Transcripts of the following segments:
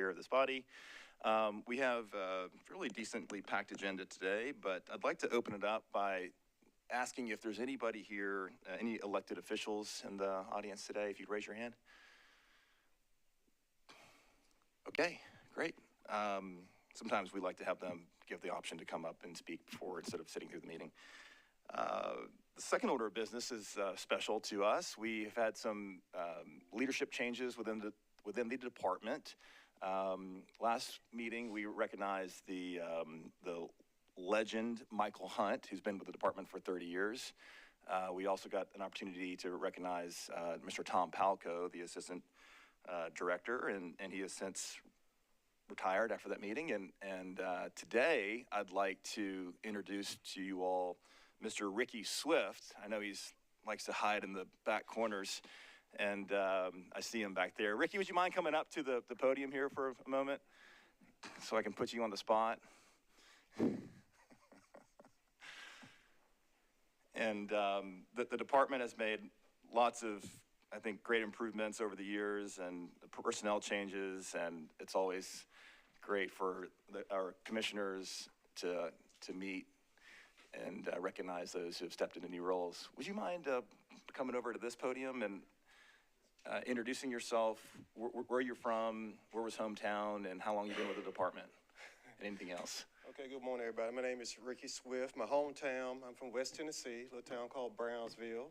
chair of this body. We have a fairly decently packed agenda today, but I'd like to open it up by asking if there's anybody here, any elected officials in the audience today, if you'd raise your hand. Okay, great. Sometimes we like to have them give the option to come up and speak before instead of sitting through the meeting. The second order of business is special to us. We've had some leadership changes within the department. Last meeting, we recognized the legend Michael Hunt, who's been with the department for 30 years. We also got an opportunity to recognize Mr. Tom Palco, the assistant director, and he has since retired after that meeting. And today, I'd like to introduce to you all Mr. Ricky Swift. I know he's likes to hide in the back corners, and I see him back there. Ricky, would you mind coming up to the podium here for a moment so I can put you on the spot? And the department has made lots of, I think, great improvements over the years and personnel changes, and it's always great for our commissioners to meet and recognize those who have stepped into new roles. Would you mind coming over to this podium and introducing yourself, where you're from, where was hometown, and how long you've been with the department, and anything else? Okay, good morning, everybody. My name is Ricky Swift. My hometown, I'm from West Tennessee, a little town called Brownsville,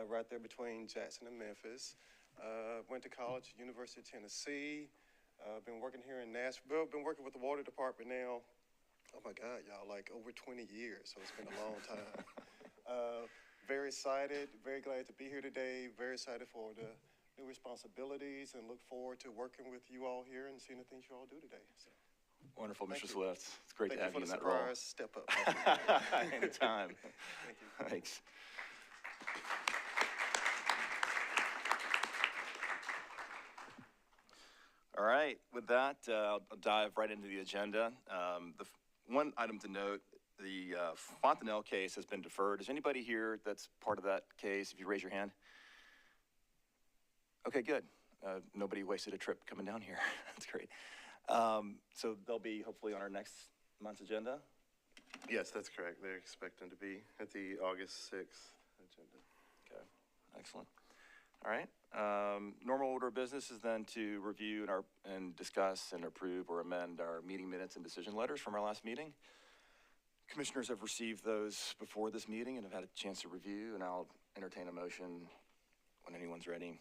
right there between Jackson and Memphis. Went to college at University of Tennessee. Been working here in Nashville. Been working with the water department now, oh my God, y'all, like over 20 years, so it's been a long time. Very excited, very glad to be here today, very excited for the new responsibilities and look forward to working with you all here and seeing the things you all do today. So. Wonderful, Mr. Swift. It's great to have you in that role. Thank Step up. Anytime. Thank you. Thanks. All right, with that, I'll dive right into the agenda. One item to note, the Fontenelle case has been deferred. Is anybody here that's part of that case? If you raise your hand. Okay, good. Nobody wasted a trip coming down here. That's great. So they'll be hopefully on our next month's agenda? Yes, that's correct. They're expecting to be at the August 6th agenda. Okay, excellent. All right. Normal order of business is then to review and discuss and approve or amend our meeting minutes and decision letters from our last meeting. Commissioners have received those before this meeting and have had a chance to review, and I'll entertain a motion when anyone's ready.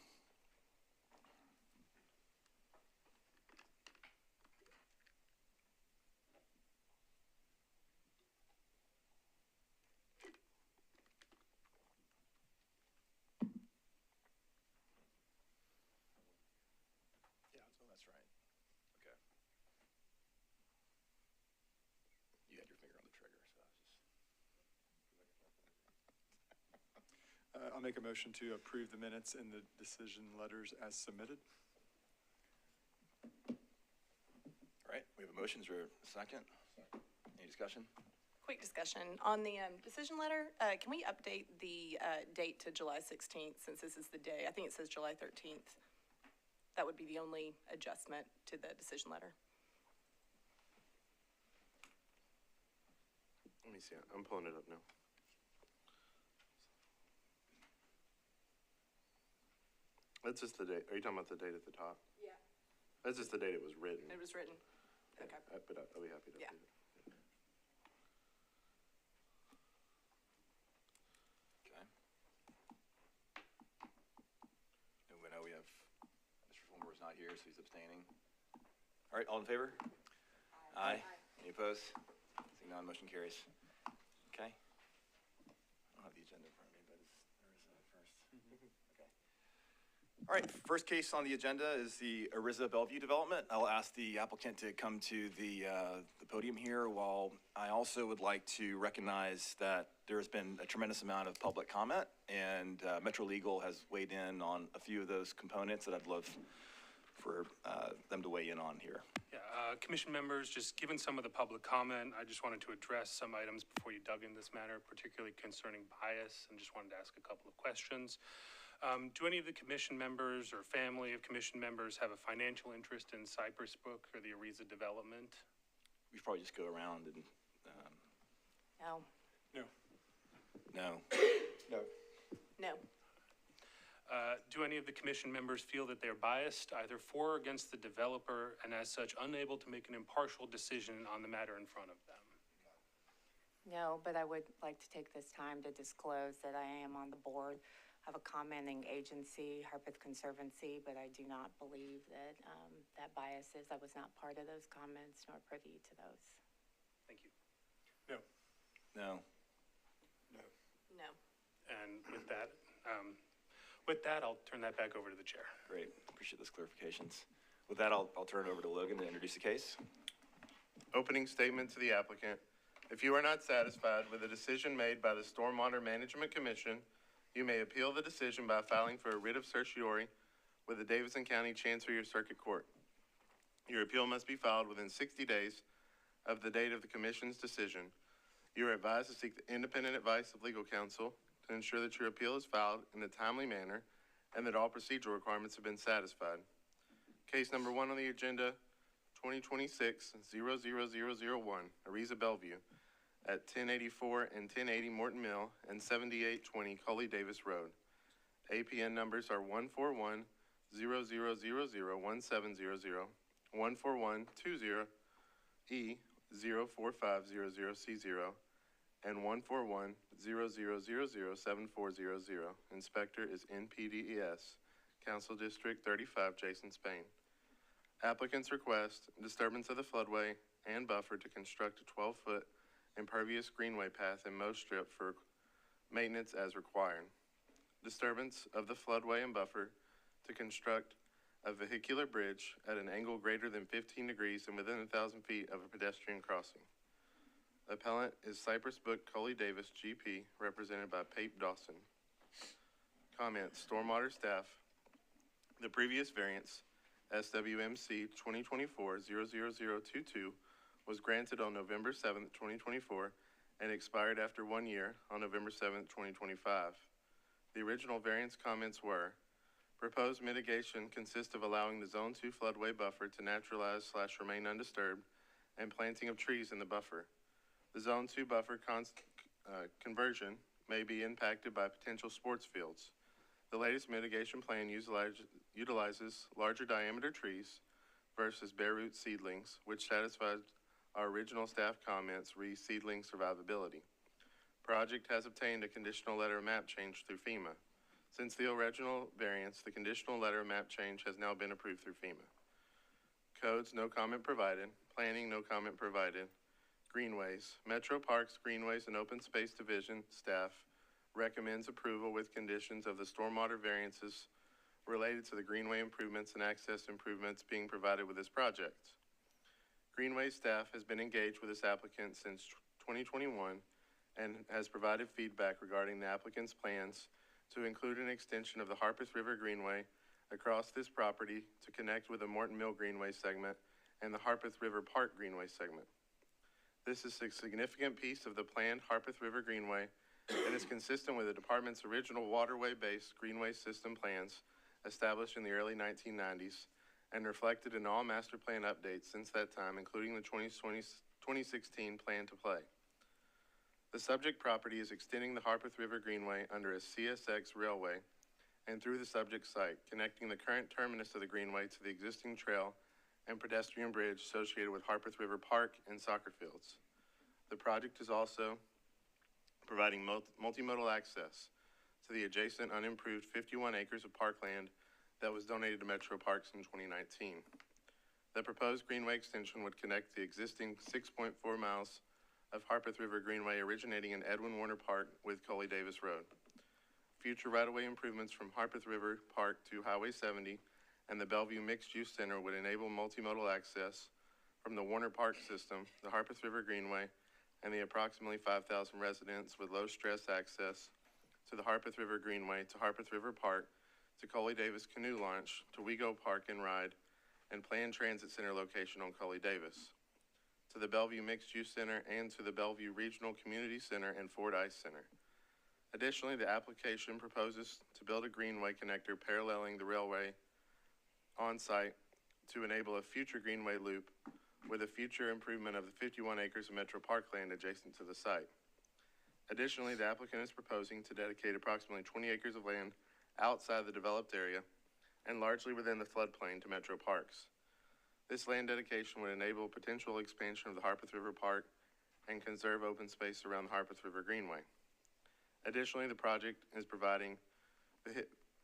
I'll make a motion to approve the minutes and the decision letters as submitted. All right, we have a motion. Is there a second? Any discussion? Quick discussion. On the decision letter, can we update the date to July 16th since this is the day? I think it says July 13th. That would be the only adjustment to the decision letter. Let me see. I'm pulling it up now. That's just the date. Are you talking about the date at the top? Yeah. That's just the date it was written. It was written. Okay. But I'll be happy to update it. Okay. And we know we have Mr. Fulmer's not here, so he's abstaining. All right, all in favor? Aye. Any opposed? Seeing none, motion carries. Okay. I don't have the agenda in front of me, but there is first. Okay. All right, first case on the agenda is the Ariza Bellevue development. I'll ask the applicant to come to the podium here, while I also would like to recognize that there has been a tremendous amount of public comment, and Metro Legal has weighed in on a few of those components that I'd love for them to weigh in on here. Yeah, commission members, just given some of the public comment, I just wanted to address some items before you dug in this matter, particularly concerning bias, and just wanted to ask a couple of questions. Do any of the commission members or family of commission members have a financial interest in Cypress Brook or the Ariza development? We should probably just go around and, No, No. no. No. no, Do any of the commission members feel that they're biased either for or against the developer and as such unable to make an impartial decision on the matter in front of them? No, but I would like to take this time to disclose that I am on the board of a commenting agency, Harpeth Conservancy, but I do not believe that that biases. I was not part of those comments nor privy to those. Thank you. No. No. No. no. And with that, I'll turn that back over to the chair. Great, appreciate those clarifications. With that, I'll turn it over to Logan to introduce the case. Opening statement to the applicant. If you are not satisfied with the decision made by the Stormwater Management Commission, you may appeal the decision by filing for a writ of certiorari with the Davidson County Chancery Circuit Court. Your appeal must be filed within 60 days of the date of the Commission's decision. You are advised to seek the independent advice of legal counsel to ensure that your appeal is filed in a timely manner and that all procedural requirements have been satisfied. Case number 1 on the agenda, 2026-00001, Ariza Bellevue, at 1084 and 1080 Morton Mill and 7820 Coley Davis Road. APN numbers are 141-0000-1700, 141-20E-04500C0, and 141-0000-7400. Inspector is NPDES, Council District 35, Jason Spain. Applicants request disturbance of the floodway and buffer to construct a 12-foot impervious greenway path and mow strip for maintenance as required. Disturbance of the floodway and buffer to construct a vehicular bridge at an angle greater than 15 degrees and within 1,000 feet of a pedestrian crossing. Appellant is Cypress Brook Coley Davis, GP, represented by Pape Dawson. Comments, Stormwater staff. The previous variance, SWMC 2024-00022, was granted on November 7th, 2024, and expired after 1 year on November 7th, 2025. The original variance comments were, proposed mitigation consists of allowing the Zone 2 floodway buffer to naturalize/remain undisturbed and planting of trees in the buffer. The Zone 2 buffer conversion may be impacted by potential sports fields. The latest mitigation plan utilizes larger diameter trees versus bare root seedlings, which satisfies our original staff comments re seedling survivability. Project has obtained a conditional letter of map change through FEMA. Since the original variance, the conditional letter of map change has now been approved through FEMA. Codes, no comment provided. Planning, no comment provided. Greenways. Metro Parks, Greenways, and Open Space Division staff recommends approval with conditions of the stormwater variances related to the greenway improvements and access improvements being provided with this project. Greenway staff has been engaged with this applicant since 2021 and has provided feedback regarding the applicant's plans to include an extension of the Harpeth River Greenway across this property to connect with the Morton Mill Greenway segment and the Harpeth River Park Greenway segment. This is a significant piece of the planned Harpeth River Greenway and is consistent with the department's original waterway-based greenway system plans established in the early 1990s and reflected in all master plan updates since that time, including the 2016 plan to play. The subject property is extending the Harpeth River Greenway under a CSX railway and through the subject site, connecting the current terminus of the Greenway to the existing trail and pedestrian bridge associated with Harpeth River Park and soccer fields. The project is also providing multimodal access to the adjacent unimproved 51 acres of parkland that was donated to Metro Parks in 2019. The proposed Greenway extension would connect the existing 6.4 miles of Harpeth River Greenway originating in Edwin Warner Park with Coley Davis Road. Future right-of-way improvements from Harpeth River Park to Highway 70 and the Bellevue Mixed Use Center would enable multimodal access from the Warner Park system, the Harpeth River Greenway, and the approximately 5,000 residents with low-stress access to the Harpeth River Greenway to Harpeth River Park, to Coley Davis Canoe Launch, to Wego Park and Ride, and planned transit center location on Coley Davis, to the Bellevue Mixed Use Center, and to the Bellevue Regional Community Center and Ford Ice Center. Additionally, the application proposes to build a greenway connector paralleling the railway on site to enable a future greenway loop with a future improvement of the 51 acres of Metro Park land adjacent to the site. Additionally, the applicant is proposing to dedicate approximately 20 acres of land outside the developed area and largely within the floodplain to Metro Parks. This land dedication would enable potential expansion of the Harpeth River Park and conserve open space around the Harpeth River Greenway. Additionally, the project is providing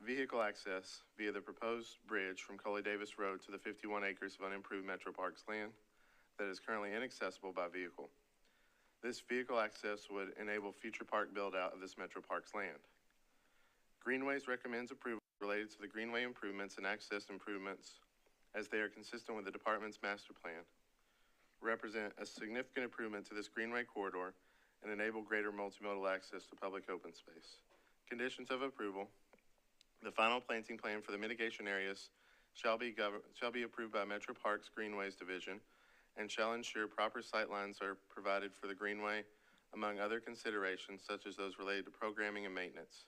vehicle access via the proposed bridge from Coley Davis Road to the 51 acres of unimproved Metro Parks land that is currently inaccessible by vehicle. This vehicle access would enable future park build-out of this Metro Parks land. Greenways recommends approval related to the greenway improvements and access improvements as they are consistent with the department's master plan, represent a significant improvement to this greenway corridor, and enable greater multimodal access to public open space. Conditions of approval: the final planting plan for the mitigation areas shall be approved by Metro Parks Greenways Division and shall ensure proper sight lines are provided for the greenway, among other considerations such as those related to programming and maintenance.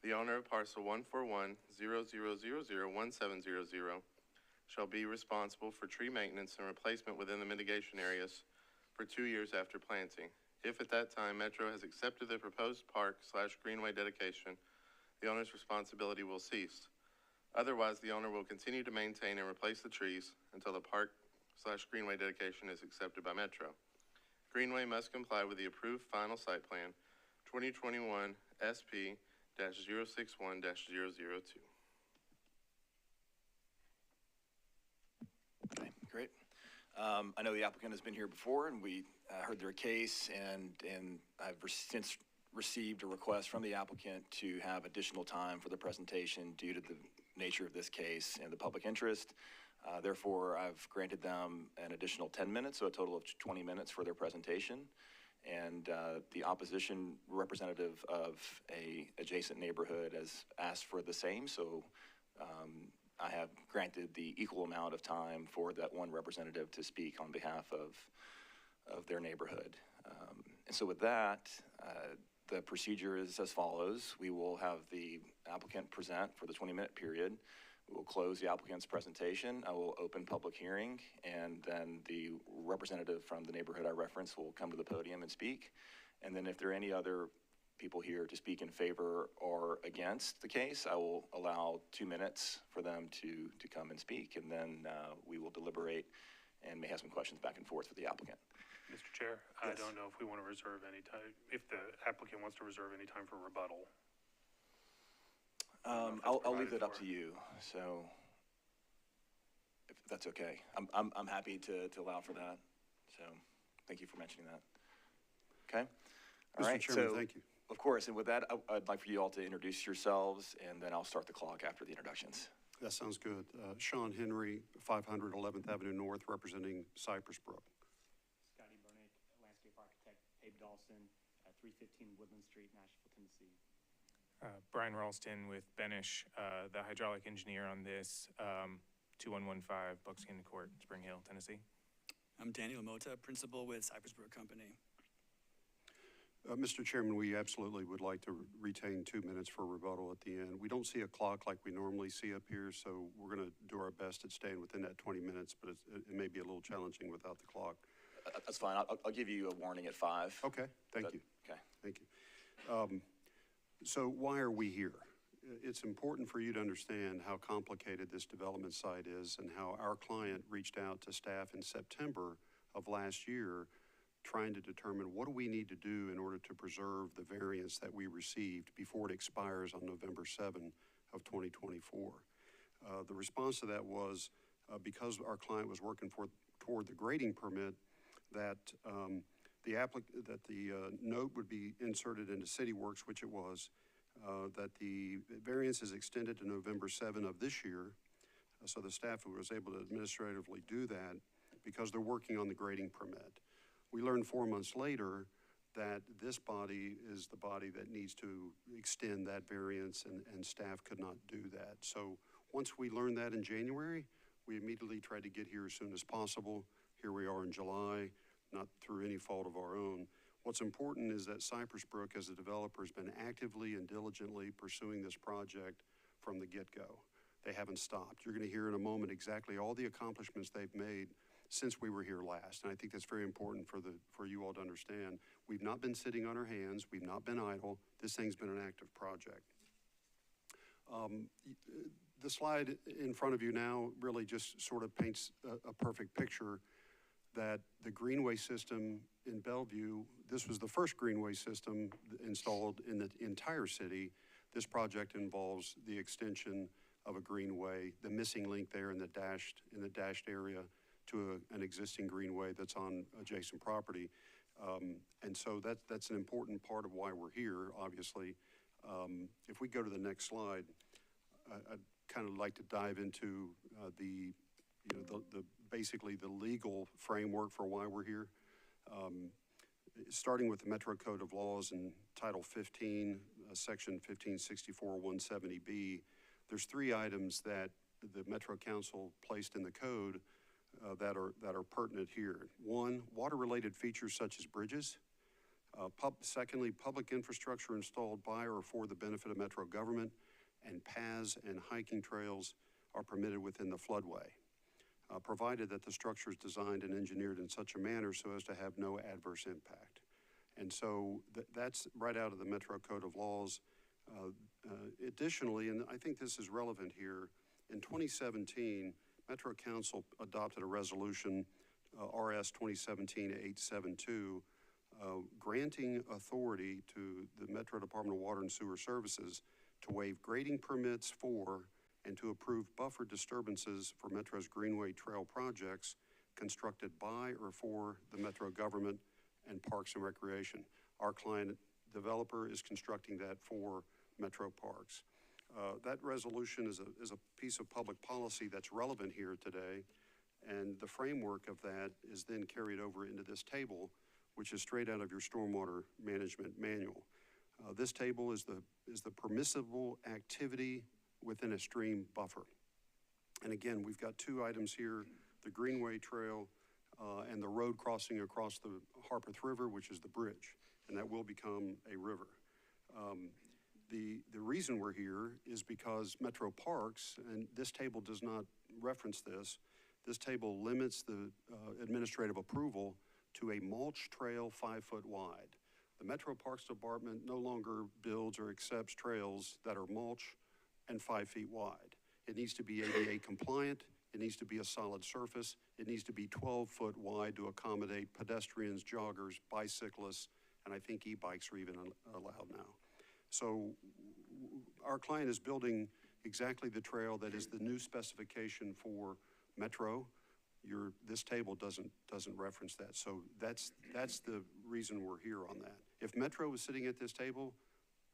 The owner of parcel 141-0000-1700 shall be responsible for tree maintenance and replacement within the mitigation areas for 2 years after planting. If at that time Metro has accepted the proposed park/greenway dedication, the owner's responsibility will cease. Otherwise, the owner will continue to maintain and replace the trees until the park/greenway dedication is accepted by Metro. Greenway must comply with the approved final site plan 2021 SP-061-002. Okay, great. I know the applicant has been here before, and we heard their case, and I've since received a request from the applicant to have additional time for the presentation due to the nature of this case and the public interest. Therefore, I've granted them an additional 10 minutes, so a total of 20 minutes for their presentation. And the opposition representative of a adjacent neighborhood has asked for the same, so I have granted the equal amount of time for that one representative to speak on behalf of their neighborhood. And so with that, the procedure is as follows. We will have the applicant present for the 20-minute period. We will close the applicant's presentation. I will open public hearing, and then the representative from the neighborhood I referenced will come to the podium and speak. And then if there are any other people here to speak in favor or against the case, I will allow 2 minutes for them to come and speak, and then we will deliberate and may have some questions back and forth with the applicant. Mr. Chair, Yes. I don't know if we want to reserve any time, if the applicant wants to reserve any time for rebuttal. I'll leave that up to you. So if that's okay, I'm happy to allow for that. So thank you for mentioning that. Okay. All right. Mr. Chairman, so, thank you. Of course, and with that, I'd like for you all to introduce yourselves, and then I'll start the clock after the introductions. That sounds good. Sean Henry, 500 11th Avenue North, representing Cypress Brook. Scotty Burnick, landscape architect, Abe Dawson, 315 Woodland Street, Nashville, Tennessee. Brian Ralston with Benish, the hydraulic engineer on this, 2115 Buckskin Court, Spring Hill, Tennessee. I'm Daniel Mota, principal with Cypress Brook Company. Mr. Chairman, we absolutely would like to retain 2 minutes for rebuttal at the end. We don't see a clock like we normally see up here, so we're going to do our best at staying within that 20 minutes, but it may be a little challenging without the clock. That's fine. I'll give you a warning at 5. Okay, thank you. Okay. Thank you. So why are we here? It's important for you to understand how complicated this development site is and how our client reached out to staff in September of last year trying to determine what do we need to do in order to preserve the variance that we received before it expires on November 7 of 2024. The response to that was because our client was working toward the grading permit that the note would be inserted into CityWorks, which it was, that the variance is extended to November 7 of this year. So the staff was able to administratively do that because they're working on the grading permit. We learned 4 months later that this body is the body that needs to extend that variance, and staff could not do that. So once we learned that in January, we immediately tried to get here as soon as possible. Here we are in July, not through any fault of our own. What's important is that Cypress Brook, as a developer, has been actively and diligently pursuing this project from the get-go. They haven't stopped. You're going to hear in a moment exactly all the accomplishments they've made since we were here last. And I think that's very important for you all to understand. We've not been sitting on our hands. We've not been idle. This thing's been an active project. The slide in front of you now really just sort of paints a perfect picture that the greenway system in Bellevue, this was the first greenway system installed in the entire city. This project involves the extension of a greenway, the missing link there in the dashed area to an existing greenway that's on adjacent property. And so that's an important part of why we're here, obviously. If we go to the next slide, I'd kind of like to dive into basically the legal framework for why we're here. Starting with the Metro Code of Laws in Title 15, Section 1564-170B, there's 3 items that the Metro Council placed in the code that are pertinent here. 1, water-related features such as bridges. Secondly, public infrastructure installed by or for the benefit of Metro government, and paths and hiking trails are permitted within the floodway, provided that the structure is designed and engineered in such a manner so as to have no adverse impact. And so that's right out of the Metro Code of Laws. Additionally, and I think this is relevant here, in 2017, Metro Council adopted a resolution, RS 2017-872, granting authority to the Metro Department of Water and Sewer Services to waive grading permits for and to approve buffer disturbances for Metro's Greenway Trail projects constructed by or for the Metro government and Parks and Recreation. Our client developer is constructing that for Metro Parks. That resolution is a piece of public policy that's relevant here today, and the framework of that is then carried over into this table, which is straight out of your Stormwater Management Manual. This table is the permissible activity within a stream buffer. And again, we've got 2 items here, the Greenway Trail and the road crossing across the Harpeth River, which is the bridge, and that will become a river. The reason we're here is because Metro Parks, and this table does not reference this table limits the administrative approval to a mulch trail 5 foot wide. The Metro Parks Department no longer builds or accepts trails that are mulch and 5 feet wide. It needs to be ADA compliant. It needs to be a solid surface. It needs to be 12 foot wide to accommodate pedestrians, joggers, bicyclists, and I think e-bikes are even allowed now. So our client is building exactly the trail that is the new specification for Metro. This table doesn't reference that. So that's the reason we're here on that. If Metro was sitting at this table,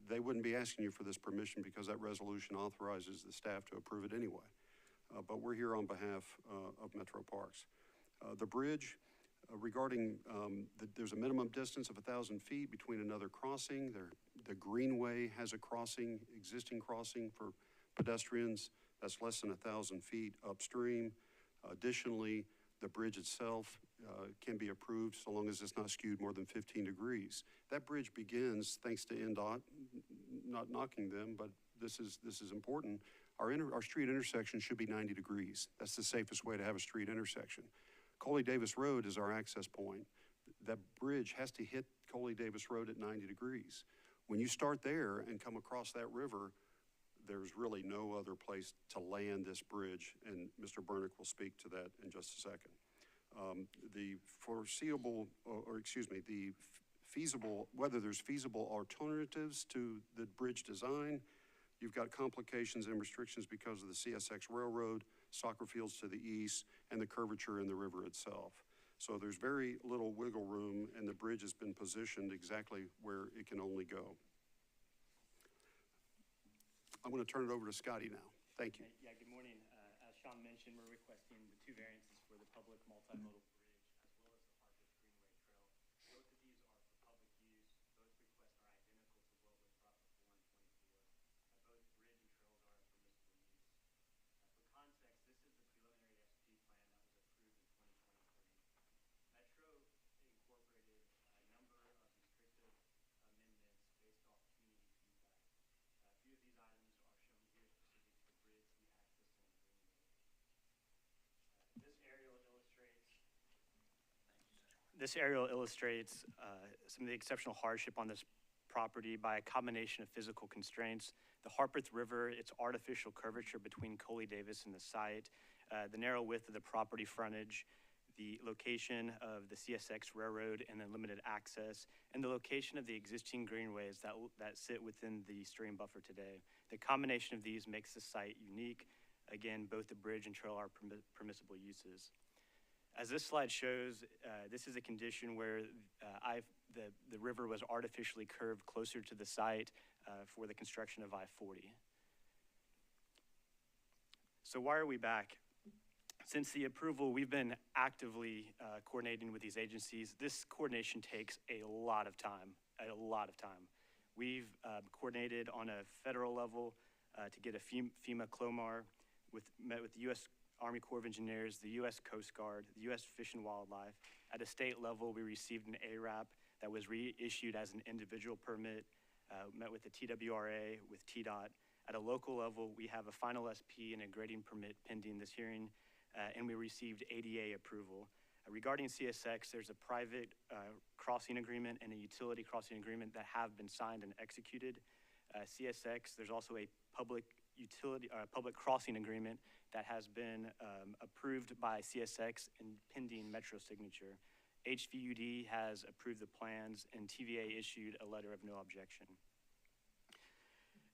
they wouldn't be asking you for this permission because that resolution authorizes the staff to approve it anyway. But we're here on behalf of Metro Parks. The bridge, regarding, there's a minimum distance of 1,000 feet between another crossing. The Greenway has a crossing, existing crossing for pedestrians that's less than 1,000 feet upstream. Additionally, the bridge itself can be approved so long as it's not skewed more than 15 degrees. That bridge begins, thanks to NDOT, not knocking them, but this is important. Our street intersection should be 90 degrees. That's the safest way to have a street intersection. Coley-Davis Road is our access point. That bridge has to hit Coley-Davis Road at 90 degrees. When you start there and come across that river, there's really no other place to land this bridge, and Mr. Burnick will speak to that in just a second. The foreseeable, the feasible, whether there's feasible alternatives to the bridge design. You've got complications and restrictions because of the CSX Railroad, soccer fields to the east, and the curvature in the river itself. So there's very little wiggle room, and the bridge has been positioned exactly where it can only go. I'm going to turn it over to Scotty now. Thank you. Yeah, good morning. As Sean mentioned, we're requesting the 2 variances for the public multimodal bridge as well as the Harpeth Greenway Trail. Both of these are for public use. Both requests are identical to what was brought before in 24. Both bridge and trails are of permissible use. For context, this is the preliminary SP plan that was approved in 2023. Metro incorporated a number of This aerial illustrates some of the exceptional hardship on this property by a combination of physical constraints. The Harpeth River, its artificial curvature between Coley-Davis and the site, the narrow width of the property frontage, the location of the CSX Railroad and then limited access, and the location of the existing greenways that sit within the stream buffer today. The combination of these makes the site unique. Again, both the bridge and trail are permissible uses. As this slide shows, this is a condition where the river was artificially curved closer to the site for the construction of I-40. So why are we back? Since the approval, we've been actively coordinating with these agencies. This coordination takes a lot of time, We've coordinated on a federal level to get a FEMA CLOMAR, met with the U.S. Army Corps of Engineers, the U.S. Coast Guard, the U.S. Fish and Wildlife. At a state level, we received an ARAP that was reissued as an individual permit, met with the TWRA, with TDOT. At a local level, we have a final SP and a grading permit pending this hearing, and we received ADA approval. Regarding CSX, there's a private crossing agreement and a utility crossing agreement that have been signed and executed. CSX, there's also a public crossing agreement that has been approved by CSX and pending Metro signature. HVUD has approved the plans and TVA issued a letter of no objection.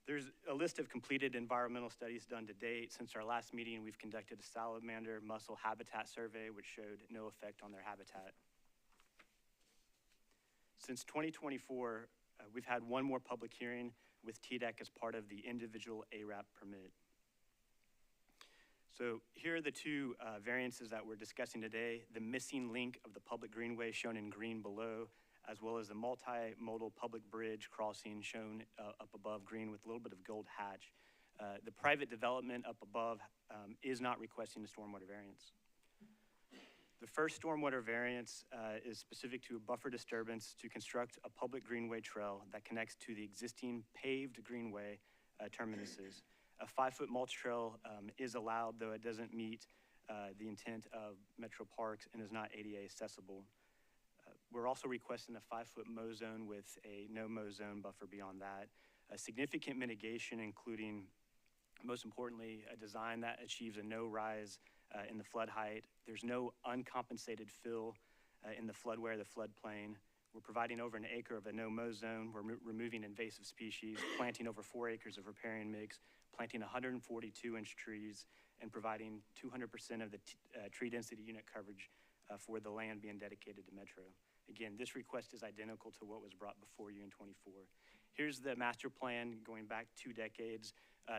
There's a list of completed environmental studies done to date. Since our last meeting, we've conducted a salamander mussel habitat survey, which showed no effect on their habitat. Since 2024, we've had one more public hearing with TDEC as part of the individual ARAP permit. So here are the two variances that we're discussing today: the missing link of the public greenway shown in green below, as well as the multimodal public bridge crossing shown up above green with a little bit of gold hatch. The private development up above is not requesting a stormwater variance. The first stormwater variance is specific to a buffer disturbance to construct a public greenway trail that connects to the existing paved greenway terminuses. A 5-foot mulch trail is allowed, though it doesn't meet the intent of Metro Parks and is not ADA accessible. We're also requesting a 5-foot mow zone with a no mow zone buffer beyond that. A significant mitigation, including, most importantly, a design that achieves a no rise in the flood height. There's no uncompensated fill in the floodway or the floodplain. We're providing over an acre of a no mow zone. We're removing invasive species, planting over 4 acres of riparian mix, planting 142-inch trees, and providing 200% of the tree density unit coverage for the land being dedicated to Metro. Again, this request is identical to what was brought before you in '24. Here's the master plan going back 2 decades.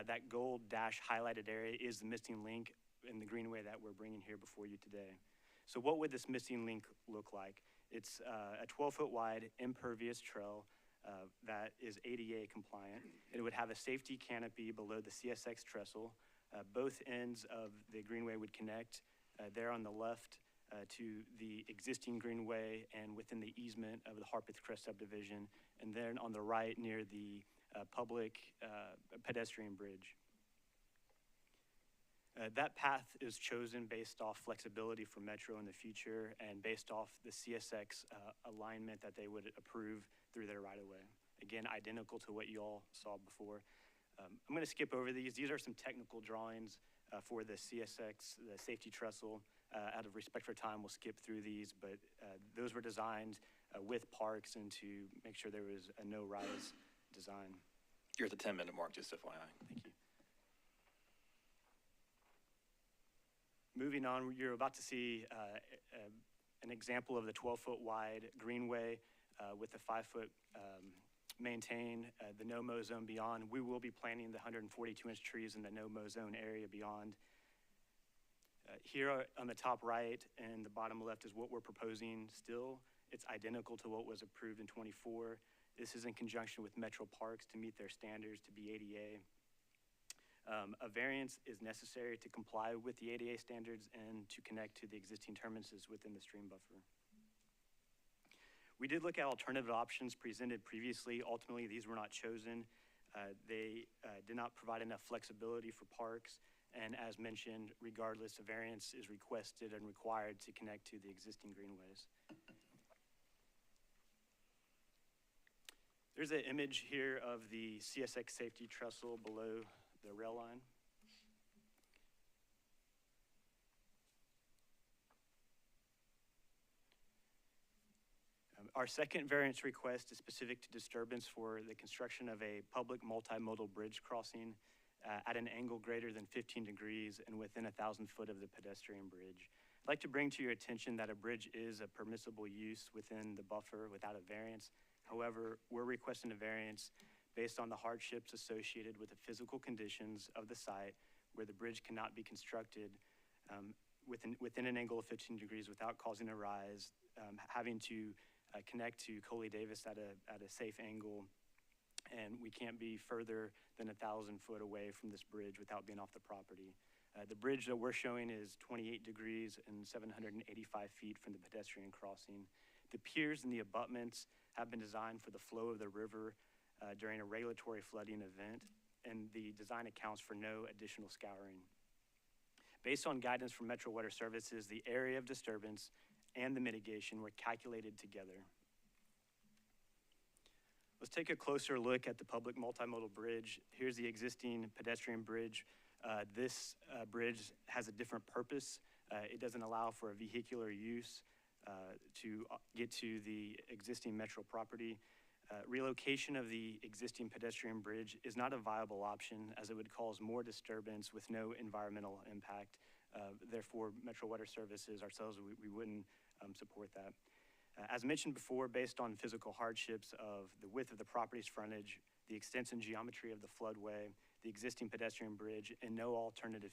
That gold dash highlighted area is the missing link in the greenway that we're bringing here before you today. So what would this missing link look like? It's a 12-foot wide impervious trail that is ADA compliant. It would have a safety canopy below the CSX trestle. Both ends of the greenway would connect there on the left to the existing greenway and within the easement of the Harpeth Crest subdivision, and then on the right near the public pedestrian bridge. That path is chosen based off flexibility for Metro in the future and based off the CSX alignment that they would approve through their right-of-way. Again, identical to what you all saw before. I'm going to skip over these. These are some technical drawings for the CSX, the safety trestle. Out of respect for time, we'll skip through these, but those were designed with parks and to make sure there was a no-rise design. You're at the 10-minute mark, just FYI. Thank you. Moving on, you're about to see an example of the 12-foot wide greenway with the 5-foot maintain, the no-mow zone beyond. We will be planting the 142-inch trees in the no-mow zone area beyond. Here on the top right and the bottom left is what we're proposing still. It's identical to what was approved in '24. This is in conjunction with Metro Parks to meet their standards to be ADA. A variance is necessary to comply with the ADA standards and to connect to the existing terminuses within the stream buffer. We did look at alternative options presented previously. Ultimately, these were not chosen. They did not provide enough flexibility for parks. And as mentioned, regardless, a variance is requested and required to connect to the existing greenways. There's an image here of the CSX safety trestle below the rail line. Our second variance request is specific to disturbance for the construction of a public multimodal bridge crossing at an angle greater than 15 degrees and within 1,000 foot of the pedestrian bridge. I'd like to bring to your attention that a bridge is a permissible use within the buffer without a variance. However, we're requesting a variance based on the hardships associated with the physical conditions of the site where the bridge cannot be constructed within an angle of 15 degrees without causing a rise, having to connect to Coley Davis at a safe angle, and we can't be further than 1,000 foot away from this bridge without being off the property. The bridge that we're showing is 28 degrees and 785 feet from the pedestrian crossing. The piers and the abutments have been designed for the flow of the river during a regulatory flooding event, and the design accounts for no additional scouring. Based on guidance from Metro Water Services, the area of disturbance and the mitigation were calculated together. Let's take a closer look at the public multimodal bridge. Here's the existing pedestrian bridge. This bridge has a different purpose. It doesn't allow for a vehicular use to get to the existing Metro property. Relocation of the existing pedestrian bridge is not a viable option as it would cause more disturbance with no environmental impact. Therefore, Metro Water Services, ourselves, we wouldn't support that. As mentioned before, based on physical hardships of the width of the property's frontage, the extent and geometry of the floodway, the existing pedestrian bridge, and no alternative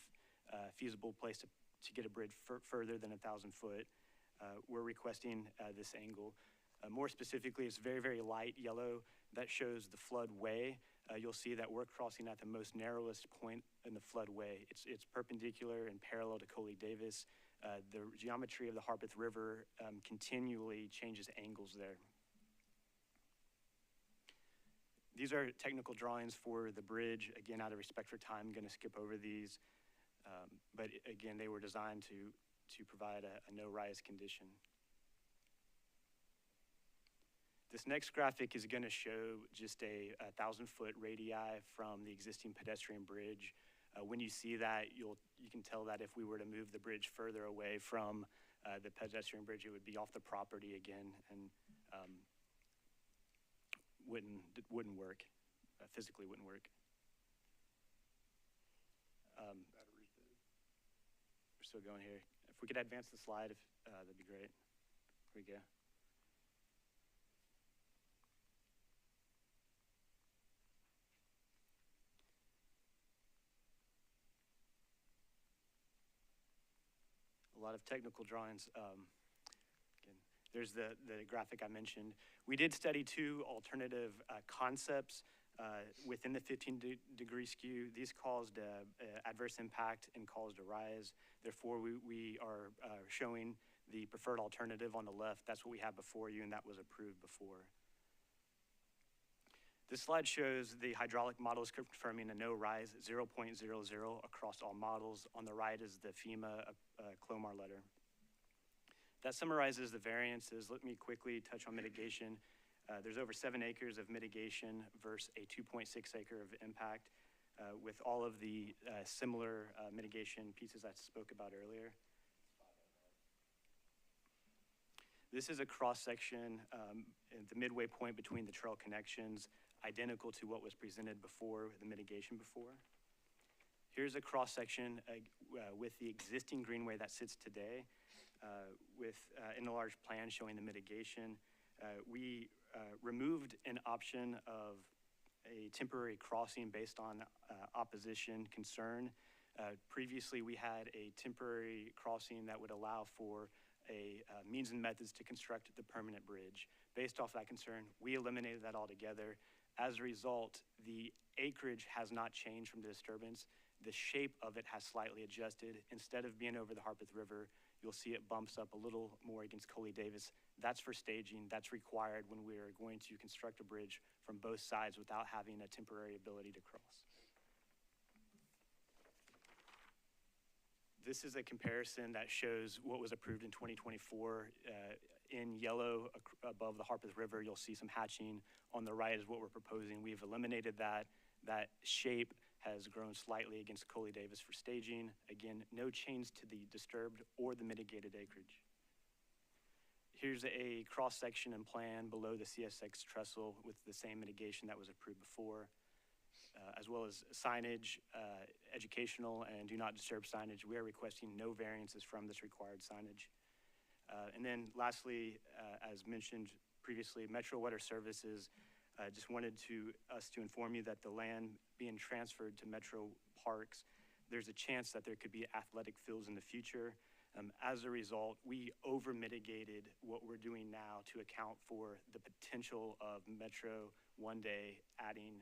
feasible place to get a bridge further than 1,000 foot, we're requesting this angle. More specifically, it's very, very light yellow. That shows the floodway. You'll see that we're crossing at the most narrowest point in the floodway. It's perpendicular and parallel to Coley Davis. The geometry of the Harpeth River continually changes angles there. These are technical drawings for the bridge. Again, out of respect for time, I'm gonna skip over these. But again, they were designed to provide a no-rise condition. This next graphic is gonna show just a 1,000-foot radii from the existing pedestrian bridge. When you see that, you can tell that if we were to move the bridge further away from the pedestrian bridge, it would be off the property again and wouldn't work, physically wouldn't work. We're still going here. If we could advance the slide, that'd be great. Here we go. A lot of technical drawings. Again, there's the graphic I mentioned. We did study two alternative concepts within the 15-degree skew. These caused adverse impact and caused a rise. Therefore, we are showing the preferred alternative on the left. That's what we have before you, and that was approved before. This slide shows the hydraulic models confirming a no rise 0.00 across all models. On the right is the FEMA Clomar letter. That summarizes the variances. Let me quickly touch on mitigation. There's over 7 acres of mitigation versus a 2.6 acre of impact with all of the similar mitigation pieces I spoke about earlier. This is a cross-section at the midway point between the trail connections, identical to what was presented before, the mitigation before. Here's a cross-section with the existing greenway that sits today with an enlarged plan showing the mitigation. We removed an option of a temporary crossing based on opposition concern. Previously, we had a temporary crossing that would allow for a means and methods to construct the permanent bridge. Based off that concern, we eliminated that altogether. As a result, the acreage has not changed from the disturbance. The shape of it has slightly adjusted. Instead of being over the Harpeth River, you'll see it bumps up a little more against Coley Davis. That's for staging. That's required when we are going to construct a bridge from both sides without having a temporary ability to cross. This is a comparison that shows what was approved in 2024. In yellow above the Harpeth River, you'll see some hatching. On the right is what we're proposing. We've eliminated that. That shape has grown slightly against Coley Davis for staging. Again, no change to the disturbed or the mitigated acreage. Here's a cross-section and plan below the CSX trestle with the same mitigation that was approved before, as well as signage, educational and do not disturb signage. We are requesting no variances from this required signage. And then lastly, as mentioned previously, Metro Water Services just wanted us to inform you that the land being transferred to Metro Parks, there's a chance that there could be athletic fields in the future. As a result, we over-mitigated what we're doing now to account for the potential of Metro one day adding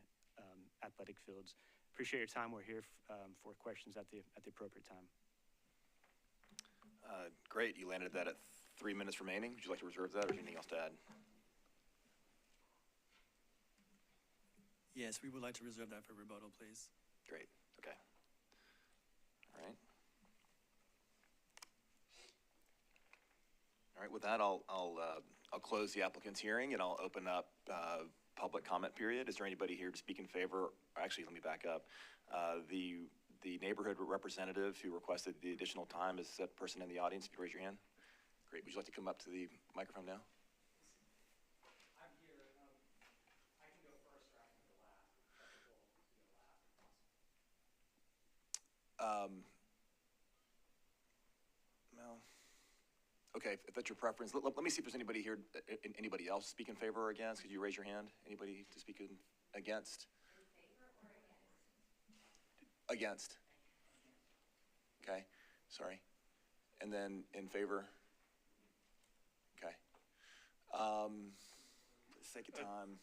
athletic fields. Appreciate your time. We're here for questions at the appropriate time. Great, you landed that at 3 minutes remaining. Would you like to reserve that, or anything else to add? Yes, we would like to reserve that for rebuttal, please. Great, okay. All right. All right, with that, I'll close the applicant's hearing and I'll open up public comment period. Is there anybody here to speak in favor? Actually, let me back up. The neighborhood representative who requested the additional time, is that person in the audience? If you raise your hand. Great, would you like to come up to the microphone now? I'm here. I can go first or I can go last. Well, okay, if that's your preference, let me see if there's anybody here, anybody else speak in favor or against. Could you raise your hand? Anybody to speak against? In favor or against? Against. Okay, sorry. And then in favor? Okay. For the sake of time.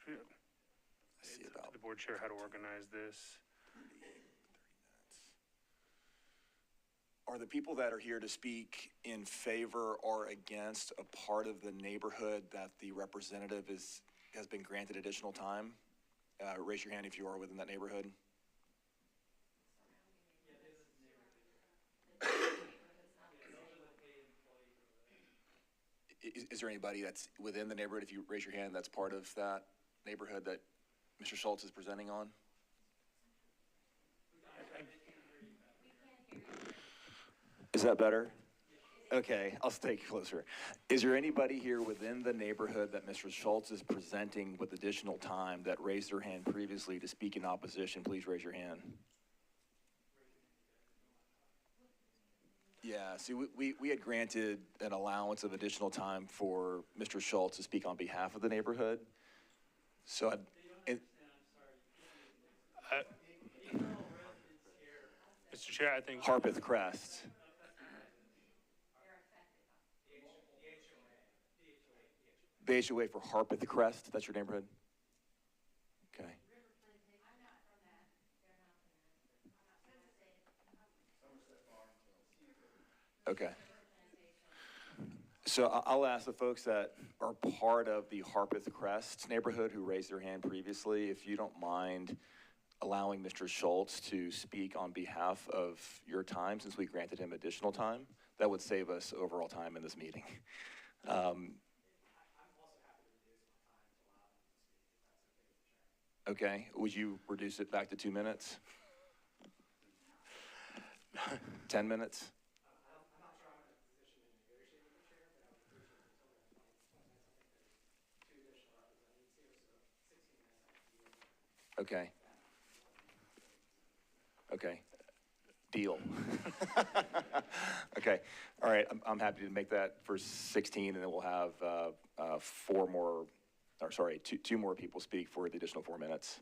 I see It's up about to the board chair how to organize this. 30 minutes. Are the people that are here to speak in favor or against a part of the neighborhood that the representative has been granted additional time? Raise your hand if you are within that neighborhood. Is there anybody that's within the neighborhood, if you raise your hand, that's part of that neighborhood that Mr. Schultz is presenting on? Is that better? Okay, I'll stay closer. Is there anybody here within the neighborhood that Mr. Schultz is presenting with additional time that raised their hand previously to speak in opposition? Please raise your hand. Yeah, see, we had granted an allowance of additional time for Mr. Schultz to speak on behalf of the neighborhood. So, Mr. Chair, I think Harpeth Crest. The HOA for Harpeth Crest, that's your neighborhood? Okay. Okay. So I'll ask the folks that are part of the Harpeth Crest neighborhood who raised their hand previously, if you don't mind allowing Mr. Schultz to speak on behalf of your time, since we granted him additional time. That would save us overall time in this meeting. Okay, would you reduce it back to 2 minutes? 10 minutes? Okay. Okay. Deal. Okay. All right. I'm happy to make that for 16, and then we'll have two more people speak for the additional 4 minutes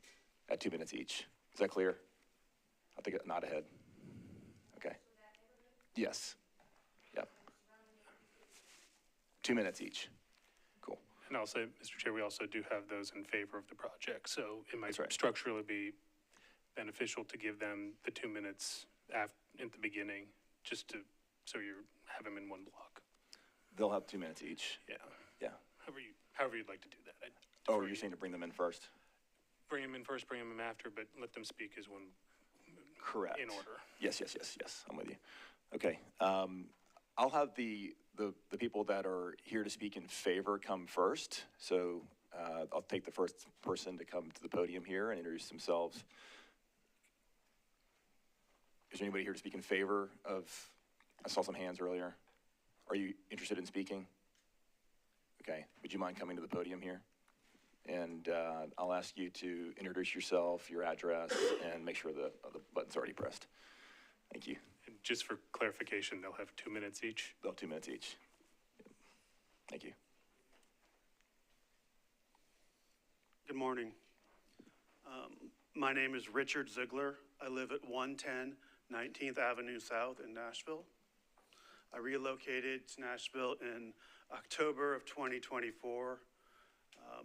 at 2 minutes each. Is that clear? I'll take a nod ahead. Okay. Yes. Yep. 2 minutes each. Cool. And I'll say, Mr. Chair, we also do have those in favor of the project, so it might right. structurally be beneficial to give them the 2 minutes at the beginning, just so you have them in one block. They'll have 2 minutes each. Yeah. Yeah. However you'd like to do that. You're saying to bring them in first? Bring them in first, bring them in after, but let them speak as one Correct. in order. Yes, I'm with you. Okay, I'll have the people that are here to speak in favor come first. So I'll take the first person to come to the podium here and introduce themselves. Is there anybody here to speak in favor of, I saw some hands earlier. Are you interested in speaking? Okay, would you mind coming to the podium here? And I'll ask you to introduce yourself, your address, and make sure the button's already pressed. Thank you. And just for clarification, they'll have 2 minutes each. They'll have 2 minutes each. Thank you. Good morning. My name is Richard Ziegler. I live at 110 19th Avenue South in Nashville. I relocated to Nashville in October of 2024.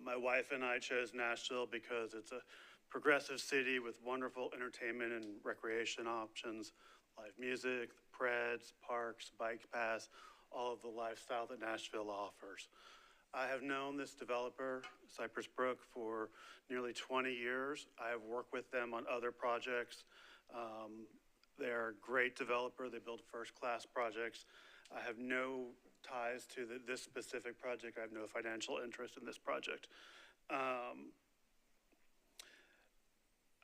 My wife and I chose Nashville because it's a progressive city with wonderful entertainment and recreation options, live music, Preds, parks, bike paths, all of the lifestyle that Nashville offers. I have known this developer, Cypress Brook, for nearly 20 years. I have worked with them on other projects. They're a great developer. They build first-class projects. I have no ties to this specific project. I have no financial interest in this project.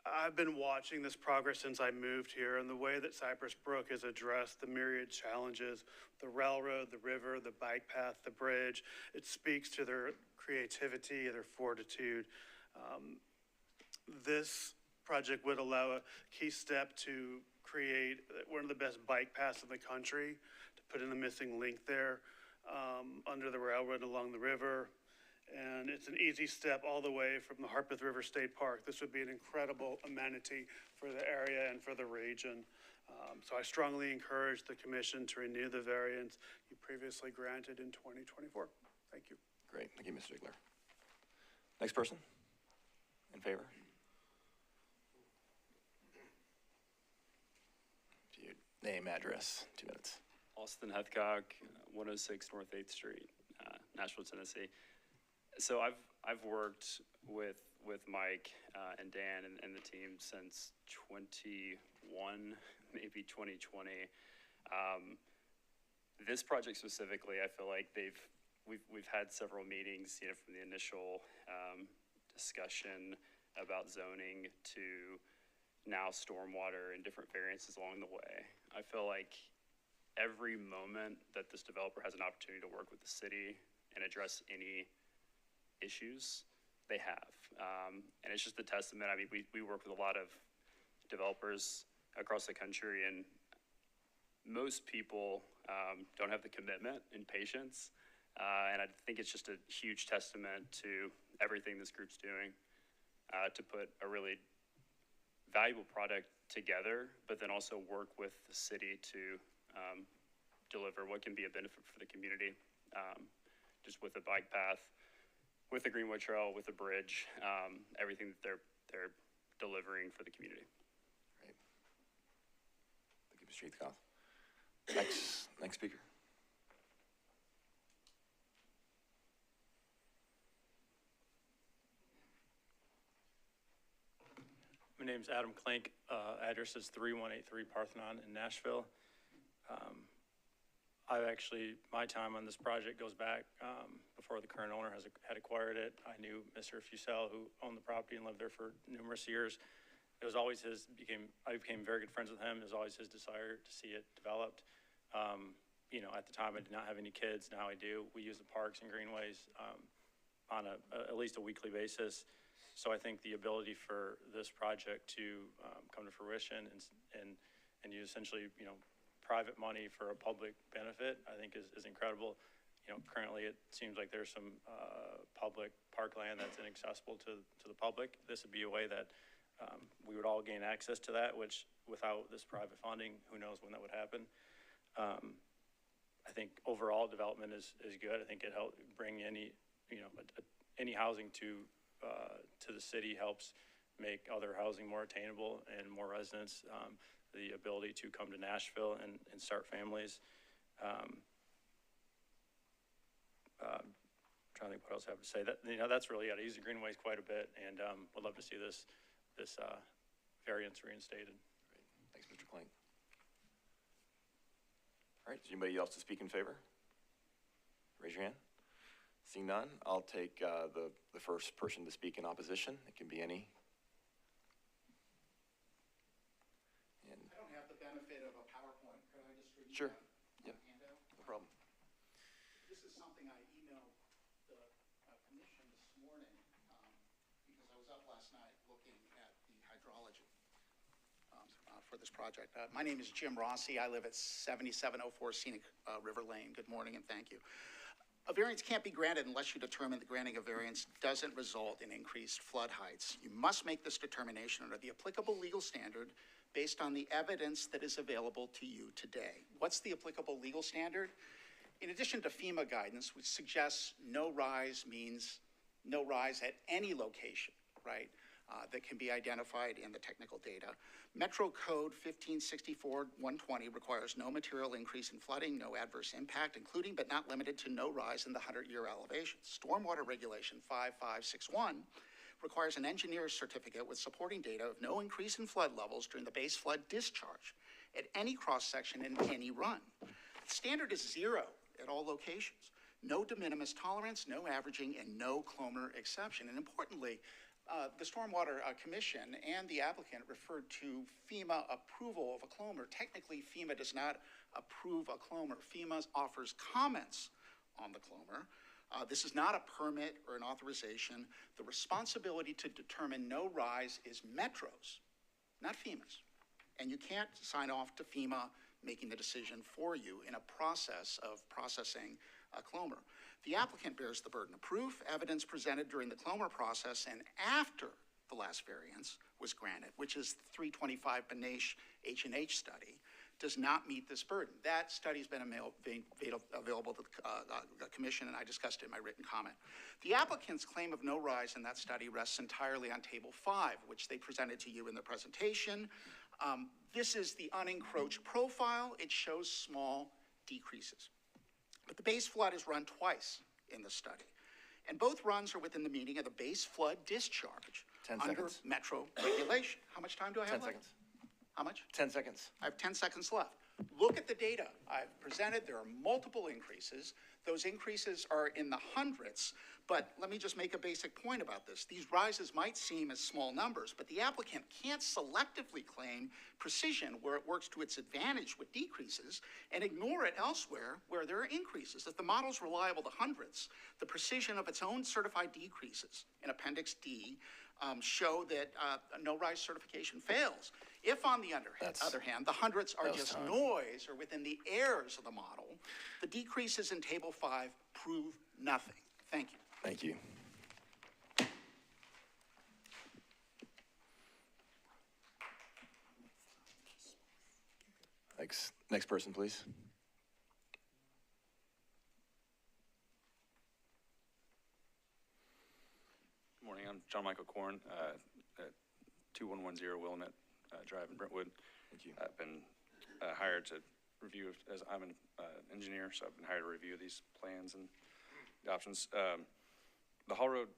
I've been watching this progress since I moved here, and the way that Cypress Brook has addressed the myriad challenges, the railroad, the river, the bike path, the bridge, it speaks to their creativity, their fortitude. This project would allow a key step to create one of the best bike paths in the country, to put in the missing link there under the railroad along the river. And it's an easy step all the way from the Harpeth River State Park. This would be an incredible amenity for the area and for the region. So I strongly encourage the commission to renew the variance you previously granted in 2024. Thank you. Great, thank you, Mr. Ziegler. Next person, in favor? Your name, address, 2 minutes. Austin Hethcock, 106 North 8th Street, Nashville, Tennessee. So I've worked with Mike and Dan and the team since 21, maybe 2020. This project specifically, I feel like we've had several meetings, from the initial discussion about zoning to now stormwater and different variances along the way. I feel like every moment that this developer has an opportunity to work with the city and address any issues, they have. And it's just a testament. I mean, we work with a lot of developers across the country, and most people don't have the commitment and patience. And I think it's just a huge testament to everything this group's doing to put a really valuable product together, but then also work with the city to deliver what can be a benefit for the community, just with the bike path, with the Greenway Trail, with the bridge, everything that they're delivering for the community. Great. Thank you, Mr. Heathcock. Next speaker. My name's Adam Klink. Address is 3183 Parthenon in Nashville. My time on this project goes back before the current owner had acquired it. I knew Mr. Fusel, who owned the property and lived there for numerous years. It was always I became very good friends with him. It was always his desire to see it developed. At the time I did not have any kids. Now I do. We use the parks and greenways on at least a weekly basis. So I think the ability for this project to come to fruition and use essentially, private money for a public benefit, I think is incredible. Currently it seems like there's some public parkland that's inaccessible to the public. This would be a way that we would all gain access to that, which without this private funding, who knows when that would happen. I think overall development is good. I think it helps bring any housing to the city, helps make other housing more attainable and more residents the ability to come to Nashville and start families. Trying to think what else I have to say. That's really it. I use the greenways quite a bit, and would love to see this variance reinstated. Great. right, is anybody else to speak in favor? Raise your hand. Seeing none, I'll take the first person to speak in opposition. It can be any. I don't have the benefit of a PowerPoint. Could I distribute Sure. that Yep. handout? No problem. This is something I emailed the commission this morning because I was up last night looking at the hydrology for this project. My name is Jim Rossi. I live at 7704 Scenic River Lane. Good morning and thank you. A variance can't be granted unless you determine the granting of variance doesn't result in increased flood heights. You must make this determination under the applicable legal standard based on the evidence that is available to you today. What's the applicable legal standard? In addition to FEMA guidance, which suggests no rise means no rise at any location, right, that can be identified in the technical data. Metro Code 1564-120 requires no material increase in flooding, no adverse impact, including but not limited to no rise in the 100-year elevation. Stormwater Regulation 5561 requires an engineer's certificate with supporting data of no increase in flood levels during the base flood discharge at any cross-section in any run. The standard is 0 at all locations. No de minimis tolerance, no averaging, and no Clomer exception. And importantly, the Stormwater Commission and the applicant referred to FEMA approval of a Clomer. Technically, FEMA does not approve a Clomer. FEMA offers comments on the Clomer. This is not a permit or an authorization. The responsibility to determine no rise is Metro's, not FEMA's. And you can't sign off to FEMA making the decision for you in a process of processing a Clomer. The applicant bears the burden of proof. Evidence presented during the Clomer process and after the last variance was granted, which is the 325 Benesh H&H study, does not meet this burden. That study's been available to the commission, and I discussed it in my written comment. The applicant's claim of no rise in that study rests entirely on Table 5, which they presented to you in the presentation. This is the unencroached profile. It shows small decreases. But the base flood is run twice in the study. And both runs are within the meaning of the base flood discharge 10 under seconds. Metro regulation. How much time do I have 10 left? seconds. How much? 10 seconds. I have 10 seconds left. Look at the data I've presented. There are multiple increases. Those increases are in the hundreds. But let me just make a basic point about this. These rises might seem as small numbers, but the applicant can't selectively claim precision where it works to its advantage with decreases and ignore it elsewhere where there are increases. If the model's reliable to hundreds, the precision of its own certified decreases in Appendix D show that no rise certification fails. If, on the other hand, the hundreds are just noise or within the errors of the model, the decreases in Table 5 prove nothing. Thank you. Thank you. Thanks. Next person, please. Good morning. I'm John Michael Korn, at 2110 Willamette Drive in Brentwood. Thank you. I've been hired to review, as I'm an engineer, so I've been hired to review these plans and the options. The haul road,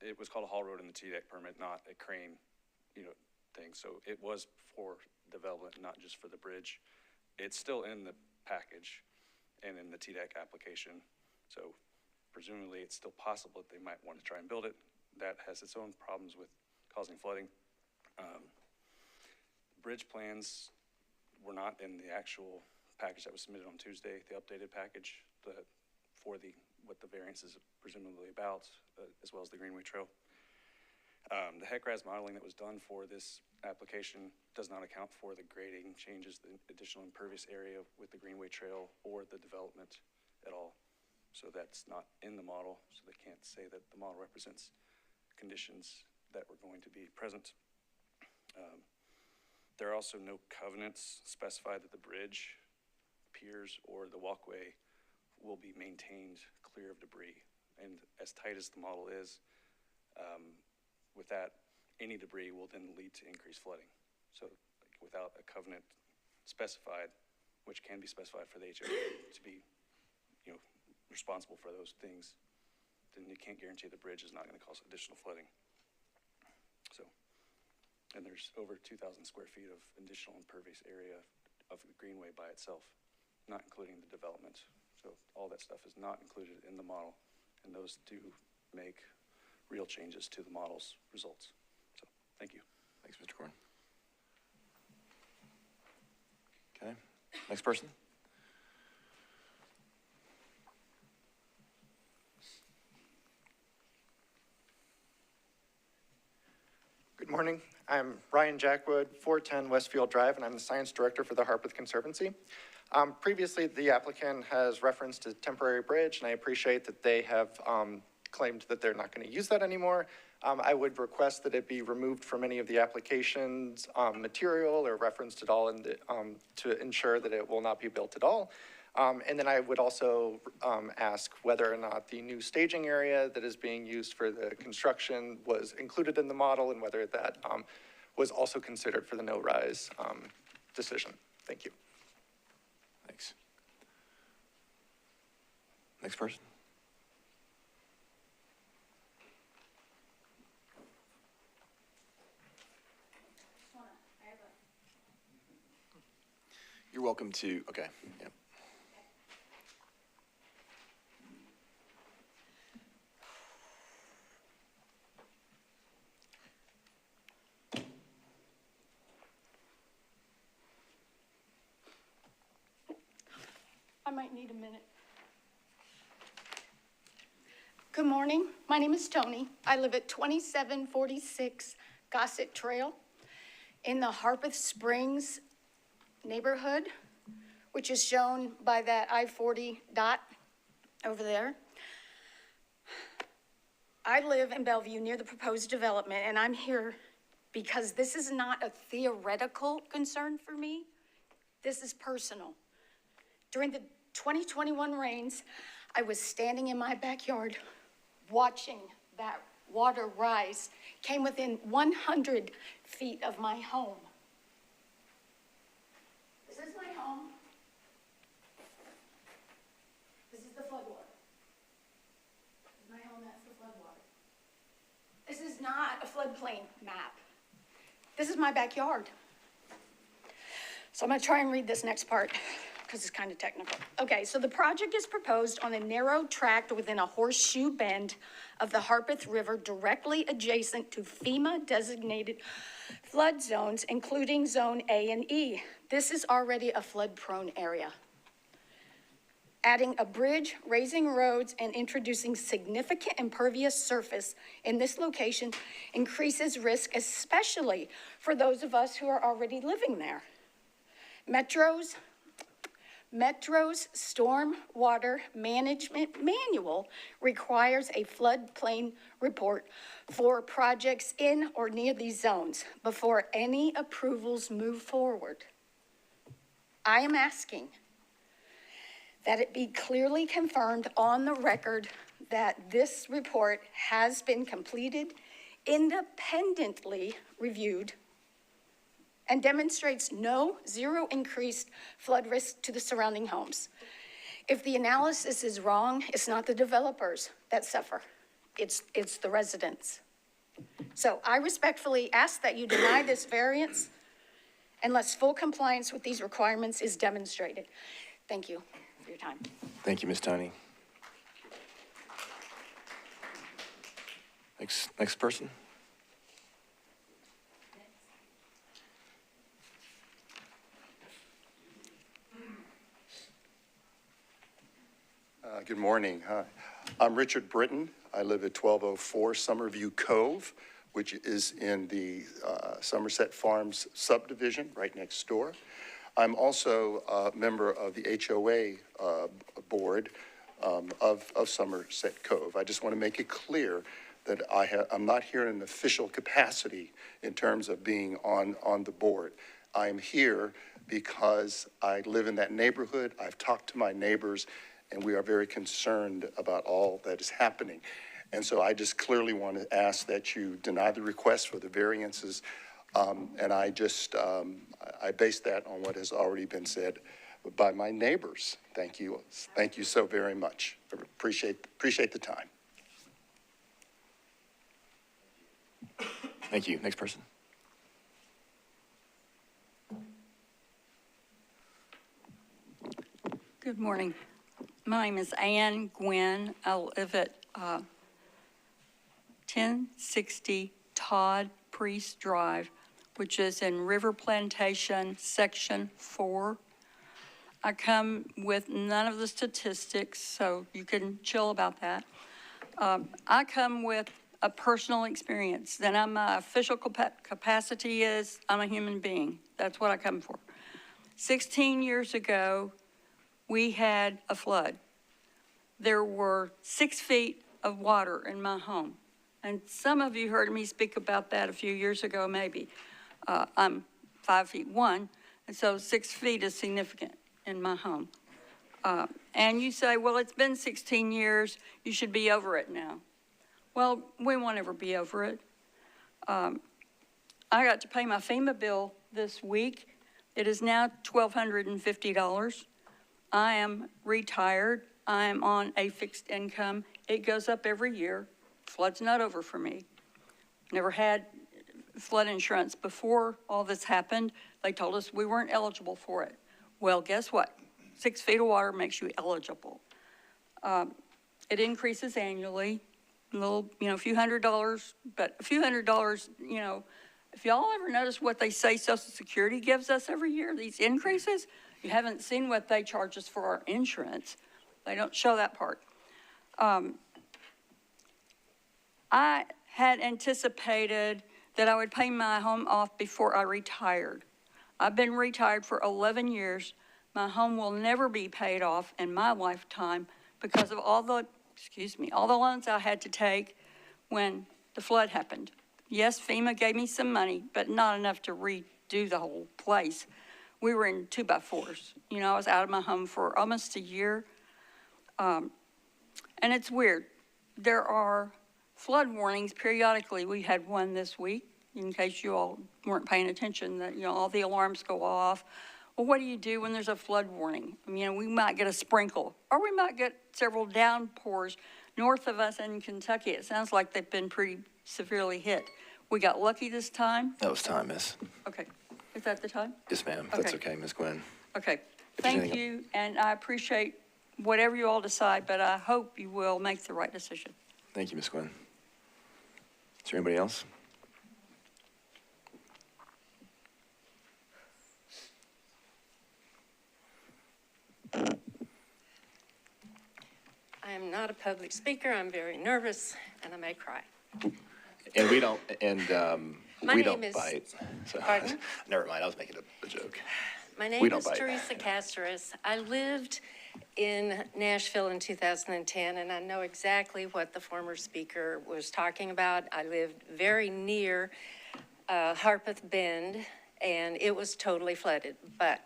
it was called a haul road in the TDEC permit, not a crane, thing. So it was for development, not just for the bridge. It's still in the package and in the TDEC application. So presumably it's still possible that they might want to try and build it. That has its own problems with causing flooding. Bridge plans were not in the actual package that was submitted on Tuesday, the updated package for what the variance is presumably about, as well as the Greenway Trail. The HECRAS modeling that was done for this application does not account for the grading changes, the additional impervious area with the Greenway Trail or the development at all. So that's not in the model, so they can't say that the model represents conditions that were going to be present. There are also no covenants specified that the bridge, piers, or the walkway will be maintained clear of debris. And as tight as the model is, with that, any debris will then lead to increased flooding. So without a covenant specified, which can be specified for the HOA to be, responsible for those things, then you can't guarantee the bridge is not going to cause additional flooding. So, and there's over 2,000 square feet of additional impervious area of the Greenway by itself not including the development. So all that stuff is not included in the model, and those do make real changes to the model's results. So, thank you. Thanks, Mr. Corn. Okay, next person. Good morning. I'm Ryan Jackwood, 410 Westfield Drive, and I'm the Science Director for the Harpeth Conservancy. Previously, the applicant has referenced a temporary bridge, and I appreciate that they have claimed that they're not going to use that anymore. I would request that it be removed from any of the application's material or referenced at all in the, to ensure that it will not be built at all. And then I would also ask whether or not the new staging area that is being used for the construction was included in the model and whether that was also considered for the no-rise decision. Thank you. Thanks. Next person. You're welcome to, okay, yep. I might need a minute. Good morning. My name is Tony. I live at 2746 Gossett Trail in the Harpeth Springs neighborhood, which is shown by that I-40 dot over there. I live in Bellevue near the proposed development, and I'm here because this is not a theoretical concern for me. This is personal. During the 2021 rains, I was standing in my backyard watching that water rise, came within 100 feet of my home. This is my home. This is the floodwater. This is my home, that's the floodwater. This is not a floodplain map. This is my backyard. So I'm gonna try and read this next part, because it's kind of technical. Okay, so the project is proposed on a narrow tract within a horseshoe bend of the Harpeth River directly adjacent to FEMA-designated flood zones, including Zone A and E. This is already a flood-prone area. Adding a bridge, raising roads, and introducing significant impervious surface in this location increases risk, especially for those of us who are already living there. Metro's Stormwater Management Manual requires a floodplain report for projects in or near these zones before any approvals move forward. I am asking that it be clearly confirmed on the record that this report has been completed, independently reviewed, and demonstrates zero increased flood risk to the surrounding homes. If the analysis is wrong, it's not the developers that suffer, it's the residents. So I respectfully ask that you deny this variance unless full compliance with these requirements is demonstrated. Thank you for your time. Thank you, Ms. Tony. Next person. Good morning. Hi. I'm Richard Britton. I live at 1204 Summerview Cove, which is in the Somerset Farms subdivision right next door. I'm also a member of the HOA board of Somerset Cove. I just want to make it clear that I'm not here in an official capacity in terms of being on the board. I'm here because I live in that neighborhood. I've talked to my neighbors, and we are very concerned about all that is happening. And so I just clearly want to ask that you deny the request for the variances. And I base that on what has already been said by my neighbors. Thank you. Thank you so very much. I appreciate the time. Thank you. Next person. Good morning. My name is Ann Gwynn. I live at 1060 Todd Priest Drive, which is in River Plantation, Section 4. I come with none of the statistics, so you can chill about that. I come with a personal experience. Then my official capacity is I'm a human being. That's what I come for. 16 years ago, we had a flood. There were 6 feet of water in my home. And some of you heard me speak about that a few years ago, maybe. I'm 5'1", and so 6 feet is significant in my home. And you say, well, it's been 16 years, you should be over it now. Well, we won't ever be over it. I got to pay my FEMA bill this week. It is now $1,250. I am retired. I am on a fixed income. It goes up every year. Flood's not over for me. Never had flood insurance before all this happened. They told us we weren't eligible for it. Well, guess what? 6 feet of water makes you eligible. It increases annually, a little, a few $100s, but a few $100, if y'all ever notice what they say Social Security gives us every year, these increases, you haven't seen what they charge us for our insurance. They don't show that part. I had anticipated that I would pay my home off before I retired. I've been retired for 11 years. My home will never be paid off in my lifetime because of all the loans I had to take when the flood happened. Yes, FEMA gave me some money, but not enough to redo the whole place. We were in 2x4s. I was out of my home for almost a year. And it's weird. There are flood warnings periodically. We had one this week, in case you all weren't paying attention, that, all the alarms go off. Well, what do you do when there's a flood warning? We might get a sprinkle, or we might get several downpours north of us in Kentucky. It sounds like they've been pretty severely hit. We got lucky this time. That was time, miss. Okay. Is that the time? Yes, ma'am. That's okay, Ms. Gwynn. Okay. Thank you, and I appreciate whatever you all decide, but I hope you will make the right decision. Thank you, Ms. Gwynn. Is there anybody else? I am not a public speaker. I'm very nervous, and I may cry. And we don't, My we name don't is- bite. So, Pardon? never mind, I was making a joke. My We name don't is bite. Teresa Caceres. I lived in Nashville in 2010, and I know exactly what the former speaker was talking about. I lived very near Harpeth Bend, and it was totally flooded. But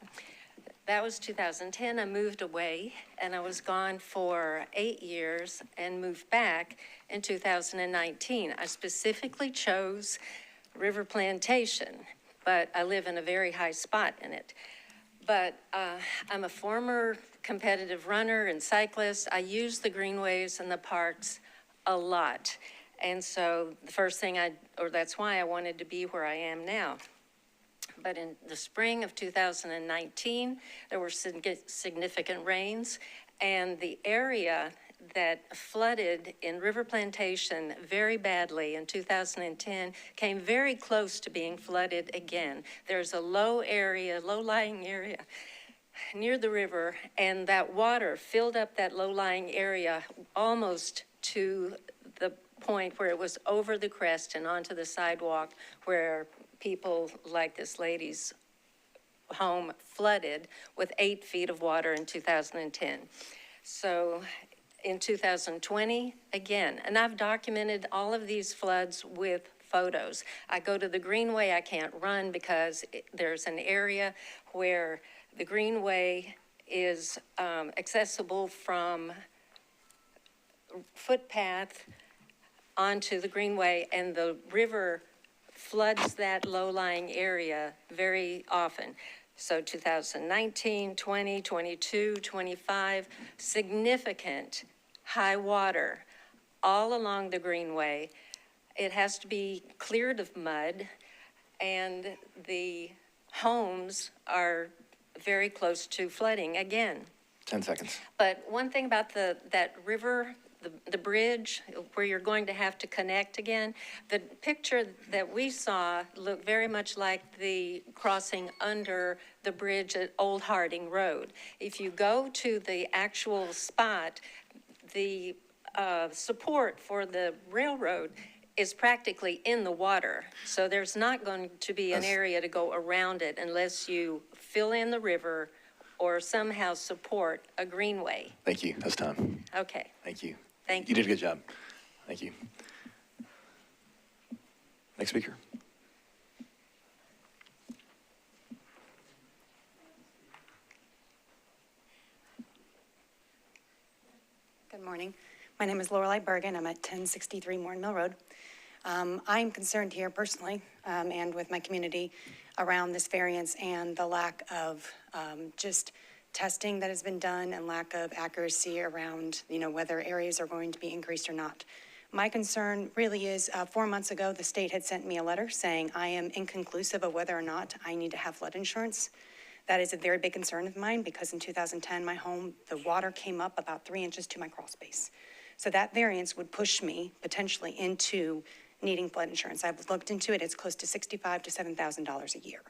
that was 2010. I moved away, and I was gone for 8 years and moved back in 2019. I specifically chose River Plantation, but I live in a very high spot in it. But I'm a former competitive runner and cyclist. I use the greenways and the parks a lot. And so the first thing that's why I wanted to be where I am now. But in the spring of 2019, there were significant rains, and the area that flooded in River Plantation very badly in 2010 came very close to being flooded again. There's a low-lying area near the river, and that water filled up that low-lying area almost to the point where it was over the crest and onto the sidewalk, where people like this lady's home flooded with 8 feet of water in 2010. So in 2020, again, and I've documented all of these floods with photos. I go to the greenway, I can't run because there's an area where the greenway is accessible from footpath onto the greenway, and the river floods that low-lying area very often. So 2019, 20, 22, 25, significant high water all along the greenway. It has to be cleared of mud, and the homes are very close to flooding again. 10 seconds. But one thing about that river, the bridge where you're going to have to connect again, the picture that we saw looked very much like the crossing under the bridge at Old Harding Road. If you go to the actual spot, the support for the railroad is practically in the water. So there's not going to be an area to go around it unless you fill in the river or somehow support a greenway. Thank you. That's time. Okay. Thank you. Thank You did a good job. Thank you. Next speaker. Good morning. My name is Lorelei Bergen. I'm at 1063 Morn Mill Road. I'm concerned here personally and with my community around this variance and the lack of just testing that has been done and lack of accuracy around, whether areas are going to be increased or not. My concern really is 4 months ago, the state had sent me a letter saying I am inconclusive of whether or not I need to have flood insurance. That is a very big concern of mine because in 2010, my home, the water came up about 3 inches to my crawl space. So that variance would push me potentially into needing flood insurance. I've looked into it. It's close to $6,500 to $7,000 a year.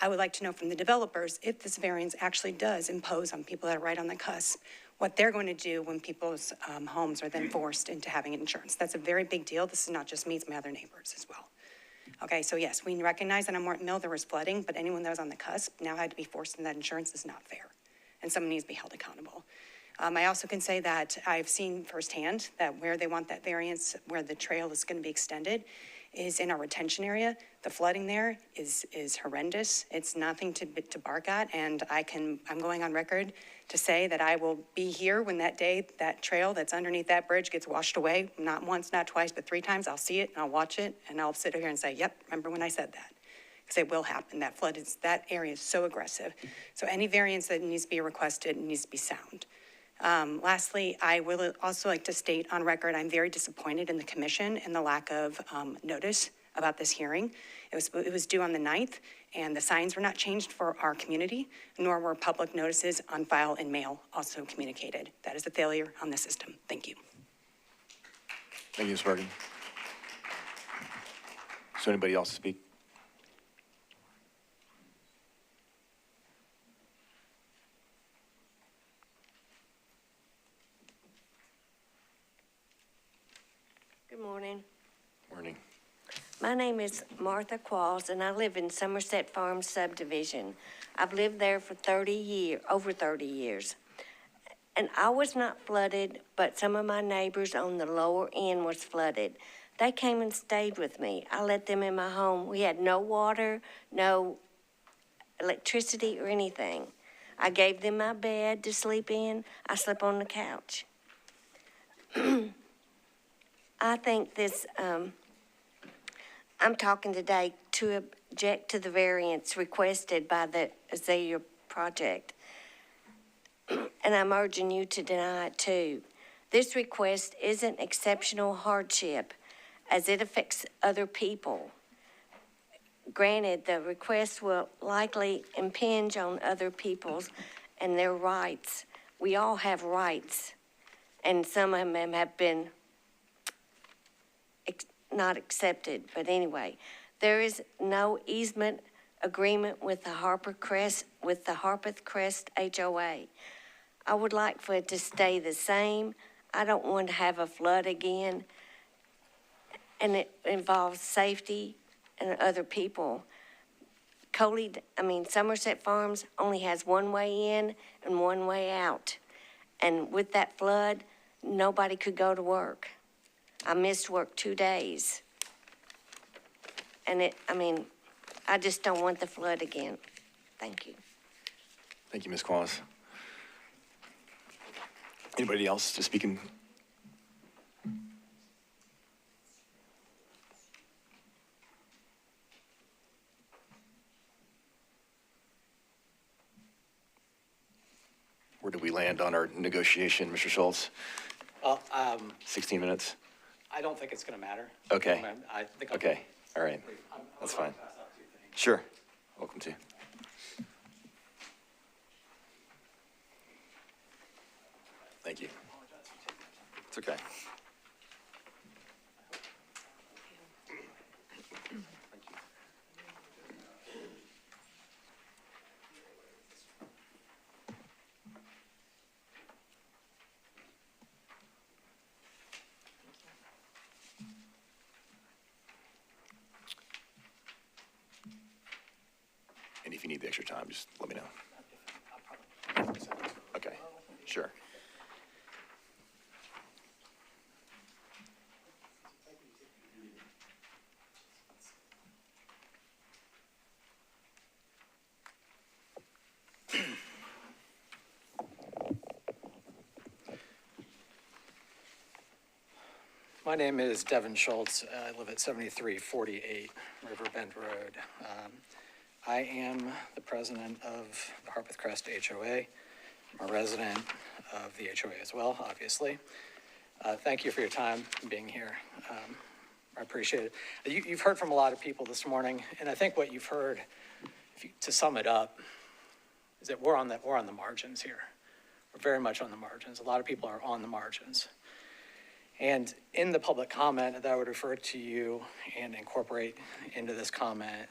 I would like to know from the developers if this variance actually does impose on people that are right on the cusp, what they're going to do when people's homes are then forced into having insurance. That's a very big deal. This is not just me, it's my other neighbors as well. Okay, so yes, we recognize that on Morton Mill there was flooding, but anyone that was on the cusp now had to be forced into that insurance is not fair. And someone needs to be held accountable. I also can say that I've seen firsthand that where they want that variance, where the trail is going to be extended, is in our retention area. The flooding there is horrendous. It's nothing to bark at, and I'm going on record to say that I will be here when that day that trail that's underneath that bridge gets washed away. Not once, not twice, but 3 times. I'll see it and I'll watch it and I'll sit here and say, "Yep, remember when I said that?" Because it will happen. That area is so aggressive. So any variance that needs to be requested needs to be sound. Lastly, I will also like to state on record, I'm very disappointed in the commission and the lack of notice about this hearing. It was due on the 9th, and the signs were not changed for our community, nor were public notices on file and mail also communicated. That is a failure on the system. Thank you. Thank you, Ms. Bergen. Is there anybody else to speak? Good morning. Morning. My name is Martha Qualls, and I live in Somerset Farms subdivision. I've lived there for over 30 years. And I was not flooded, but some of my neighbors on the lower end was flooded. They came and stayed with me. I let them in my home. We had no water, no electricity or anything. I gave them my bed to sleep in. I slept on the couch. I think this, I'm talking today to object to the variance requested by the Azalea project. And I'm urging you to deny it too. This request isn't exceptional hardship as it affects other people. Granted, the request will likely impinge on other people's and their rights. We all have rights, and some of them have been not accepted, but anyway, there is no easement agreement with the Harpeth Crest HOA. I would like for it to stay the same. I don't want to have a flood again, and it involves safety and other people. Somerset Farms only has one way in and one way out, and with that flood, nobody could go to work. I missed work 2 days. And I just don't want the flood again. Thank you. Thank you, Ms. Qualls. Anybody else to speak in? Where do we land on our negotiation, Mr. Schultz? Well, 16 minutes? I don't think it's going to matter. Okay. I think Okay, all right. That's fine. Sure. Welcome to. Thank you. It's okay. And if you need the extra time, just let me know. Okay, sure. My name is Devin Schultz. I live at 7348 Riverbend Road. I am the president of the Harpeth Crest HOA. I'm a resident of the HOA as well, obviously. Thank you for your time being here. I appreciate it. You've heard from a lot of people this morning, and I think what you've heard, to sum it up, is that we're on the margins here. We're very much on the margins. A lot of people are on the margins. And in the public comment that I would refer to you and incorporate into this comment,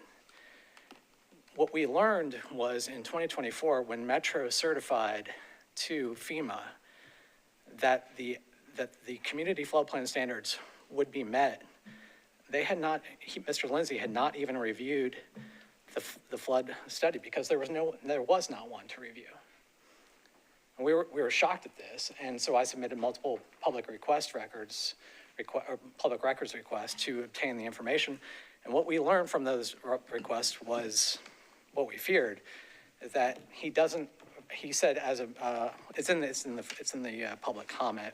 what we learned was in 2024, when Metro certified to FEMA that the community floodplain standards would be met, Mr. Lindsay had not even reviewed the flood study because there was not one to review. And we were shocked at this, and so I submitted multiple public records requests to obtain the information. And what we learned from those requests was what we feared, is that he said it's in the public comment,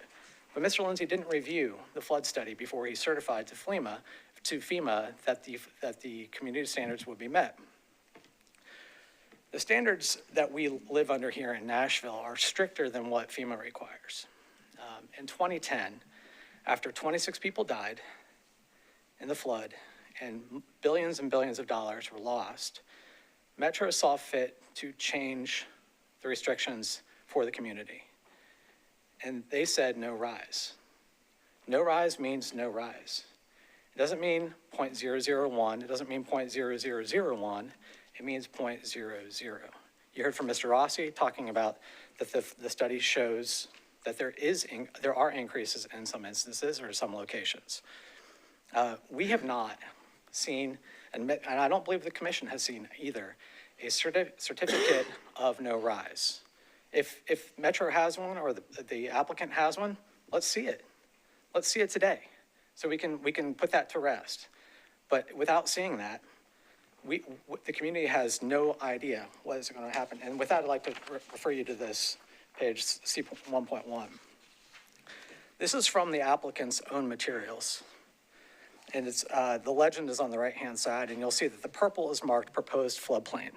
but Mr. Lindsay didn't review the flood study before he certified to FEMA that the community standards would be met. The standards that we live under here in Nashville are stricter than what FEMA requires. In 2010, after 26 people died in the flood and billions of dollars were lost, Metro saw fit to change the restrictions for the community. And they said no rise. No rise means no rise. It doesn't mean 0.001, it doesn't mean 0.0001, it means 0.00. You heard from Mr. Rossi talking about that the study shows that there are increases in some instances or some locations. We have not seen, and I don't believe the commission has seen either, a certificate of no rise. If Metro has one or the applicant has one, let's see it. Let's see it today, so we can put that to rest. But without seeing that, the community has no idea what is going to happen. And with that, I'd like to refer you to this page C1.1. This is from the applicant's own materials. And it's the legend is on the right-hand side, and you'll see that the purple is marked proposed floodplain.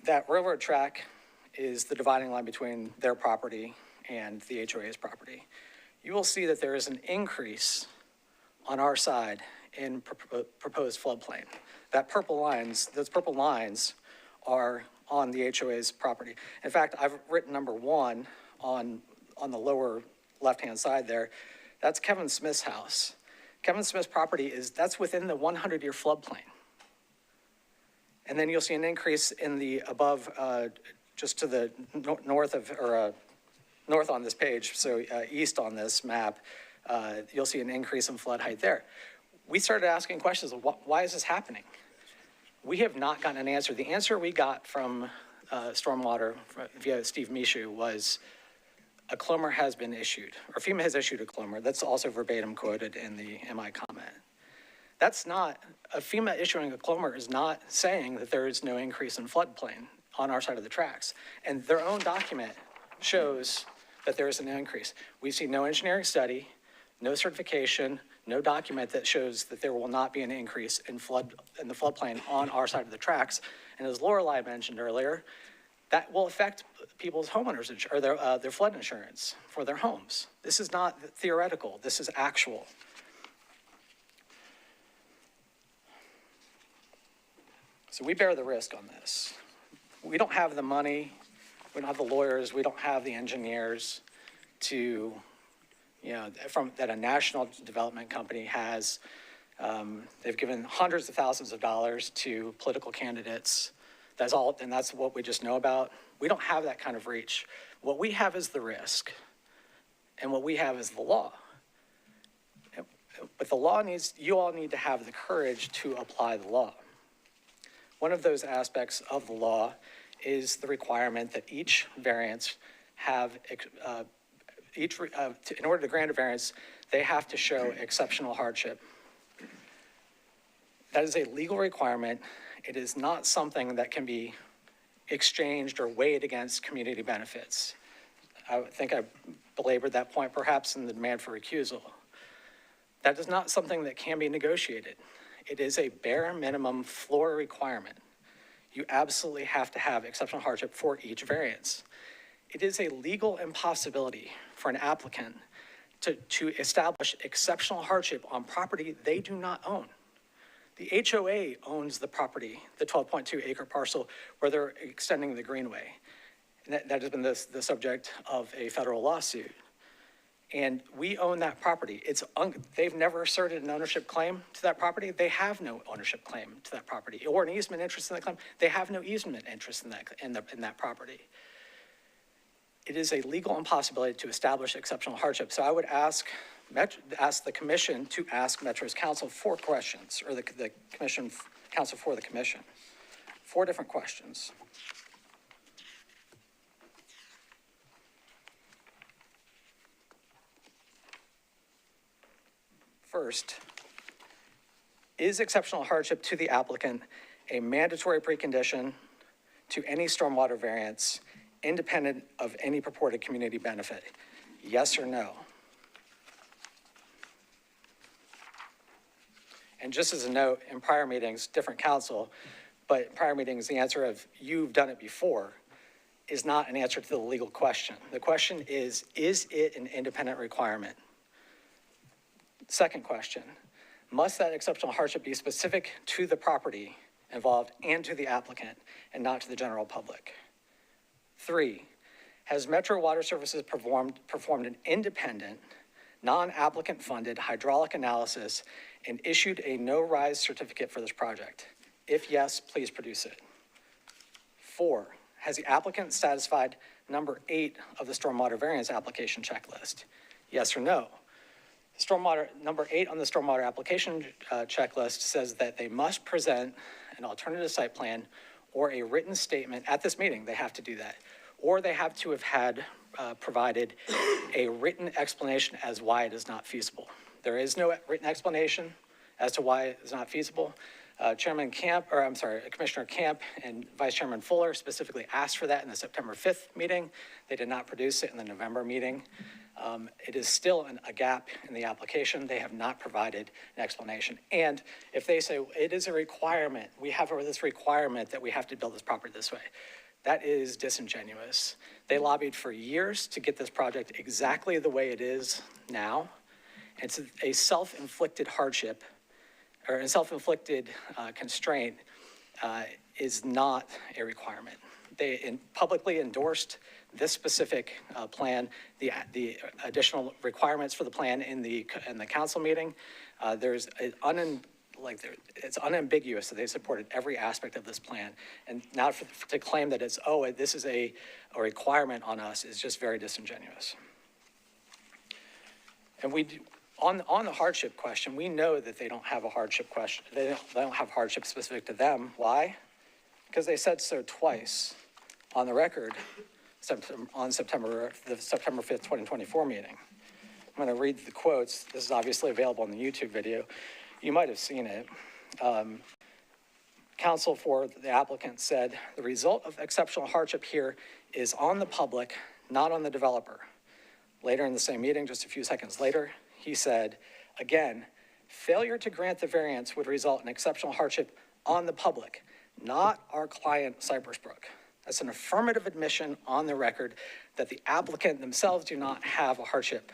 That railroad track is the dividing line between their property and the HOA's property. You will see that there is an increase on our side in proposed floodplain. Those purple lines are on the HOA's property. In fact, I've written number 1 on the lower left-hand side there. That's Kevin Smith's house. Kevin Smith's property that's within the 100-year floodplain. And then you'll see an increase in the above, just to the north on this page, so east on this map, you'll see an increase in flood height there. We started asking questions of why is this happening? We have not gotten an answer. The answer we got from Stormwater via Steve Mishu was a CLOMR has been issued, or FEMA has issued a CLOMR. That's also verbatim quoted in the MI comment. That's not, FEMA issuing a CLOMR is not saying that there is no increase in floodplain on our side of the tracks. And their own document shows that there is an increase. We've seen no engineering study, no certification, no document that shows that there will not be an increase in the floodplain on our side of the tracks. And as Lorelei mentioned earlier, that will affect people's homeowners or their flood insurance for their homes. This is not theoretical. This is actual. So we bear the risk on this. We don't have the money We don't have the lawyers, we don't have the engineers to, that a national development company has. They've given hundreds of thousands of dollars to political candidates. That's all, and that's what we just know about. We don't have that kind of reach. What we have is the risk, and what we have is the law. But the law you all need to have the courage to apply the law. One of those aspects of the law is the requirement that each variance have, in order to grant a variance, they have to show exceptional hardship. That is a legal requirement. It is not something that can be exchanged or weighed against community benefits. I think I belabored that point perhaps in the demand for recusal. That is not something that can be negotiated. It is a bare minimum floor requirement. You absolutely have to have exceptional hardship for each variance. It is a legal impossibility for an applicant to establish exceptional hardship on property they do not own. The HOA owns the property, the 12.2 acre parcel where they're extending the greenway. And that has been the subject of a federal lawsuit. And we own that property. They've never asserted an ownership claim to that property. They have no ownership claim to that property or an easement interest in that claim. They have no easement interest in that property. It is a legal impossibility to establish exceptional hardship. So I would ask the commission to ask Metro's counsel 4 questions, or the commission counsel for the commission. 4 different questions. First, is exceptional hardship to the applicant a mandatory precondition to any stormwater variance independent of any purported community benefit? Yes or no? And just as a note, in prior meetings, different counsel, but in prior meetings, the answer of you've done it before is not an answer to the legal question. The question is it an independent requirement? Second question, must that exceptional hardship be specific to the property involved and to the applicant and not to the general public? 3, has Metro Water Services performed an independent, non-applicant funded hydraulic analysis and issued a no-rise certificate for this project? If yes, please produce it. 4, has the applicant satisfied number 8 of the stormwater variance application checklist? Yes or no? Stormwater, number 8 on the stormwater application checklist says that they must present an alternative site plan or a written statement at this meeting. They have to do that. Or they have to have had provided a written explanation as why it is not feasible. There is no written explanation as to why it is not feasible. Commissioner Camp and Vice Chairman Fuller specifically asked for that in the September 5th meeting. They did not produce it in the November meeting. It is still a gap in the application. They have not provided an explanation. And if they say it is a requirement, we have this requirement that we have to build this property this way, that is disingenuous. They lobbied for years to get this project exactly the way it is now. It's a self-inflicted hardship, or a self-inflicted constraint is not a requirement. They publicly endorsed this specific plan, the additional requirements for the plan in the council meeting. It's unambiguous that they supported every aspect of this plan. And now to claim that this is a requirement on us is just very disingenuous. And on the hardship question, we know that they don't have a hardship question. They don't have hardship specific to them. Why? Because they said so twice on the record on the September 5th, 2024 meeting. I'm going to read the quotes. This is obviously available on the YouTube video. You might have seen it. Counsel for the applicant said, the result of exceptional hardship here is on the public, not on the developer. Later in the same meeting, just a few seconds later, he said, again, failure to grant the variance would result in exceptional hardship on the public, not our client, Cypress Brook. That's an affirmative admission on the record that the applicant themselves do not have a hardship.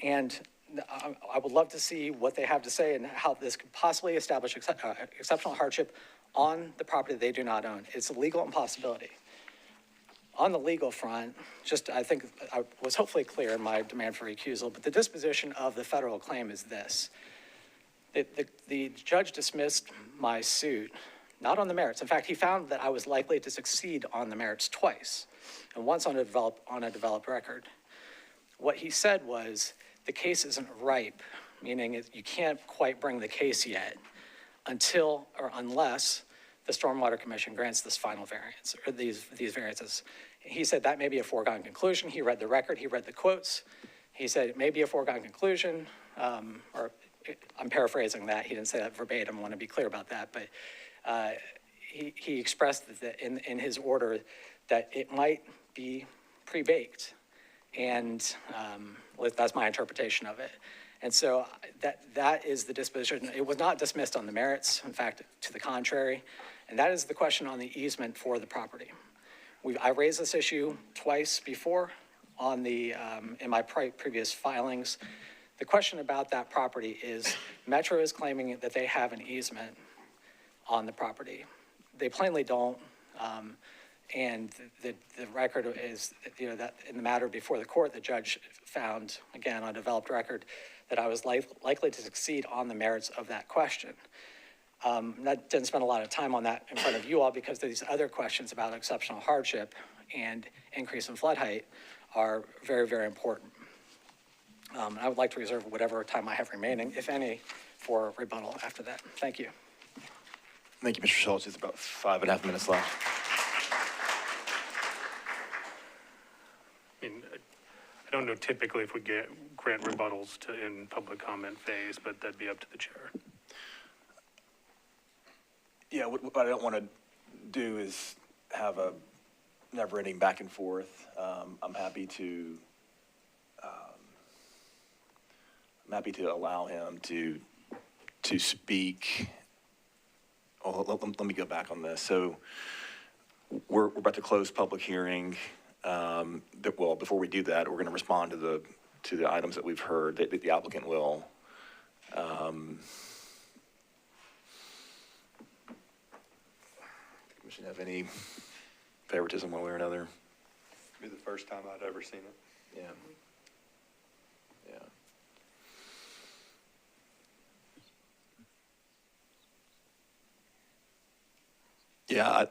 And I would love to see what they have to say and how this could possibly establish exceptional hardship on the property they do not own. It's a legal impossibility. On the legal front, I think I was hopefully clear in my demand for recusal, but the disposition of the federal claim is this. The judge dismissed my suit, not on the merits. In fact, he found that I was likely to succeed on the merits twice, and once on a developed record. What he said was, the case isn't ripe, meaning you can't quite bring the case yet until or unless the Stormwater Commission grants this final variance, or these variances. He said that may be a foregone conclusion. He read the record, he read the quotes. He said it may be a foregone conclusion, or I'm paraphrasing that. He didn't say that verbatim. I want to be clear about that. But he expressed that in his order that it might be pre-baked. And that's my interpretation of it. And so that is the disposition. It was not dismissed on the merits. In fact, to the contrary. And that is the question on the easement for the property. I raised this issue twice before in my previous filings. The question about that property is Metro is claiming that they have an easement on the property. They plainly don't. And the record is, that in the matter before the court, the judge found, again, on a developed record, that I was likely to succeed on the merits of that question. That didn't spend a lot of time on that in front of you all because these other questions about exceptional hardship and increase in flood height are very, very important. I would like to reserve whatever time I have remaining, if any, for rebuttal after that. Thank you. Thank you, Mr. Schultz. It's about 5.5 minutes left. I mean, I don't know typically if we grant rebuttals in public comment phase, but that'd be up to the chair. Yeah, what I don't want to do is have a never-ending back and forth. I'm happy to allow him to speak. Oh, let me go back on this. So we're about to close public hearing. Well, before we do that, we're going to respond to the items that we've heard that the applicant will. Commission have any favoritism one way or another? Be the first time I'd ever seen it. Yeah. Yeah. Yeah,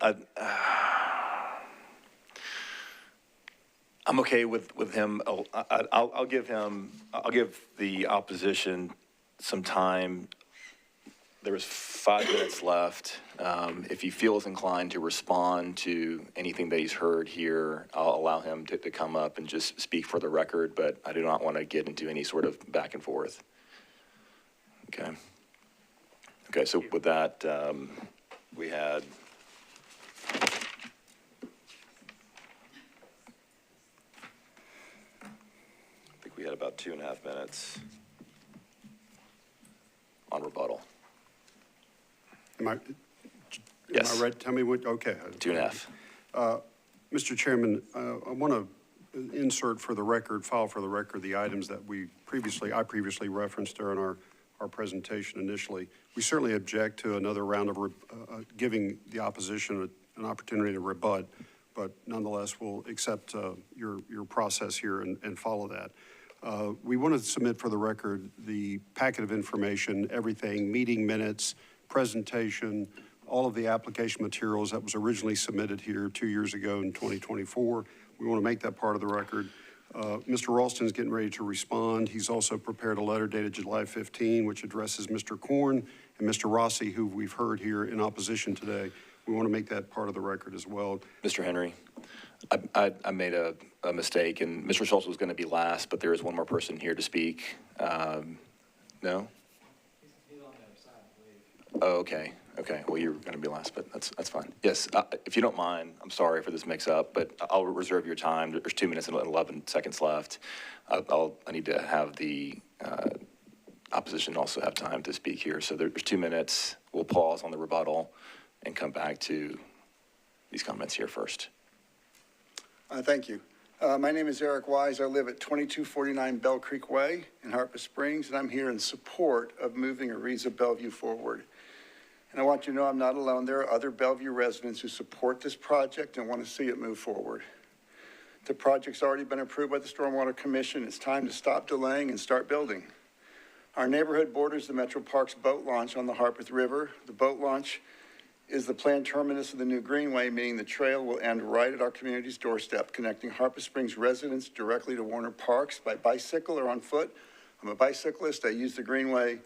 I'm okay with him. I'll give the opposition some time. There was 5 minutes left. If he feels inclined to respond to anything that he's heard here, I'll allow him to come up and just speak for the record, but I do not want to get into any sort of back and forth. Okay. Okay, so with that, we had about 2.5 minutes on rebuttal. Am I right? Tell me what, okay. 2.5. Mr. Chairman, I want to insert for the record, file for the record, the items that I previously referenced during our presentation initially. We certainly object to another round of giving the opposition an opportunity to rebut, but nonetheless, we'll accept your process here and follow that. We want to submit for the record the packet of information, everything, meeting minutes, presentation, all of the application materials that was originally submitted here 2 years ago in 2024. We want to make that part of the record. Mr. Ralston's getting ready to respond. He's also prepared a letter dated July 15, which addresses Mr. Korn and Mr. Rossi, who we've heard here in opposition today. We want to make that part of the record as well. Mr. Henry, I made a mistake, and Mr. Schultz was going to be last, but there is one more person here to speak. No? He's on the other side, I believe. Oh, okay. Okay. Well, you're going to be last, but that's fine. Yes, if you don't mind, I'm sorry for this mix-up, but I'll reserve your time. There's 2 minutes and 11 seconds left. I need to have the opposition also have time to speak here. So there's 2 minutes. We'll pause on the rebuttal and come back to these comments here first. Thank you. My name is Eric Wise. I live at 2249 Bell Creek Way in Harpeth Springs, and I'm here in support of moving Ariza Bellevue forward. And I want you to know I'm not alone. There are other Bellevue residents who support this project and want to see it move forward. The project's already been approved by the Stormwater Commission. It's time to stop delaying and start building. Our neighborhood borders the Metro Parks boat launch on the Harpeth River. The boat launch is the planned terminus of the new greenway, meaning the trail will end right at our community's doorstep, connecting Harpeth Springs residents directly to Warner Parks by bicycle or on foot. I'm a bicyclist. I use the greenway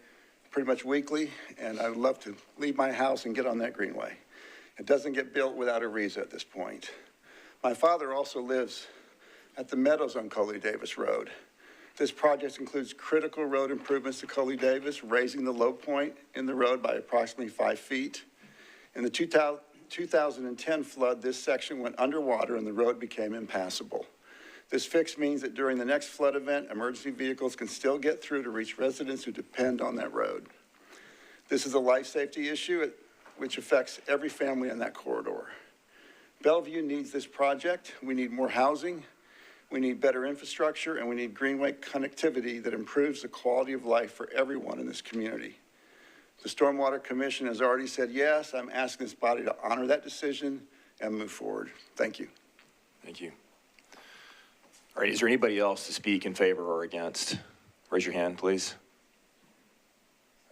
pretty much weekly, and I would love to leave my house and get on that greenway. It doesn't get built without a REZA at this point. My father also lives at the Meadows on Coley Davis Road. This project includes critical road improvements to Coley Davis, raising the low point in the road by approximately 5 feet. In the 2010 flood, this section went underwater and the road became impassable. This fix means that during the next flood event, emergency vehicles can still get through to reach residents who depend on that road. This is a life safety issue which affects every family in that corridor. Bellevue needs this project. We need more housing, we need better infrastructure, and we need greenway connectivity that improves the quality of life for everyone in this community. The Stormwater Commission has already said yes. I'm asking this body to honor that decision and move forward. Thank you. Thank you. All right, is there anybody else to speak in favor or against? Raise your hand, please.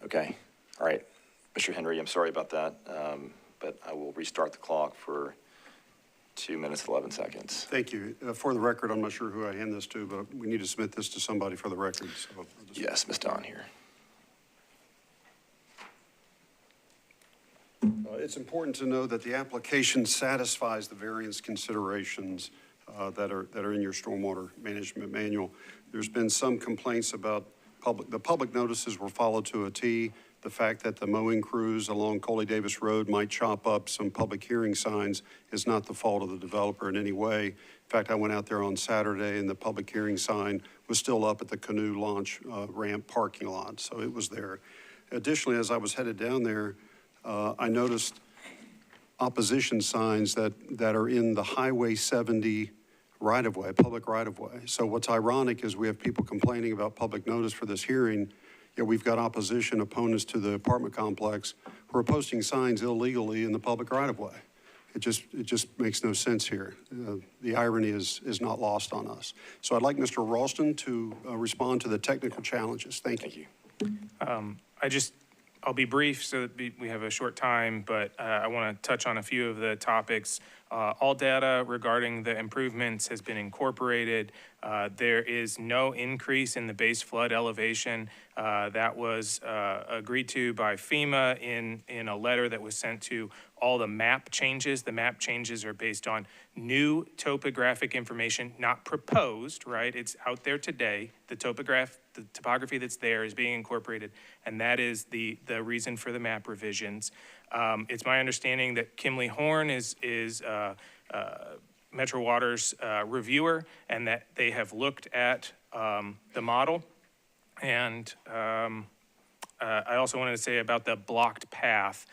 Okay, all right. Mr. Henry, I'm sorry about that, but I will restart the clock for 2 minutes, 11 seconds. Thank you. For the record, I'm not sure who I hand this to, but we need to submit this to somebody for the record. So yes, Ms. Don here. It's important to know that the application satisfies the variance considerations that are in your stormwater management manual. There's been some complaints about the public notices were followed to a T. The fact that the mowing crews along Coley Davis Road might chop up some public hearing signs is not the fault of the developer in any way. In fact, I went out there on Saturday and the public hearing sign was still up at the canoe launch ramp parking lot, so it was there. Additionally, as I was headed down there, I noticed opposition signs that are in the Highway 70 right-of-way, public right-of-way. So what's ironic is we have people complaining about public notice for this hearing, yet we've got opposition opponents to the apartment complex who are posting signs illegally in the public right-of-way. It just makes no sense here. The irony is not lost on us. So I'd like Mr. Ralston to respond to the technical challenges. Thank you. I'll be brief so that we have a short time, but I want to touch on a few of the topics. All data regarding the improvements has been incorporated. There is no increase in the base flood elevation. That was agreed to by FEMA in a letter that was sent to all the map changes. The map changes are based on new topographic information, not proposed, right? It's out there today. The topography that's there is being incorporated, and that is the reason for the map revisions. It's my understanding that Kimley Horn is Metro Water's reviewer, and that they have looked at the model. And I also wanted to say about the blocked path.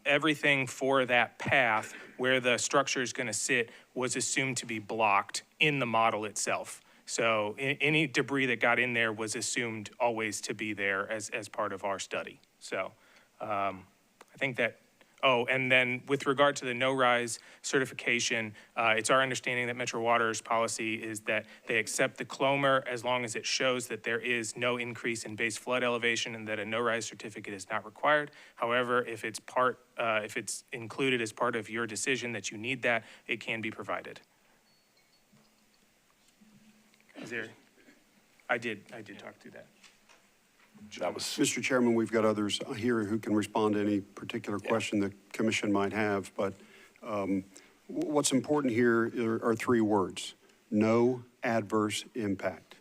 Everything for that path where the structure is going to sit was assumed to be blocked in the model itself. So any debris that got in there was assumed always to be there as part of our study. So I think that, and then with regard to the no-rise certification, it's our understanding that Metro Water's policy is that they accept the CLOMR as long as it shows that there is no increase in base flood elevation and that a no-rise certificate is not required. However, if it's included as part of your decision that you need that, it can be provided. I did talk through that. Mr. Chairman, we've got others here who can respond to any particular question the commission might have, but what's important here are 3 words: no adverse impact.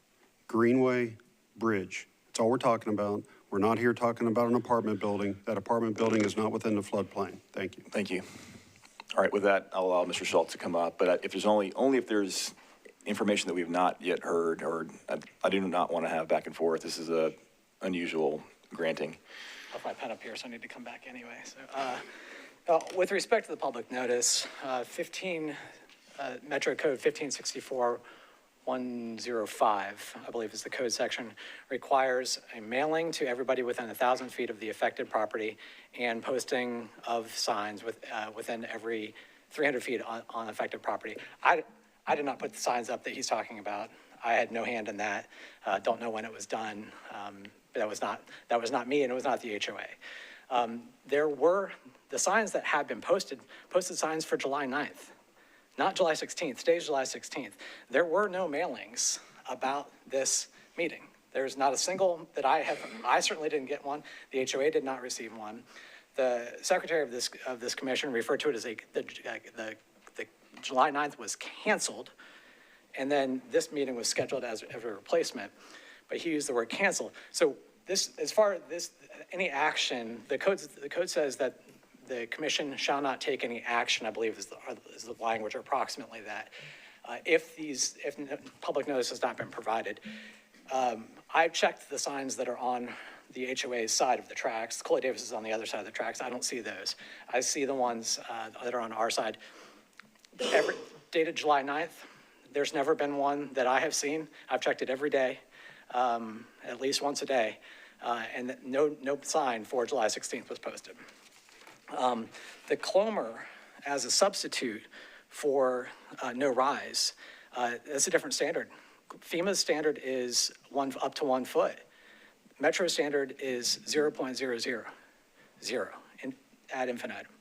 Greenway, bridge. That's all we're talking about. We're not here talking about an apartment building. That apartment building is not within the floodplain. Thank you. Thank you. All right, with that, I'll allow Mr. Schultz to come up, but if there's only if there's information that we've not yet heard, or I do not want to have back and forth. This is a unusual granting. I'll have my pen up here, so I need to come back anyway. So, with respect to the public notice, Metro Code 1564-105, I believe is the code section, requires a mailing to everybody within 1,000 feet of the affected property and posting of signs within every 300 feet on affected property. I did not put the signs up that he's talking about. I had no hand in that. Don't know when it was done. That was not me, and it was not the HOA. There were the signs that had been posted signs for July 9th, not July 16th. Today's July 16th. There were no mailings about this meeting. There's not a single that I certainly didn't get one. The HOA did not receive one. The secretary of this commission referred to it as the July 9th was canceled, and then this meeting was scheduled as a replacement, but he used the word cancel. So this, as far as any action, the code says that the commission shall not take any action, I believe is the language, or approximately that, if public notice has not been provided. I've checked the signs that are on the HOA's side of the tracks. Coley Davis is on the other side of the tracks. I don't see those. I see the ones that are on our side. Dated July 9th, there's never been one that I have seen. I've checked it every day, at least once a day, and no sign for July 16th was posted. The Clomer as a substitute for no rise, that's a different standard. FEMA's standard is up to 1 foot. Metro standard is 0.000 ad infinitum.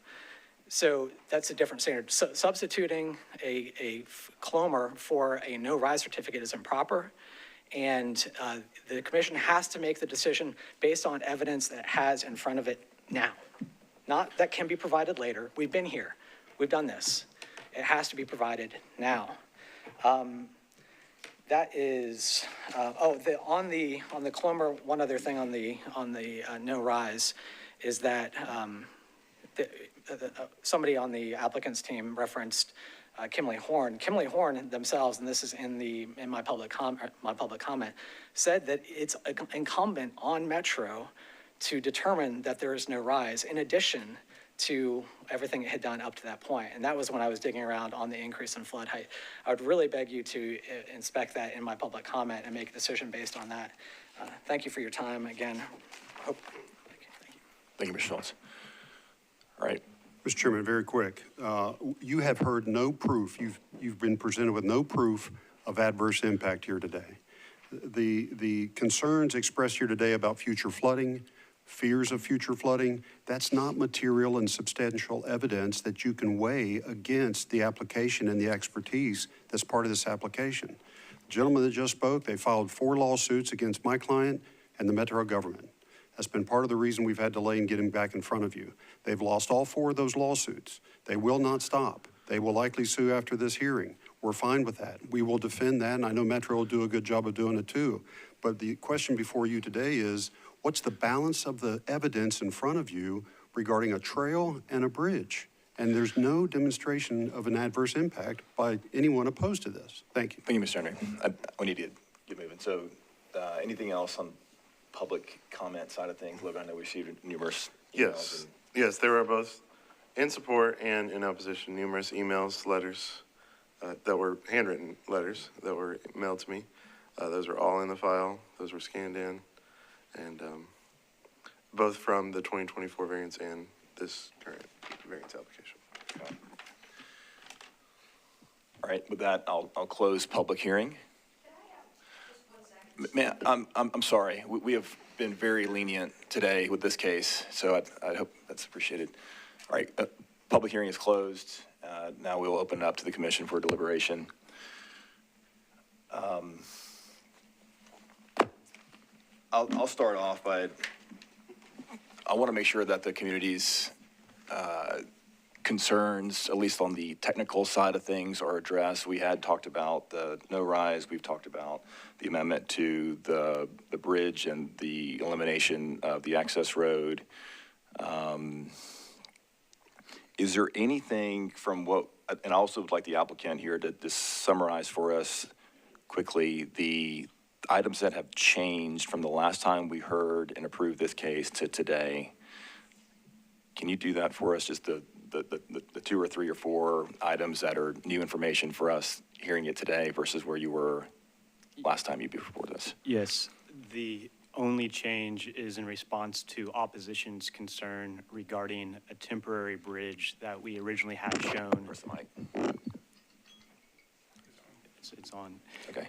So that's a different standard. Substituting a Clomer for a no rise certificate is improper. And the commission has to make the decision based on evidence that it has in front of it now. Not that can be provided later. We've been here. We've done this. It has to be provided now. That is, on the Clomer, one other thing on the no rise is that somebody on the applicant's team referenced Kimley Horn. Kimley Horn themselves, and this is in my public comment, said that it's incumbent on Metro to determine that there is no rise in addition to everything it had done up to that point. And that was when I was digging around on the increase in flood height. I would really beg you to inspect that in my public comment and make a decision based on that. Thank you for your time again. Thank you, Mr. Schultz. All right. Mr. Chairman, very quick. You have heard no proof, you've been presented with no proof of adverse impact here today. The concerns expressed here today about future flooding, fears of future flooding, that's not material and substantial evidence that you can weigh against the application and the expertise that's part of this application. The gentleman that just spoke, they filed 4 lawsuits against my client and the Metro government. That's been part of the reason we've had delay in getting back in front of you. They've lost all 4 of those lawsuits. They will not stop. They will likely sue after this hearing. We're fine with that. We will defend that, and I know Metro will do a good job of doing it too. But the question before you today is, what's the balance of the evidence in front of you regarding a trail and a bridge? And there's no demonstration of an adverse impact by anyone opposed to this. Thank you. Thank you, Mr. Henry. We need to get moving. So anything else on public comment side of things? Liv, I know we received numerous emails. Yes, there were both in support and in opposition, numerous emails, letters that were handwritten letters that were mailed to me. Those are all in the file. Those were scanned in. And both from the 2024 variance and this current variance application. Okay. All right, with that, I'll close public hearing. Man, I'm sorry. We have been very lenient today with this case, so I hope that's appreciated. All right, public hearing is closed. Now we will open it up to the commission for deliberation. I'll start off by, I want to make sure that the community's concerns, at least on the technical side of things, are addressed. We had talked about the no rise. We've talked about the amendment to the bridge and the elimination of the access road. Is there anything from what, and I also would like the applicant here to just summarize for us quickly the items that have changed from the last time we heard and approved this case to today. Can you do that for us? Just the 2 or 3 or 4 items that are new information for us hearing it today versus where you were last time you before this. Yes, the only change is in response to opposition's concern regarding a temporary bridge that we originally had shown. Where's the mic? it's on. Okay.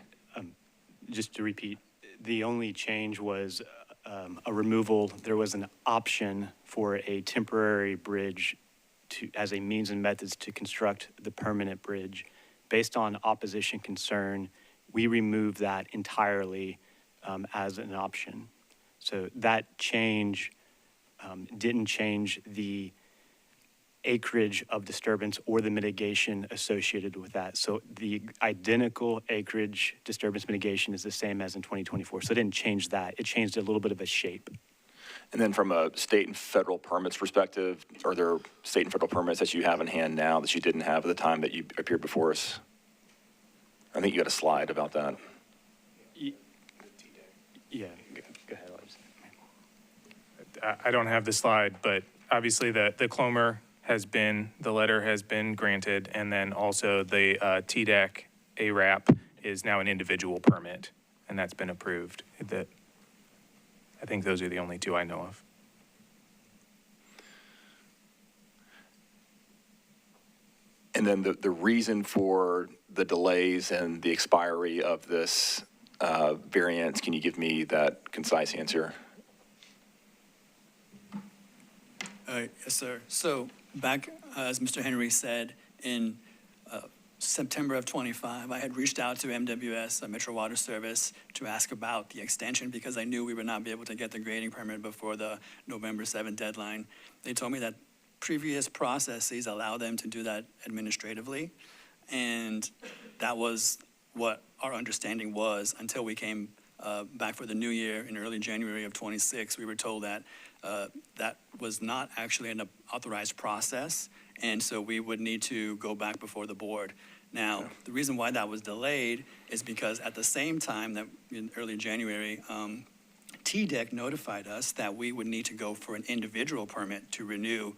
Just to repeat, the only change was a removal. There was an option for a temporary bridge as a means and methods to construct the permanent bridge. Based on opposition concern, we removed that entirely as an option. So that change didn't change the acreage of disturbance or the mitigation associated with that. So the identical acreage disturbance mitigation is the same as in 2024. So it didn't change that. It changed a little bit of a shape. And then from a state and federal permits perspective, are there state and federal permits that you have in hand now that you didn't have at the time that you appeared before us? I think you got a slide about that. Yeah, go ahead, Alex. I don't have the slide, but obviously the Clomer the letter has been granted, and then also the TDEC ARAP is now an individual permit, and that's been approved. I think those are the only two I know of. And then the reason for the delays and the expiry of this variance, can you give me that concise answer? Yes, sir. So back, as Mr. Henry said, in September of 25, I had reached out to MWS, Metro Water Service, to ask about the extension because I knew we would not be able to get the grading permit before the November 7th deadline. They told me that previous processes allow them to do that administratively, and that was what our understanding was until we came back for the new year in early January of 26. We were told that that was not actually an authorized process, and so we would need to go back before the board. Now, the reason why that was delayed is because at the same time that in early January, TDEC notified us that we would need to go for an individual permit to renew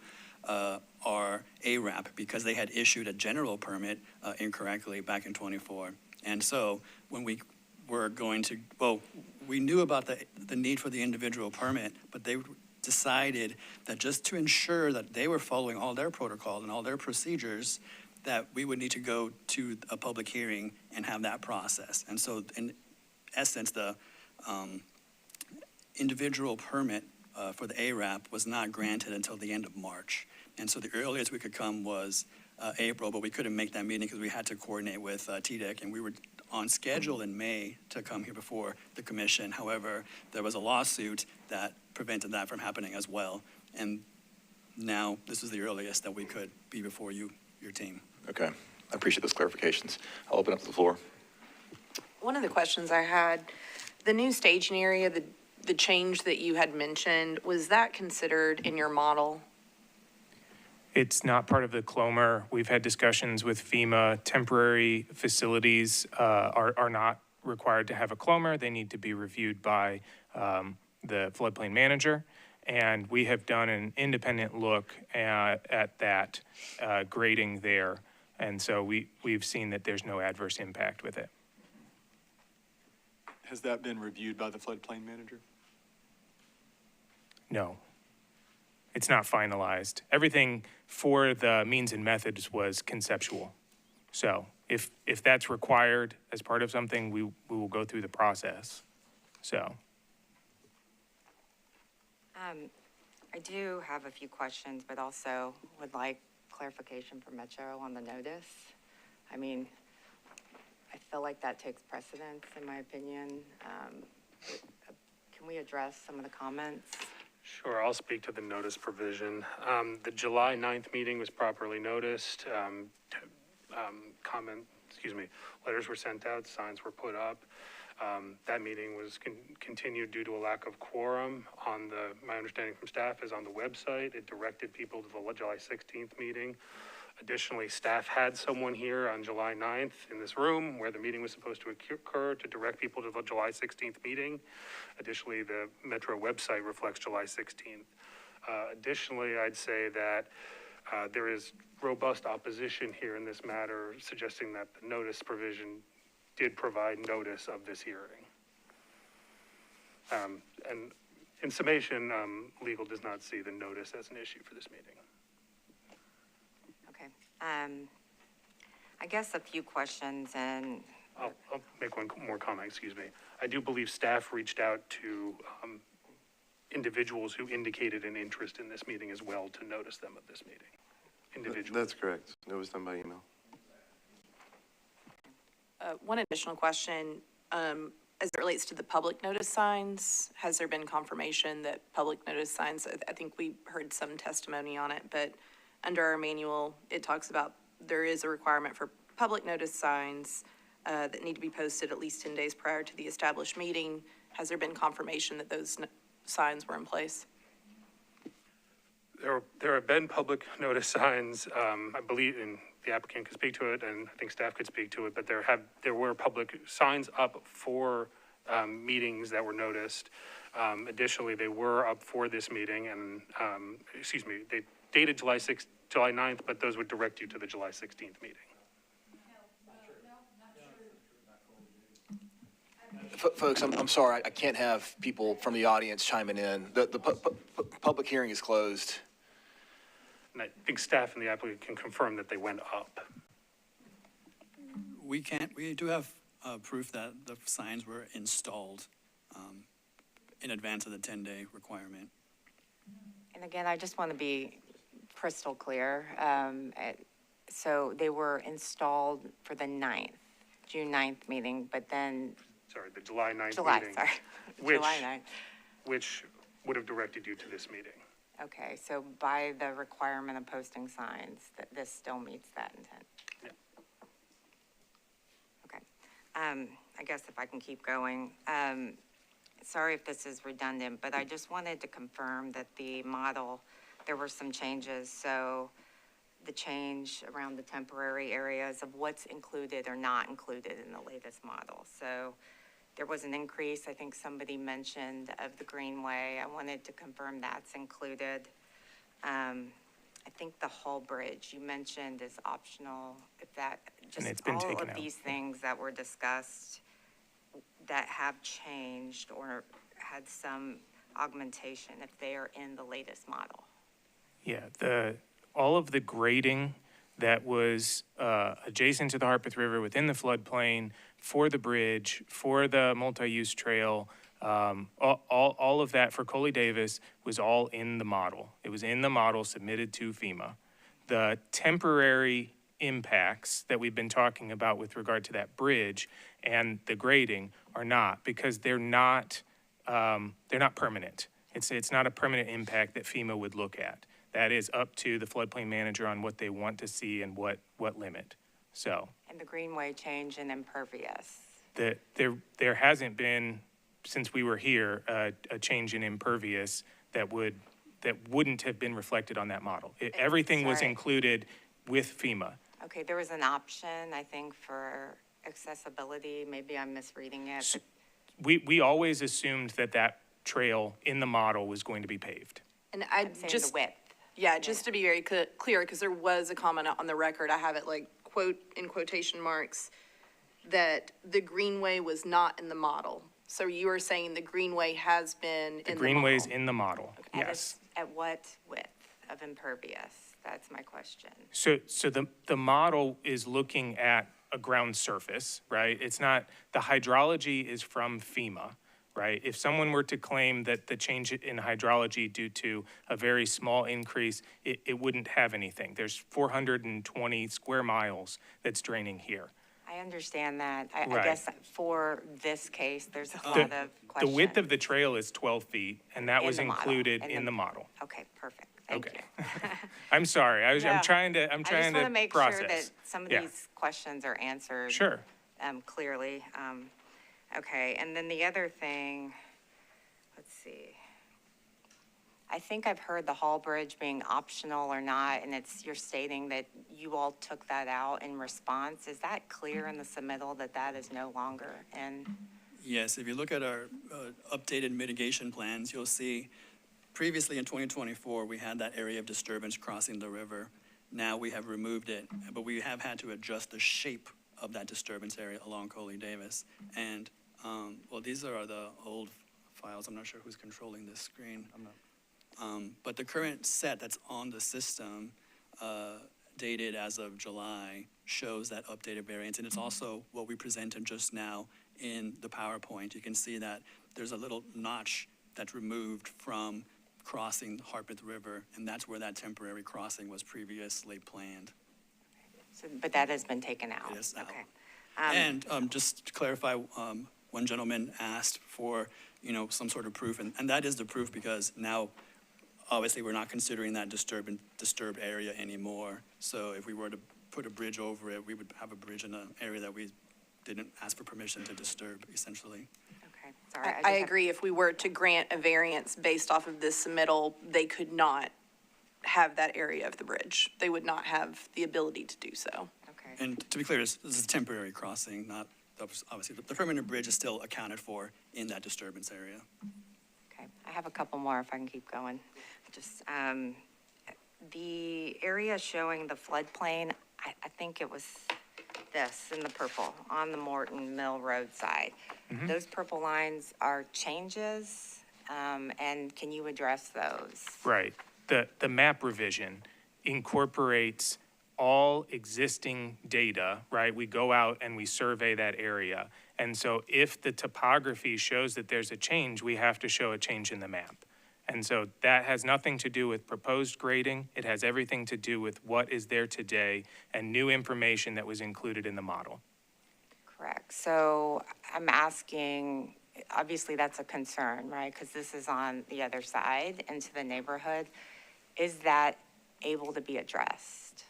our ARAP because they had issued a general permit incorrectly back in 24. And so when we were going to, well, we knew about the need for the individual permit, but they decided that just to ensure that they were following all their protocol and all their procedures, that we would need to go to a public hearing and have that process. And so in essence, the individual permit for the ARAP was not granted until the end of March. And so the earliest we could come was April, but we couldn't make that meeting because we had to coordinate with TDEC, and we were on schedule in May to come here before the commission. However, there was a lawsuit that prevented that from happening as well. And now this is the earliest that we could be before you, your team. Okay, I appreciate those clarifications. I'll open up to the floor. One of the questions I had, the new staging area, the change that you had mentioned, was that considered in your model? It's not part of the Clomer. We've had discussions with FEMA. Temporary facilities are not required to have a Clomer. They need to be reviewed by the floodplain manager. And we have done an independent look at that grading there. And so we've seen that there's no adverse impact with it. Has that been reviewed by the floodplain manager? No. It's not finalized. Everything for the means and methods was conceptual. So if that's required as part of something, we will go through the process. So. I do have a few questions, but also would like clarification from Metro on the notice. I mean, I feel like that takes precedence in my opinion. Can we address some of the comments? Sure, I'll speak to the notice provision. The July 9th meeting was properly noticed. Letters were sent out, signs were put up. That meeting was continued due to a lack of quorum on my understanding from staff is on the website. It directed people to the July 16th meeting. Additionally, staff had someone here on July 9th in this room where the meeting was supposed to occur to direct people to the July 16th meeting. Additionally, the Metro website reflects July 16th. Additionally, I'd say that there is robust opposition here in this matter, suggesting that the notice provision did provide notice of this hearing. And in summation, legal does not see the notice as an issue for this meeting. I guess a few questions, and I'll make one more comment, excuse me. I do believe staff reached out to individuals who indicated an interest in this meeting as well to notice them of this meeting. Individuals. That's correct. It was done by email. One additional question, as it relates to the public notice signs, has there been confirmation that public notice signs, I think we heard some testimony on it, but under our manual, it talks about there is a requirement for public notice signs that need to be posted at least 10 days prior to the established meeting. Has there been confirmation that those signs were in place? There have been public notice signs, I believe, and the applicant could speak to it, and I think staff could speak to it, but there were public signs up for meetings that were noticed. Additionally, they were up for this meeting, and, they dated July 9th, but those would direct you to the July 16th meeting. Folks, I'm sorry, I can't have people from the audience chiming in. The public hearing is closed. And I think staff and the applicant can confirm that they went up. We do have proof that the signs were installed in advance of the 10-day requirement. And again, I just want to be crystal clear. So they were installed for the 9th, June 9th meeting, but then. Sorry, the July 9th July, meeting. sorry. July 9th. Which would have directed you to this meeting. Okay, so by the requirement of posting signs, that this still meets that intent? Yeah. Okay. I guess if I can keep going. Sorry if this is redundant, but I just wanted to confirm that the model, there were some changes. So the change around the temporary areas of what's included or not included in the latest model. So there was an increase, I think somebody mentioned, of the greenway. I wanted to confirm that's included. I think the whole bridge you mentioned is optional. If that, just it's been all taken of out. these things that were discussed that have changed or had some augmentation, if they are in the latest model. Yeah, all of the grading that was adjacent to the Harpeth River within the floodplain for the bridge, for the multi-use trail, all of that for Coley Davis was all in the model. It was in the model submitted to FEMA. The temporary impacts that we've been talking about with regard to that bridge and the grading are not, because they're not permanent. It's not a permanent impact that FEMA would look at. That is up to the floodplain manager on what they want to see and what limit. So. And the greenway change in impervious. There hasn't been, since we were here, a change in impervious that wouldn't have been reflected on that model. Everything was included with FEMA. Okay, there was an option, I think, for accessibility. Maybe I'm misreading it. So we always assumed that trail in the model was going to be paved. And I'm saying the width. Yeah, just to be very clear, because there was a comment on the record, I have it like quote in quotation marks, that the greenway was not in the model. So you are saying the greenway has been in the model? The greenway's in the model, Okay. yes. At what width of impervious? That's my question. So the model is looking at a ground surface, right? It's not, the hydrology is from FEMA, right? If someone were to claim that the change in hydrology due to a very small increase, it wouldn't have anything. There's 420 square miles that's draining here. I understand that. I Right. guess for this case, there's a lot The of questions. width of the trail is 12 feet, and that In was the model. included in the model. Okay, perfect. Thank you. I'm sorry, I'm No. trying to I just want to make process. sure that some of Yeah. these questions are answered. Sure. Clearly. Okay, and then the other thing, let's see. I think I've heard the Hall Bridge being optional or not, and you're stating that you all took that out in response. Is that clear in the submittal that is no longer in? Yes, if you look at our updated mitigation plans, you'll see previously in 2024, we had that area of disturbance crossing the river. Now we have removed it, but we have had to adjust the shape of that disturbance area along Coley Davis. And, well, these are the old files. I'm not sure who's controlling this screen. I'm not. But the current set that's on the system dated as of July shows that updated variance, and it's also what we presented just now in the PowerPoint. You can see that there's a little notch that's removed from crossing Harpeth River, and that's where that temporary crossing was previously planned. So, but that has been taken out? It is out. Okay. And just to clarify, one gentleman asked for, some sort of proof, and that is the proof because now, obviously, we're not considering that disturbed area anymore. So if we were to put a bridge over it, we would have a bridge in an area that we didn't ask for permission to disturb, essentially. Okay, sorry. I agree. If we were to grant a variance based off of this submittal, they could not have that area of the bridge. They would not have the ability to do so. Okay. And to be clear, this is a temporary crossing, not, obviously, the permanent bridge is still accounted for in that disturbance area. Okay, I have a couple more if I can keep going. Just, the area showing the floodplain, I think it was this in the purple on the Morton Mill Road side. Those purple lines are changes, and can you address those? Right. The map revision incorporates all existing data, right? We go out and we survey that area. And so if the topography shows that there's a change, we have to show a change in the map. And so that has nothing to do with proposed grading. It has everything to do with what is there today and new information that was included in the model. Correct. So I'm asking, obviously that's a concern, right? Because this is on the other side into the neighborhood. Is that able to be addressed?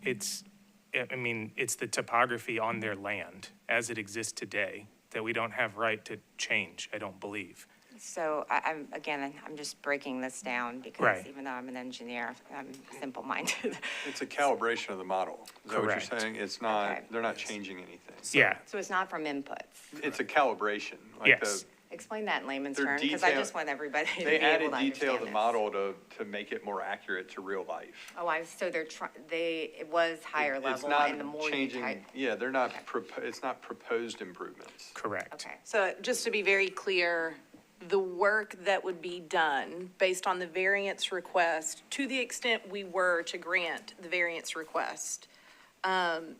It's the topography on their land as it exists today that we don't have right to change, I don't believe. So I'm just breaking this down because Right. even though I'm an engineer, I'm simple-minded. It's a calibration of the model. Is that what Correct. you're saying? It's not, Okay. they're not changing anything. Yeah, So it's not from inputs. It's a calibration. Like Yes. Explain that in layman's They're terms, because I detail- just want everybody to be They able added to detail understand to the this. model to make it more accurate to real life. Oh, so it was higher It's level, not and the more you changing, type. yeah, they're not, it's not proposed improvements. correct. Okay, So just to be very clear, the work that would be done based on the variance request, to the extent we were to grant the variance request, what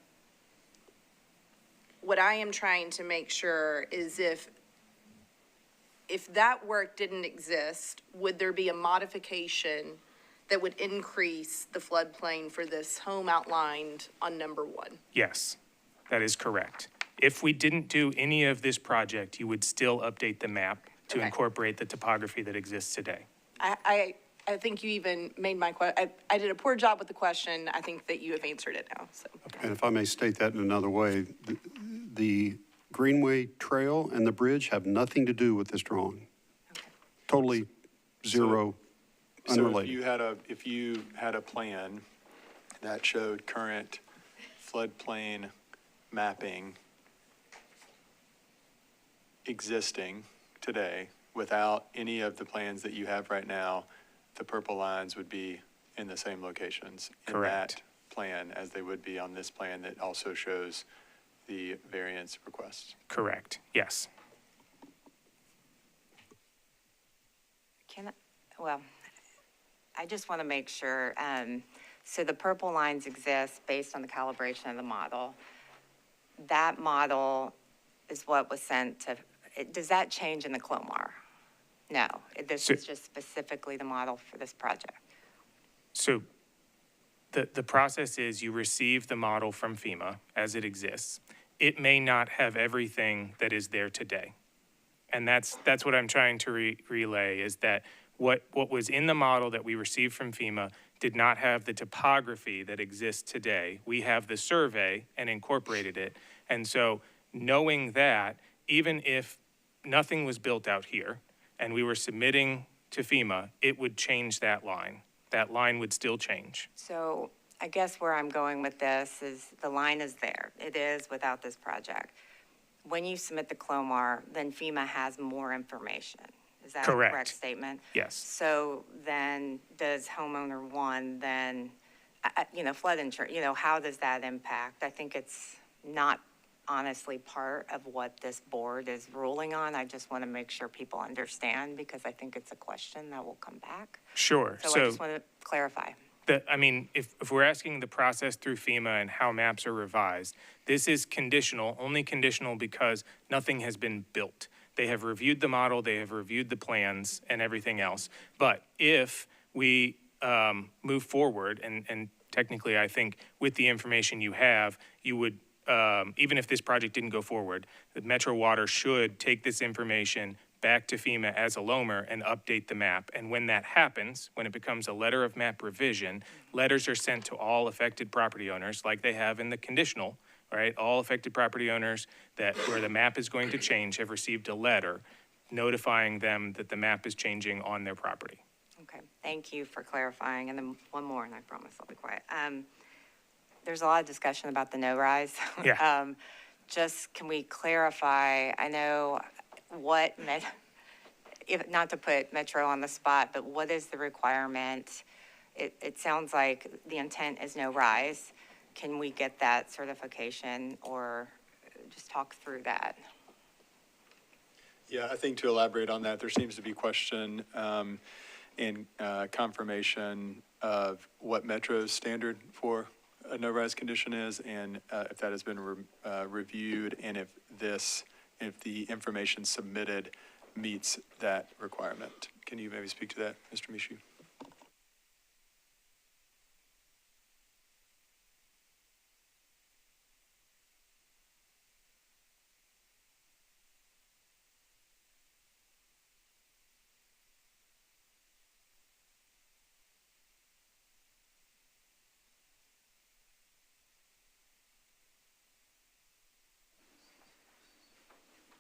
I am trying to make sure is if that work didn't exist, would there be a modification that would increase the floodplain for this home outlined on number 1? Yes, that is correct. If we didn't do any of this project, you would still update the map to Okay. incorporate the topography that exists today. I think you even made my I did a poor job with the question. I think that you have answered it now, so. And if I may state that in another way, the Greenway Trail and the bridge have nothing to do with this drawing. Totally zero, So unrelated. if you had a plan that showed current floodplain mapping existing today without any of the plans that you have right now, the purple lines would be in the same locations in Correct. that plan as they would be on this plan that also shows the variance requests. Correct, yes. I just want to make sure, so the purple lines exist based on the calibration of the model. That model is what was sent to, does that change in the CLOMAR? No, this So- is just specifically the model for this project. So the process is you receive the model from FEMA as it exists. It may not have everything that is there today. And that's what I'm trying to relay is that what was in the model that we received from FEMA did not have the topography that exists today. We have the survey and incorporated it. And so knowing that, even if nothing was built out here and we were submitting to FEMA, it would change that line. That line would still change. So I guess where I'm going with this is the line is there. It is without this project. When you submit the CLOMAR, then FEMA has more information. Is that a Correct. correct statement? Yes. So then does homeowner one then, flood insurance, how does that impact? I think it's not honestly part of what this board is ruling on. I just want to make sure people understand because I think it's a question that will come back. Sure. So I just want to clarify. I mean, if we're asking the process through FEMA and how maps are revised, this is conditional, only conditional because nothing has been built. They have reviewed the model, they have reviewed the plans and everything else. But if we move forward, and technically I think with the information you have, you would, even if this project didn't go forward, the Metro Water should take this information back to FEMA as a LOMR and update the map. And when that happens, when it becomes a letter of map revision, letters are sent to all affected property owners like they have in the conditional, right? All affected property owners that where the map is going to change have received a letter notifying them that the map is changing on their property. Okay, thank you for clarifying. And then one more, and I promise I'll be quiet. There's a lot of discussion about the no rise. Yeah. Just can we clarify, I know what, not to put Metro on the spot, but what is the requirement? It sounds like the intent is no rise. Can we get that certification or just talk through that? Yeah, I think to elaborate on that, there seems to be question and confirmation of what Metro's standard for a no-rise condition is, and if that has been reviewed, and if the information submitted meets that requirement. Can you maybe speak to that, Mr. Mishu?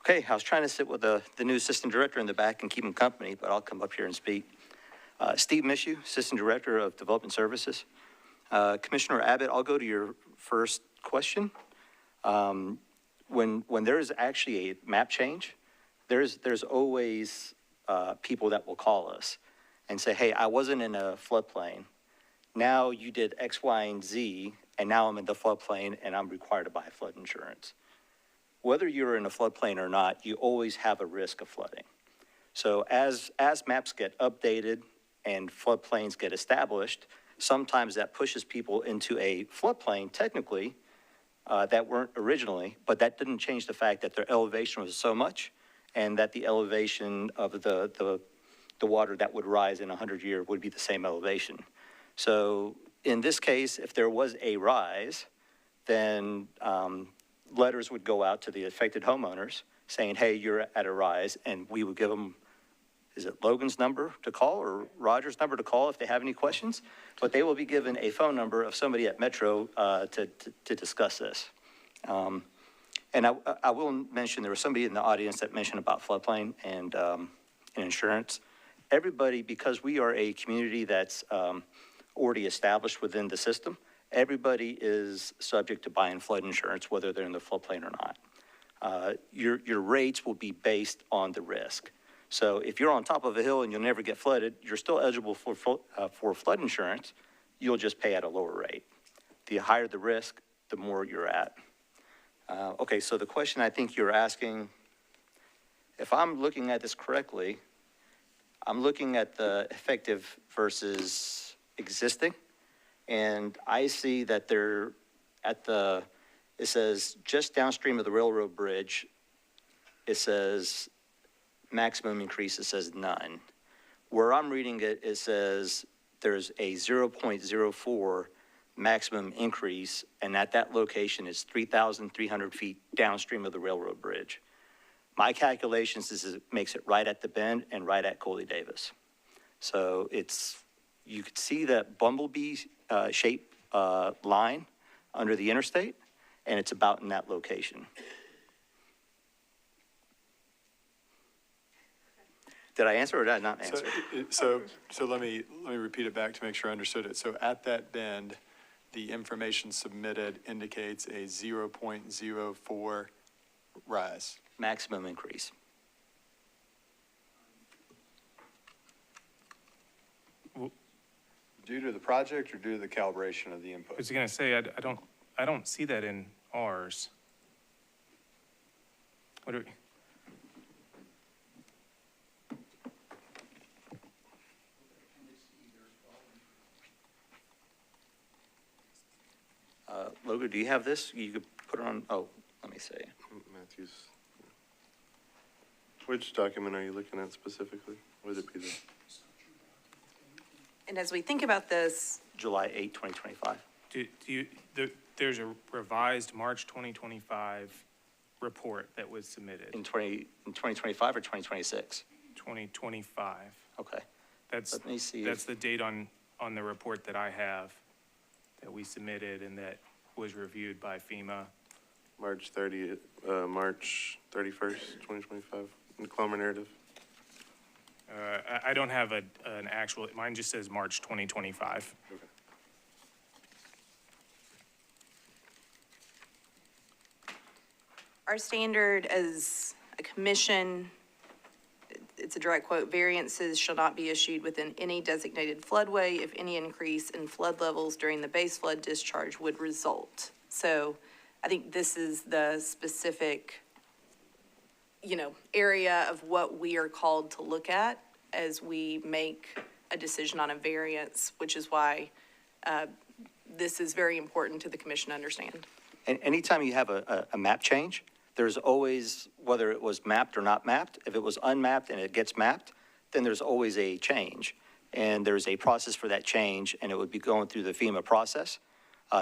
Okay, I was trying to sit with the new assistant director in the back and keep him company, but I'll come up here and speak. Steve Mishu, Assistant Director of Development Services. Commissioner Abbott, I'll go to your first question. When there is actually a map change, there's always people that will call us and say, hey, I wasn't in a floodplain. Now you did X, Y, and Z, and now I'm in the floodplain and I'm required to buy flood insurance. Whether you're in a floodplain or not, you always have a risk of flooding. So as maps get updated and floodplains get established, sometimes that pushes people into a floodplain technically that weren't originally, but that didn't change the fact that their elevation was so much and that the elevation of the water that would rise in 100 years would be the same elevation. So in this case, if there was a rise, then letters would go out to the affected homeowners saying, hey, you're at a rise, and we would give them, is it Logan's number to call or Roger's number to call if they have any questions? But they will be given a phone number of somebody at Metro to discuss this. And I will mention, there was somebody in the audience that mentioned about floodplain and insurance. Everybody, because we are a community that's already established within the system, everybody is subject to buying flood insurance, whether they're in the floodplain or not. Your rates will be based on the risk. So if you're on top of a hill and you'll never get flooded, you're still eligible for flood insurance. You'll just pay at a lower rate. The higher the risk, the more you're at. Okay, so the question I think you're asking, if I'm looking at this correctly, I'm looking at the effective versus existing. And I see that they're at it says just downstream of the railroad bridge, it says maximum increase, it says none. Where I'm reading it, it says there's a 0.04 maximum increase, and at that location is 3,300 feet downstream of the railroad bridge. My calculations is it makes it right at the bend and right at Coley Davis. So you could see that bumblebee shape line under the interstate, and it's about in that location. Did I answer or did I not answer? So let me repeat it back to make sure I understood it. So at that bend, the information submitted indicates a 0.04 rise. Maximum increase. Due to the project or due to the calibration of the input? I was going to say, I don't see that in ours. What do we? Logan, do you have this? You could put it on, oh, let me see. Matthews. Which document are you looking at specifically? Would it be the? And as we think about this, July 8, 2025. There's a revised March 2025 report that was submitted. In 2025 or 2026? 2025. Okay. Let me see. That's the date on the report that I have that we submitted and that was reviewed by FEMA. March 31st, 2025, in the Clomer narrative. I don't have an actual, mine just says March 2025. Okay. our standard as a commission, it's a direct quote, variances shall not be issued within any designated floodway if any increase in flood levels during the base flood discharge would result. So I think this is the specific, area of what we are called to look at as we make a decision on a variance, which is why this is very important to the commission to understand. And anytime you have a map change, there's always, whether it was mapped or not mapped, if it was unmapped and it gets mapped, then there's always a change. And there's a process for that change, and it would be going through the FEMA process.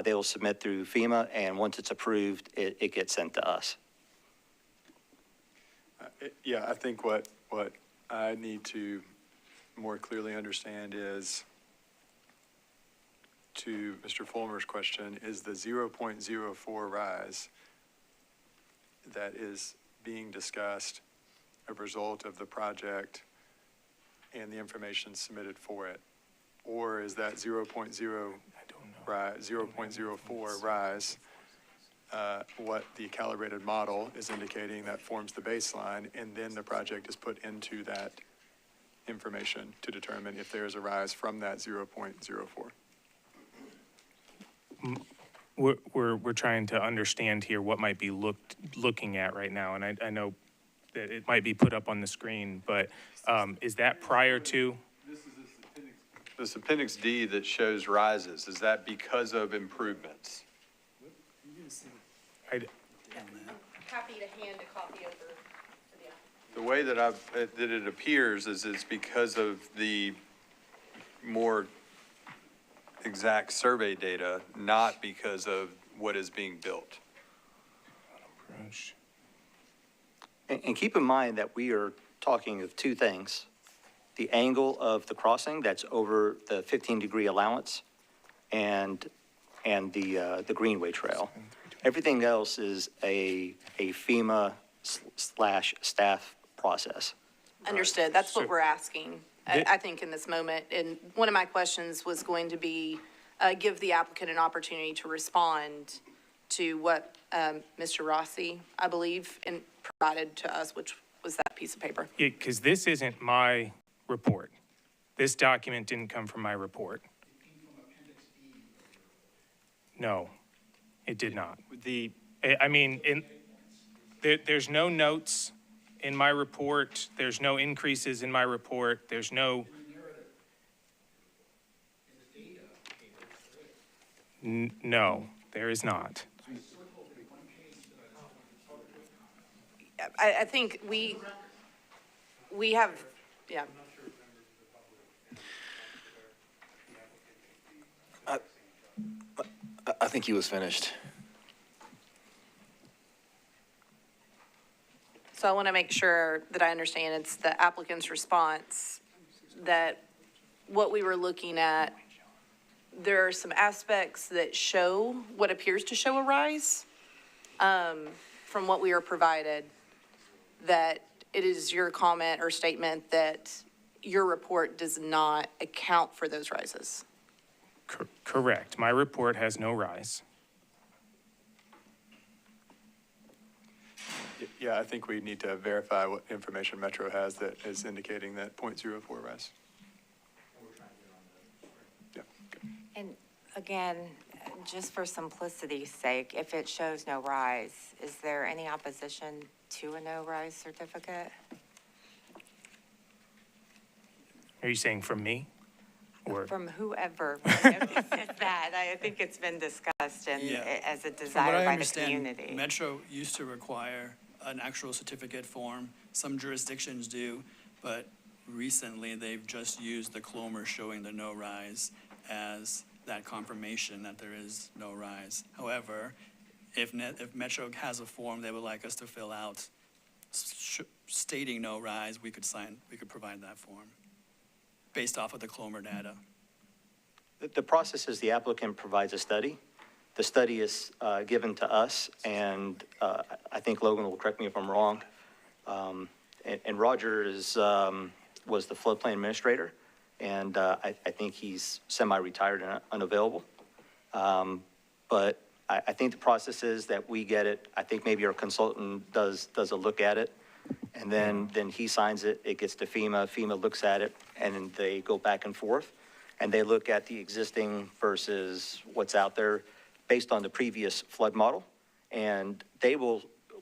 They will submit through FEMA, and once it's approved, it gets sent to us. Yeah, I think what I need to more clearly understand is, to Mr. Fulmer's question, is the 0.04 rise that is being discussed a result of the project and the information submitted for it? Or is that 0.04 rise what the calibrated model is indicating that forms the baseline, and then the project is put into that information to determine if there is a rise from that 0.04? We're trying to understand here what might be looking at right now, and I know that it might be put up on the screen, but is that prior to? This appendix D that shows rises, is that because of improvements? Happy to hand a copy over. The way that that it appears is it's because of the more exact survey data, not because of what is being built. And keep in mind that we are talking of two things: the angle of the crossing that's over the 15-degree allowance, and the Greenway Trail. Everything else is a FEMA/staff process. Understood. That's what we're asking, I think, in this moment. And one of my questions was going to be, give the applicant an opportunity to respond to what Mr. Rossi, I believe, provided to us, which was that piece of paper. Yeah, because this isn't my report. This document didn't come from my report. No, it did not. There's no notes in my report. There's no increases in my report. There's no. No, there is not. I think we have, yeah. I think he was finished. So I want to make sure that I understand it's the applicant's response that what we were looking at, there are some aspects that show what appears to show a rise from what we are provided, that it is your comment or statement that your report does not account for those rises. Correct. My report has no rise. Yeah, I think we need to verify what information Metro has that is indicating that 0.04 rise. Yeah. And again, just for simplicity's sake, if it shows no rise, is there any opposition to a no rise certificate? Are you saying from me? Or? From whoever notices that. I think it's been discussed request and Yeah. as a From what desire I by the understand, community. Metro used to require an actual certificate form. Some jurisdictions do, but recently they've just used the Clomer showing the no rise as that confirmation that there is no rise. However, if Metro has a form they would like us to fill out stating no rise, we could provide that form based off of the Clomer data. The process is the applicant provides a study. The study is given to us, and I think Logan will correct me if I'm wrong. And Roger was the floodplain administrator, and I think he's semi-retired and unavailable. But I think the process is that we get it. I think maybe our consultant does a look at it, and then he signs it. It gets to FEMA. FEMA looks at it, and then they go back and forth, and they look at the existing versus what's out there based on the previous flood model. And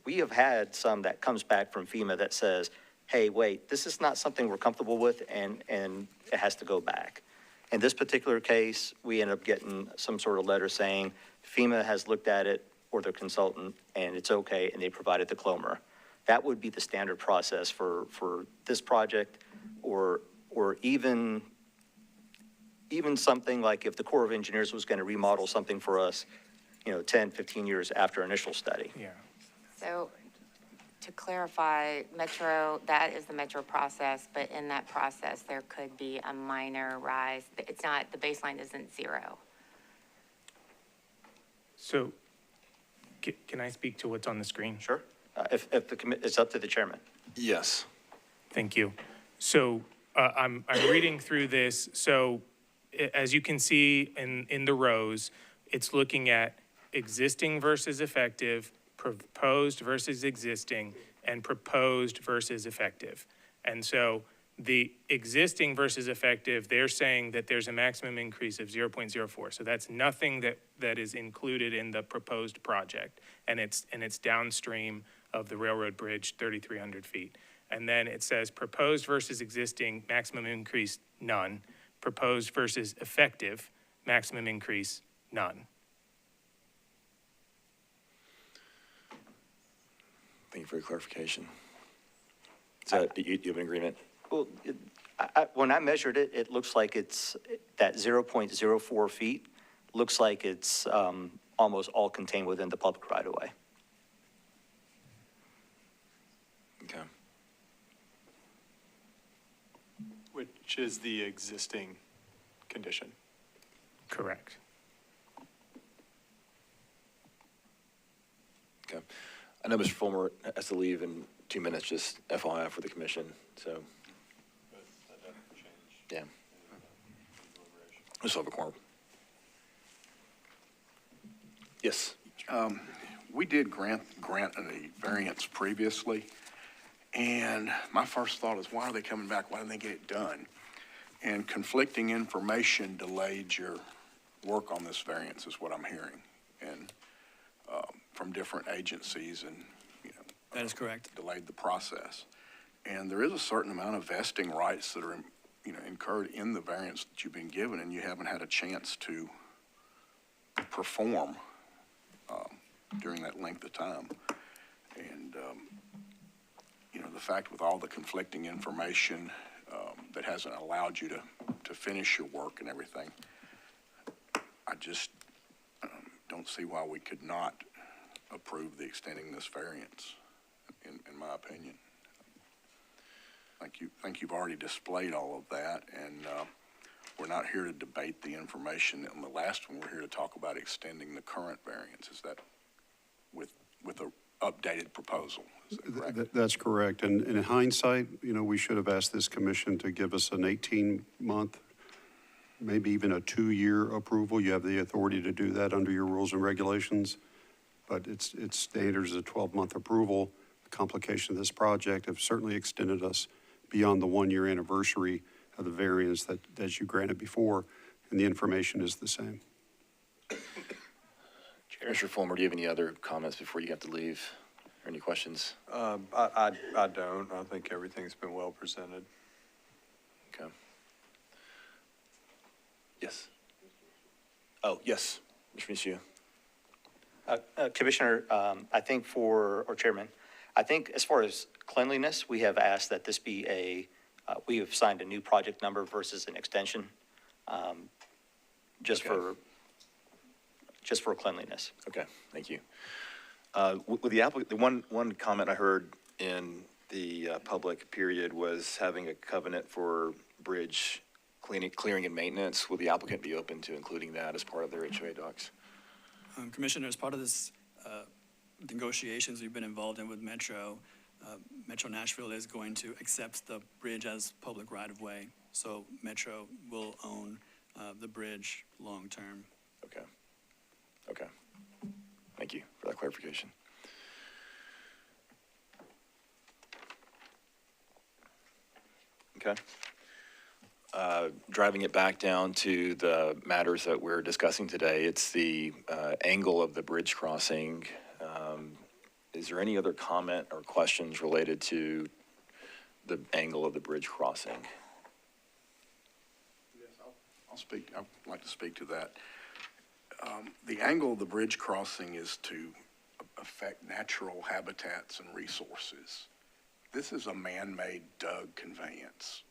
we have had some that comes back from FEMA that says, hey, wait, this is not something we're comfortable with, and it has to go back. In this particular case, we end up getting some sort of letter saying FEMA has looked at it, or their consultant, and it's okay, and they provided the Clomer. That would be the standard process for this project, or even something like if the Corps of Engineers was going to remodel something for us, 10, 15 years after initial study. Yeah. So to clarify, Metro, that is the Metro process, but in that process, there could be a minor rise. It's not, the baseline isn't zero. So can I speak to what's on the screen? Sure. If it's up to the chairman. Yes. Thank you. So I'm reading through this. So as you can see in the rows, it's looking at existing versus effective, proposed versus existing, and proposed versus effective. And so the existing versus effective, they're saying that there's a maximum increase of 0.04. So that's nothing that is included in the proposed project. And it's downstream of the railroad bridge, 3,300 feet. And then it says proposed versus existing, maximum increase, none. Proposed versus effective, maximum increase, none. Thank you for your clarification. So you have an agreement? Well, when I measured it, it looks like it's that 0.04 feet, looks like it's almost all contained within the public right-of-way. Okay. Which is the existing condition. Correct. Okay. I know Mr. Fulmer has to leave in 2 minutes, just FYI for the commission, so. Yeah. We still have a quorum. Yes. We did grant a variance previously, and my first thought is, why are they coming back? Why didn't they get it done? And conflicting information delayed your work on this variance is what I'm hearing, and from different agencies, and that is correct. Delayed the process. And there is a certain amount of vesting rights that are incurred in the variance that you've been given, and you haven't had a chance to perform during that length of time. And the fact with all the conflicting information that hasn't allowed you to finish your work and everything, I just don't see why we could not approve the extending this variance, in my opinion. Think you've already displayed all of that, and we're not here to debate the information. On the last one, we're here to talk about extending the current variance. Is that with a updated proposal? Is that correct? That's correct. And in hindsight, we should have asked this commission to give us an 18-month, maybe even a 2-year approval. You have the authority to do that under your rules and regulations, but its standard is a 12-month approval. The complication of this project have certainly extended us beyond the 1-year anniversary of the variance that as you granted before, and the information is the same. Mr. Fulmer, do you have any other comments before you have to leave, or any questions? I don't. I think everything's been well presented. Okay. Yes. Oh, yes, Mr. Monsieur. Commissioner, I think or Chairman, I think as far as cleanliness, we have asked that this be we have signed a new project number versus an extension, just Okay. for cleanliness. Okay, thank you. With the one comment I heard in the public period was having a covenant for bridge clearing and maintenance. Will the applicant be open to including that as part of their HOA docs? Commissioner, as part of this negotiations we've been involved in with Metro, Metro Nashville is going to accept the bridge as public right-of-way. So Metro will own the bridge long-term. Okay. Okay. Thank you for that clarification. Okay. Driving it back down to the matters that we're discussing today, it's the angle of the bridge crossing. Is there any other comment or questions related to the angle of the bridge crossing? Yes, I'll speak. I'd like to speak to that. The angle of the bridge crossing is to affect natural habitats and resources. This is a man-made dug conveyance.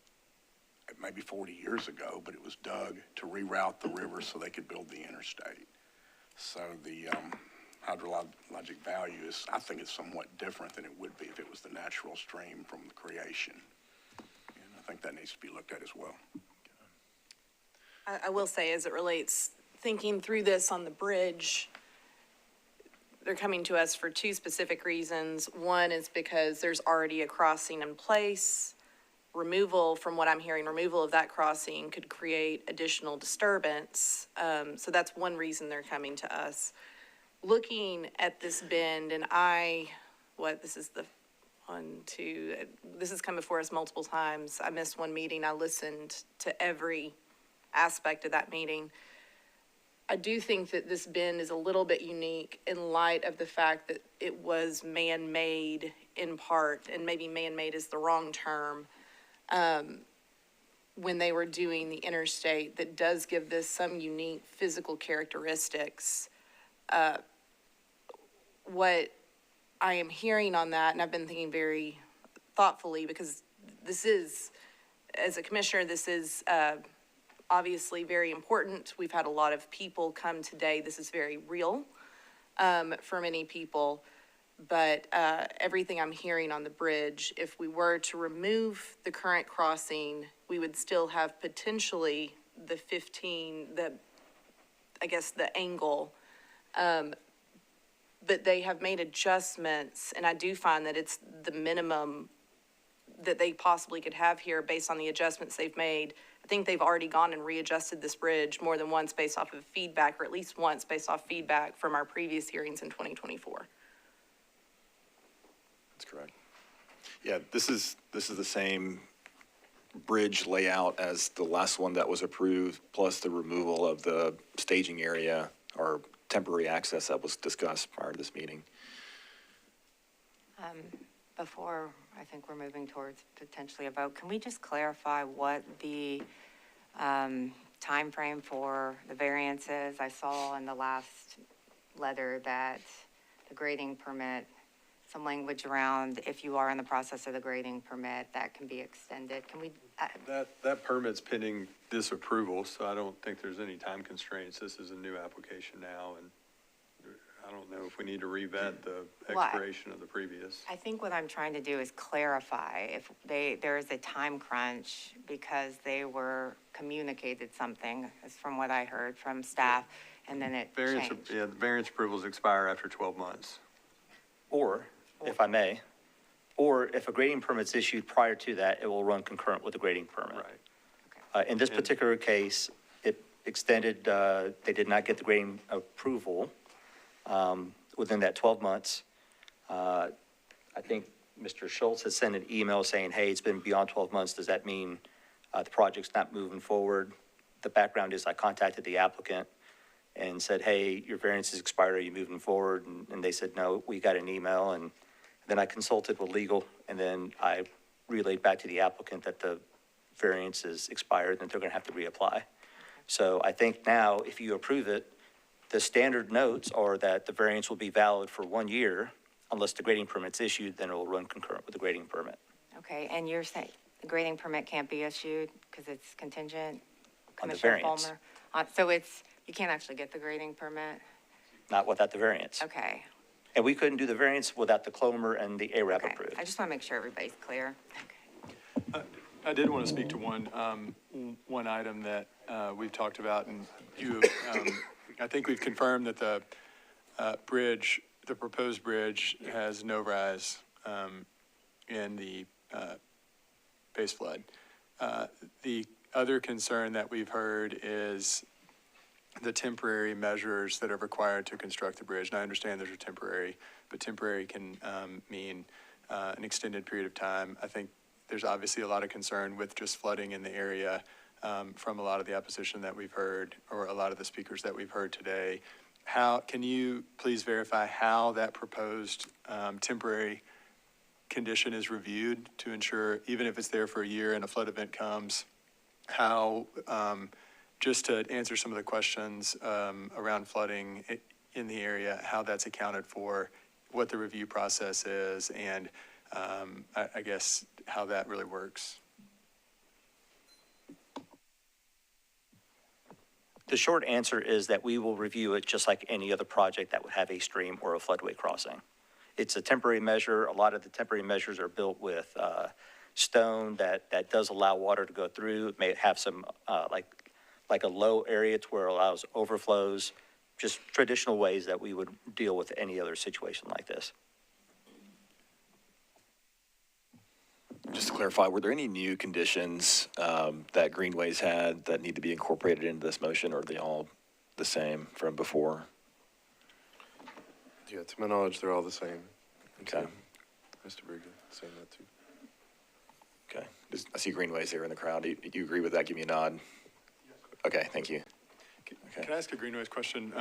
It may be 40 years ago, but it was dug to reroute the river so they could build the interstate. So the hydrologic value is, I think it's somewhat different than it would be if it was the natural stream from the creation. And I think that needs to be looked at as well. I will say, as it relates, thinking through this on the bridge, they're coming to us for two specific reasons. One is because there's already a crossing in place. Removal, from what I'm hearing, removal of that crossing could create additional disturbance. So that's one reason they're coming to us. Looking at this bend, and this is the this has come before us multiple times. I missed one meeting. I listened to every aspect of that meeting. I do think that this bend is a little bit unique in light of the fact that it was man-made in part, and maybe man-made is the wrong term, when they were doing the interstate, that does give this some unique physical characteristics. What I am hearing on that, and I've been thinking very thoughtfully, because this is, as a commissioner, this is obviously very important. We've had a lot of people come today. This is very real for many people. But everything I'm hearing on the bridge, if we were to remove the current crossing, we would still have potentially the angle. But they have made adjustments, and I do find that it's the minimum that they possibly could have here based on the adjustments they've made. I think they've already gone and readjusted this bridge more than once based off of feedback, or at least once based off feedback from our previous hearings in 2024. That's correct. Yeah, this is the same bridge layout as the last one that was approved, plus the removal of the staging area or temporary access that was discussed prior to this meeting. Before I think we're moving towards potentially a vote, can we just clarify what the time frame for the variance is? I saw in the last letter that the grading permit, some language around if you are in the process of the grading permit, that can be extended. Can we? That permit's pending this approval, so I don't think there's any time constraints. This is a new application now, and I don't know if we need to revet the expiration of the previous. I think what I'm trying to do is clarify if there is a time crunch because they were communicated something, as from what I heard from staff, and then it changed. Yeah, the variance approvals expire after 12 months. Or, if I may, or if a grading permit's issued prior to that, it will run concurrent with the grading permit. Right. In this particular case, it extended, they did not get the grading approval within that 12 months. I think Mr. Schultz has sent an email saying, hey, it's been beyond 12 months. Does that mean the project's not moving forward? The background is I contacted the applicant and said, hey, your variance is expired, are you moving forward? And they said, no, we got an email. And then I consulted with legal, and then I relayed back to the applicant that the variance is expired and that they're gonna have to reapply. So I think now, if you approve it, The standard notes are that the variance will be valid for 1 year unless the grading permit's issued, then it will run concurrent with the grading permit. Okay, and you're saying the grading permit can't be issued because it's contingent? On the Commissioner variance. Fulmer? So you can't actually get the grading permit? Not without the variance. Okay. And we couldn't do the variance without the Clomer and the ARAP Okay. approved. I just want to make sure everybody's clear. I did want to speak to one item that we've talked about, and I think we've confirmed that the proposed bridge has no rise in the base flood. The other concern that we've heard is the temporary measures that are required to construct the bridge. And I understand those are temporary, but temporary can mean an extended period of time. I think there's obviously a lot of concern with just flooding in the area from a lot of the opposition that we've heard, or a lot of the speakers that we've heard today. Can you please verify how that proposed temporary condition is reviewed to ensure, even if it's there for a year and a flood event comes, how, just to answer some of the questions around flooding in the area, how that's accounted for, what the review process is, and I guess how that really works? The short answer is that we will review it just like any other project that would have a stream or a floodway crossing. It's a temporary measure. A lot of the temporary measures are built with stone that does allow water to go through. It may have some, like a low area to where it allows overflows, just traditional ways that we would deal with any other situation like this. Just to clarify, were there any new conditions that Greenways had that need to be incorporated into this motion, or are they all the same from before? Yeah, to my knowledge, they're all the same. Okay. Mr. Briggs saying that too. Okay. I see Greenways here in the crowd. Do you agree with that? Give me a nod. Okay, thank you. Can I ask a Greenways question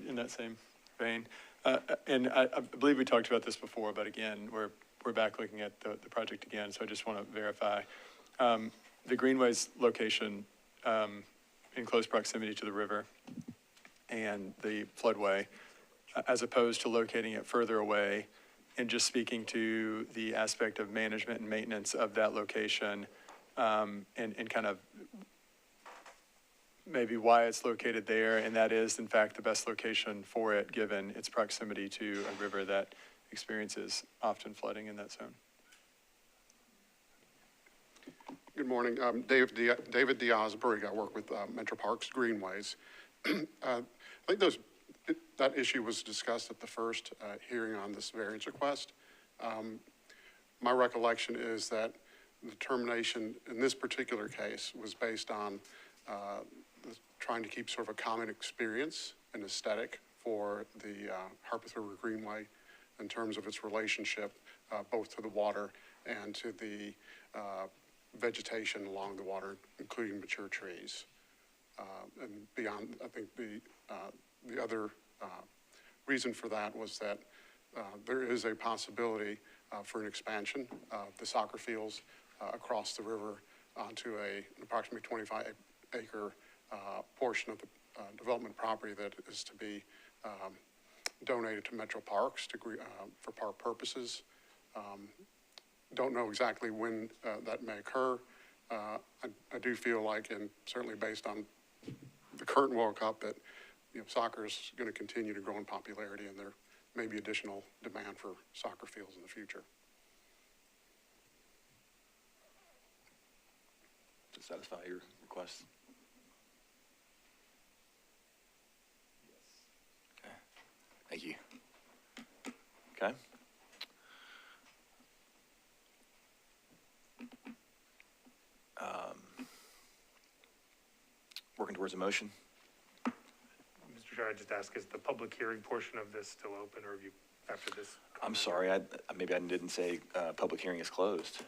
in that same vein? And I believe we talked about this before, but again, we're back looking at the project again, so I just want to verify. The Greenways location in close proximity to the river and the floodway, as opposed to locating it further away, and just speaking to the aspect of management and maintenance of that location, and kind of maybe why it's located there, and that is in fact the best location for it, given its proximity to a river that experiences often flooding in that zone. Good morning. David Diaz-Brigg. I work with Metropolitan Greenways. I think that issue was discussed at the first hearing on this variance request. My recollection is that the determination in this particular case was based on trying to keep sort of a common experience and aesthetic for the Harpeth River Greenway in terms of its relationship both to the water and to the vegetation along the water, including mature trees. And beyond, I think the other reason for that was that there is a possibility for an expansion of the soccer fields across the river onto an approximately 25-acre portion of the development property that is to be donated to Metro Parks for park purposes. Don't know exactly when that may occur. I do feel like, and certainly based on the current World Cup, that soccer is going to continue to grow in popularity, and there may be additional demand for soccer fields in the future. Does that satisfy your request? Okay. Thank you. Okay. Working towards a motion. Mr. Chair, I just ask, is the public hearing portion of this still open, or have you, after this? I'm sorry, maybe I didn't say public hearing is closed.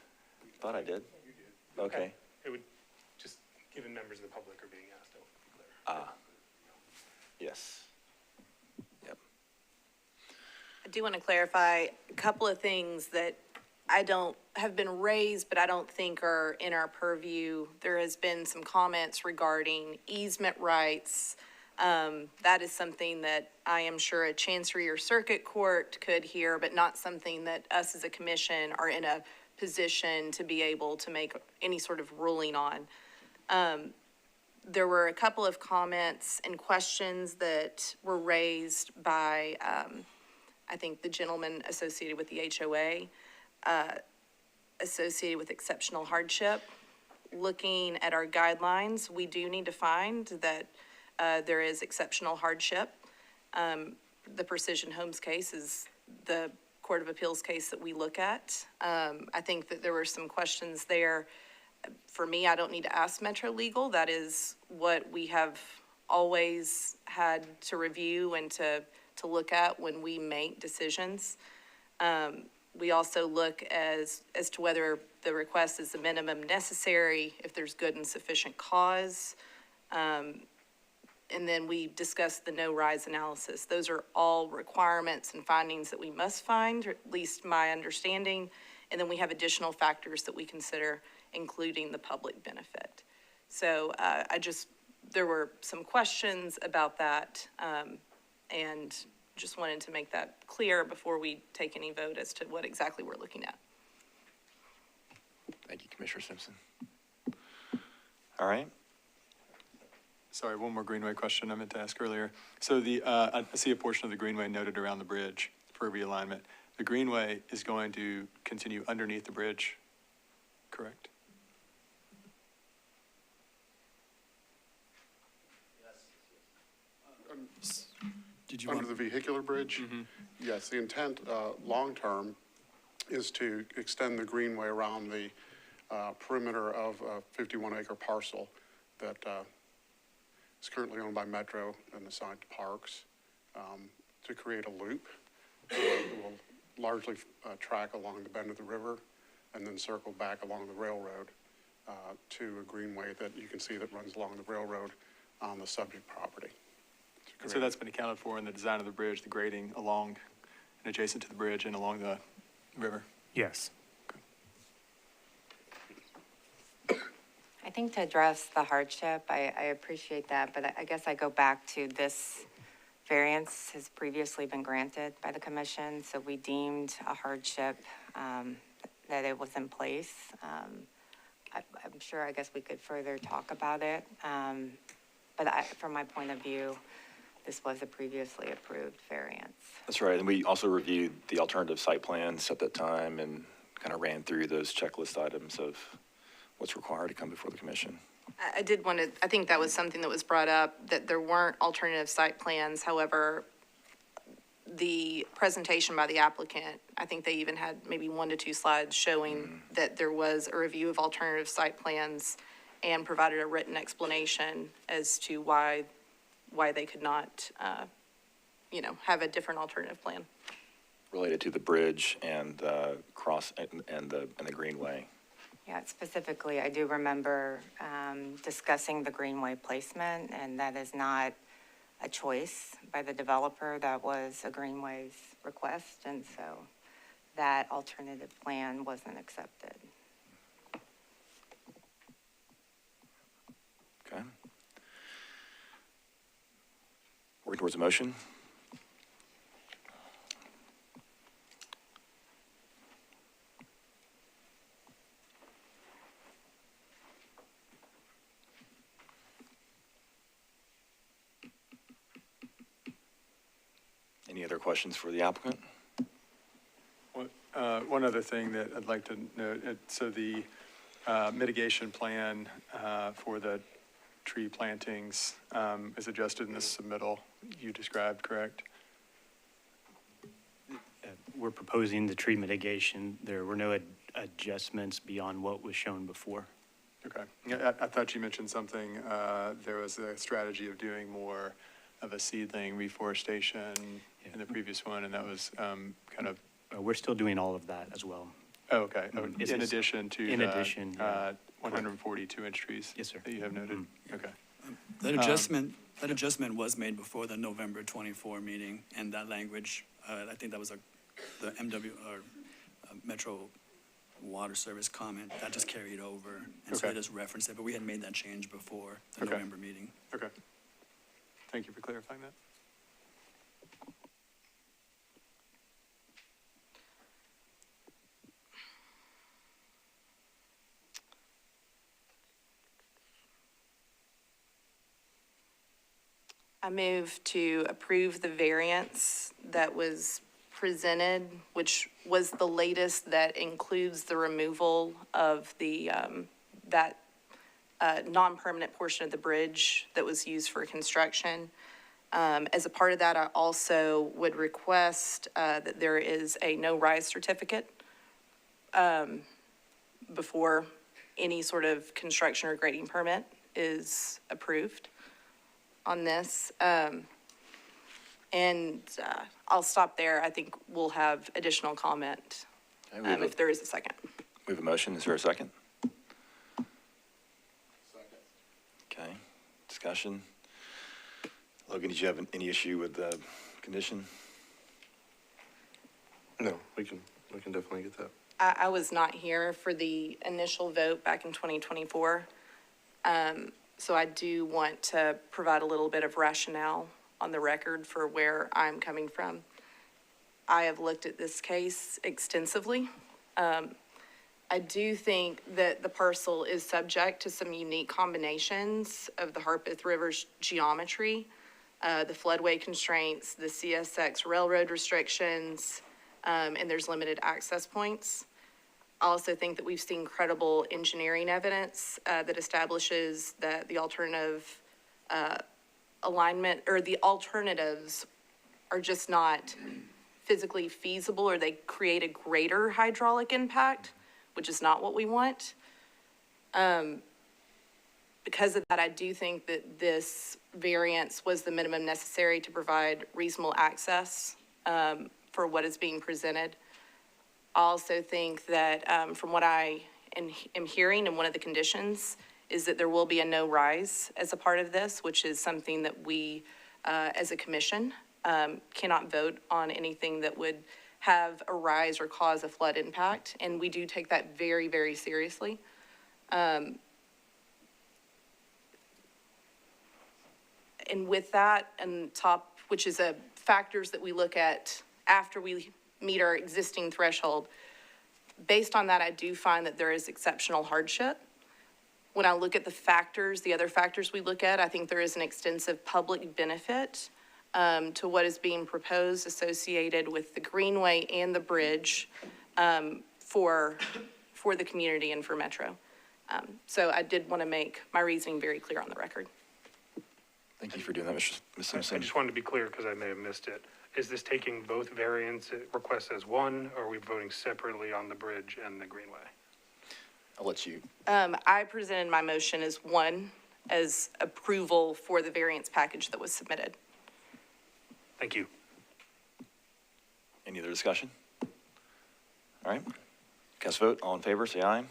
Thought I did. You did. Okay. It would, just given members of the public are being asked, it would be clear. Yes. Yep. I do want to clarify a couple of things that have been raised, but I don't think are in our purview. There has been some comments regarding easement rights That is something that I am sure a Chancery or Circuit Court could hear, but not something that us as a commission are in a position to be able to make any sort of ruling on. There were a couple of comments and questions that were raised by, I think, the gentleman associated with the HOA, associated with exceptional hardship. Looking at our guidelines, we do need to find that there is exceptional hardship. The Precision Homes case is the Court of Appeals case that we look at. I think that there were some questions there. For me, I don't need to ask Metro Legal. That is what we have always had to review and to look at when we make decisions. We also look as to whether the request is the minimum necessary, if there's good and sufficient cause. And then we discuss the no-rise analysis. Those are all requirements and findings that we must find, or at least my understanding. And then we have additional factors that we consider, including the public benefit. So there were some questions about that, and just wanted to make that clear before we take any vote as to what exactly we're looking at. Thank you, Commissioner Simpson. All right. Sorry, one more Greenway question I meant to ask earlier. So I see a portion of the Greenway noted around the bridge for realignment. The Greenway is going to continue underneath the bridge, correct? Did you Under want? the vehicular bridge? Yes, the intent, long-term, is to extend the greenway around the perimeter of a 51-acre parcel that is currently owned by Metro and assigned to Parks, to create a loop that will largely track along the bend of the river and then circle back along the railroad to a greenway that you can see that runs along the railroad on the subject property. And so that's been accounted for in the design of the bridge, the grading along and adjacent to the bridge and along the river? Yes. I think to address the hardship, I appreciate that, but I guess I go back to this variance has previously been granted by the commission, so we deemed a hardship that it was in place. I'm sure, I guess we could further talk about it, but from my point of view, this was a previously approved variance. That's right, and we also reviewed the alternative site plans at that time and kind of ran through those checklist items of what's required to come before the commission. I did want to, I think that was something that was brought up, that there weren't alternative site plans. However, the presentation by the applicant, I think they even had maybe 1 to 2 slides showing that there was a review of alternative site plans and provided a written explanation as to why they could not, have a different alternative plan. Related to the bridge and cross and the greenway. Yeah, specifically, I do remember discussing the greenway placement, and that is not a choice by the developer. That was a greenway's request, and so that alternative plan wasn't accepted. Okay. Working towards a motion. Any other questions for the applicant? One other thing that I'd like to note, so the mitigation plan for the tree plantings is adjusted in this submittal you described, correct? We're proposing the tree mitigation. There were no adjustments beyond what was shown before. Okay. I thought you mentioned something, there was a strategy of doing more of a seedling reforestation in the previous one, and that was kind of... We're still doing all of that as well. Oh, okay. In addition to in addition, 142-inch trees? Yes, sir. That you have noted? Okay. That adjustment was made before the November 24 meeting, and that language, I think that was the MW or Metro Water Service comment, that just carried over, and so they just referenced it, but we had made that change before the November meeting. Okay. Thank you for clarifying that. I move to approve the variance that was presented, which was the latest that includes the removal of the, that non-permanent portion of the bridge that was used for construction. As a part of that, I also would request that there is a no-rise certificate before any sort of construction or grading permit is approved on this. I'll stop there. I think we'll have additional comment if there is a second. We have a motion. Is there a second? Second. Okay. Discussion. Logan, did you have any issue with the condition? No, we can definitely get that. I was not here for the initial vote back in 2024. So I do want to provide a little bit of rationale on the record for where I'm coming from. I have looked at this case extensively. I do think that the parcel is subject to some unique combinations of the Harpeth River's geometry, the floodway constraints, the CSX railroad restrictions, and there's limited access points. I also think that we've seen credible engineering evidence that establishes that the alternative alignment, or the alternatives are just not physically feasible, or they create a greater hydraulic impact, which is not what we want. Because of that, I do think that this variance was the minimum necessary to provide reasonable access for what is being presented. I also think that from what I am hearing, and one of the conditions is that there will be a no rise as a part of this, which is something that we, as a commission, cannot vote on anything that would have a rise or cause a flood impact. And we do take that very, very seriously. And with that and top, which is a factors that we look at after we meet our existing threshold, based on that, I do find that there is exceptional hardship. When I look at the factors, the other factors we look at, I think there is an extensive public benefit to what is being proposed associated with the greenway and the bridge for the community and for Metro. So I did want to make my reasoning very clear on the record. Thank you for doing that, Ms. Simpson. I just wanted to be clear because I may have missed it. Is this taking both variance requests as one, or are we voting separately on the bridge and the greenway? I'll let you. I presented my motion as one, as approval for the variance package that was submitted. Thank you. Any other discussion? All right. Cast vote. All in favor, say aye.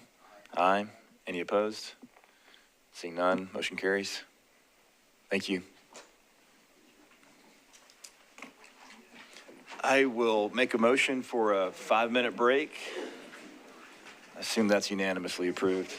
Aye. Any opposed? Seeing none, motion carries. Thank you. I will make a motion for a 5-minute break. I assume that's unanimously approved.